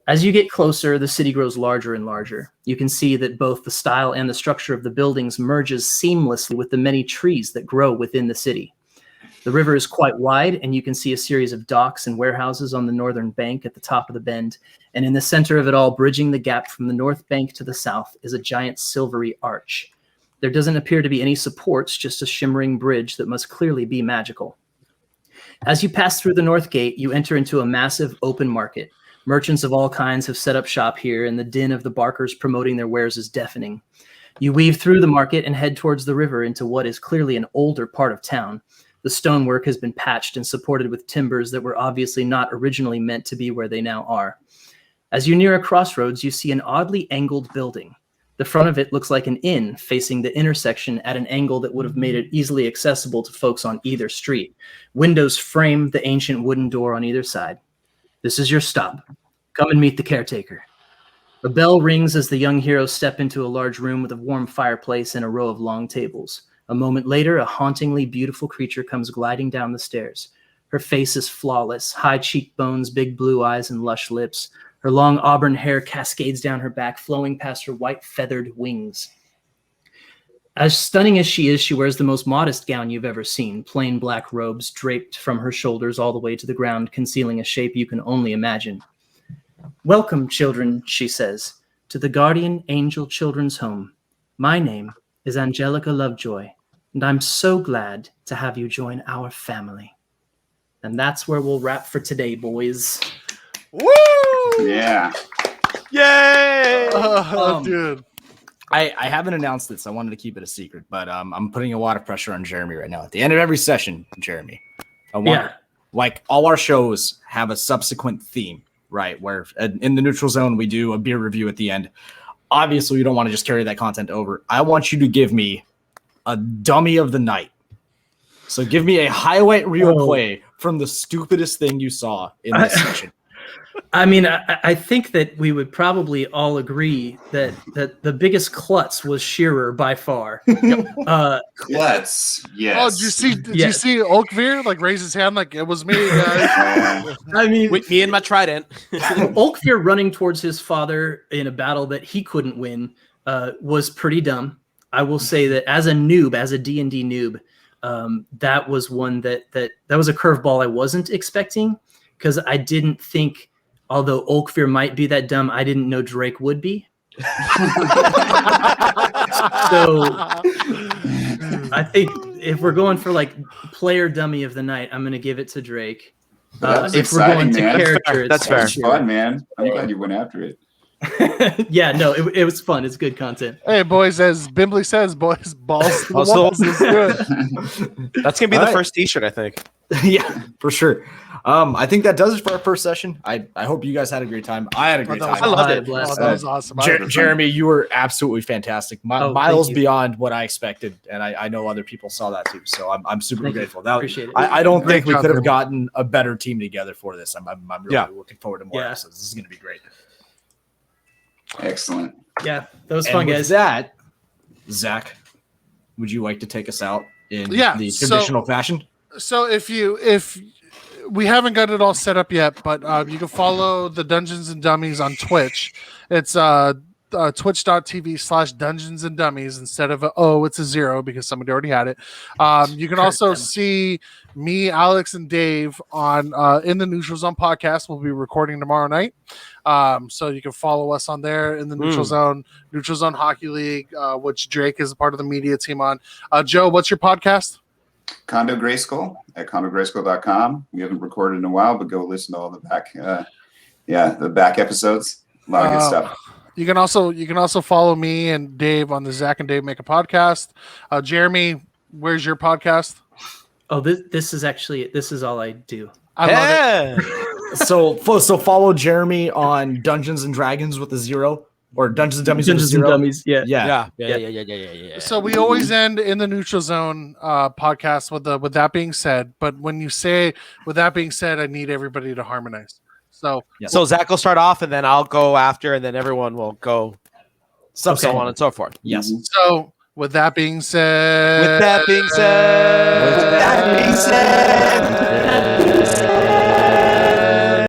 As you get closer, the city grows larger and larger. You can see that both the style and the structure of the buildings merges seamlessly with the many trees that grow within the city. The river is quite wide, and you can see a series of docks and warehouses on the northern bank at the top of the bend. And in the center of it all, bridging the gap from the north bank to the south, is a giant silvery arch. There doesn't appear to be any supports, just a shimmering bridge that must clearly be magical. As you pass through the north gate, you enter into a massive open market. Merchants of all kinds have set up shop here, and the din of the barkers promoting their wares is deafening. You weave through the market and head towards the river into what is clearly an older part of town. The stonework has been patched and supported with timbers that were obviously not originally meant to be where they now are. As you near a crossroads, you see an oddly angled building. The front of it looks like an inn facing the intersection at an angle that would have made it easily accessible to folks on either street. Windows frame the ancient wooden door on either side. This is your stop. Come and meet the caretaker. A bell rings as the young heroes step into a large room with a warm fireplace and a row of long tables. A moment later, a hauntingly beautiful creature comes gliding down the stairs. Her face is flawless, high cheekbones, big blue eyes, and lush lips. Her long auburn hair cascades down her back, flowing past her white feathered wings. As stunning as she is, she wears the most modest gown you've ever seen, plain black robes draped from her shoulders all the way to the ground, concealing a shape you can only imagine. "Welcome, children," she says, "to the Guardian Angel Children's Home. My name is Angelica Lovejoy, and I'm so glad to have you join our family." And that's where we'll wrap for today, boys. Woo! Yeah. Yay! Dude. I haven't announced this. I wanted to keep it a secret, but I'm putting a lot of pressure on Jeremy right now. At the end of every session, Jeremy, I want like all our shows have a subsequent theme, right? Where in the neutral zone we do a beer review at the end. Obviously, we don't want to just carry that content over. I want you to give me a dummy of the night. So give me a highlight reel play from the stupidest thing you saw in this section. I mean, I think that we would probably all agree that the biggest klutz was Shearer by far. Let's. Yes. Oh, did you see Oakveer like raise his hand like it was me, guys? I mean, With me and my trident. Oakveer running towards his father in a battle that he couldn't win was pretty dumb. I will say that as a noob, as a D&D noob, that was one that was a curveball I wasn't expecting, because I didn't think, although Oakveer might be that dumb, I didn't know Drake would be. So I think if we're going for like player dummy of the night, I'm going to give it to Drake. If we're going to character, That's fair. It's fun, man. I'm glad you went after it. Yeah, no, it was fun. It's good content. Hey, boys, as Bimbley says, boys, balls to the walls. Let's do it. That's gonna be All the right. first T-shirt, I think. Yeah, for sure. I think that does it for our first session. I hope you guys had a great time. I had a great time. I loved I it. blessed. That was awesome. I had a good time. Jeremy, you were absolutely fantastic. Oh, Miles thank you. beyond what I expected, and I know other people saw that too. So I'm super Thank you. grateful. That, Appreciate it. I don't Great think we job, could have Jeremy. gotten a better team together for this. I'm really Yeah. looking forward to more Yeah. episodes. This is going to be great. Excellent. Yeah, that was And fun, with guys. that, Zach, would you like to take us out in the So- traditional fashion? So if we haven't got it all set up yet, but you can follow the Dungeons and Dummies on Twitch. It's twitch.tv/Dungeons and Dummies. Instead of it's a 0 because somebody already had it. You can also see me, Alex, and Dave on in the Neutral Zone podcast. We'll be recording tomorrow night. So you can follow us on there in the Neutral Zone Hockey League, which Drake is a part of the media team on. Joe, what's your podcast? Condo Grayskull at condograyskull.com. We haven't recorded in a while, but go listen to all the back, the back episodes. A lot of good stuff. You can also follow me and Dave on the Zach and Dave Make a Podcast. Jeremy, where's your podcast? Oh, this is all I do. I love it. So follow Jeremy on Dungeons and Dragons with a 0, or Dungeons and Dummies Dungeons with a and 0. Dummies. Yeah. Yeah. So we always end in the Neutral Zone podcast with that being said. But when you say with that being said, I need everybody to harmonize. So So Zach will start off, and then I'll go after, and then everyone will go, so on and so forth. Yes. so with that being said. With that being said.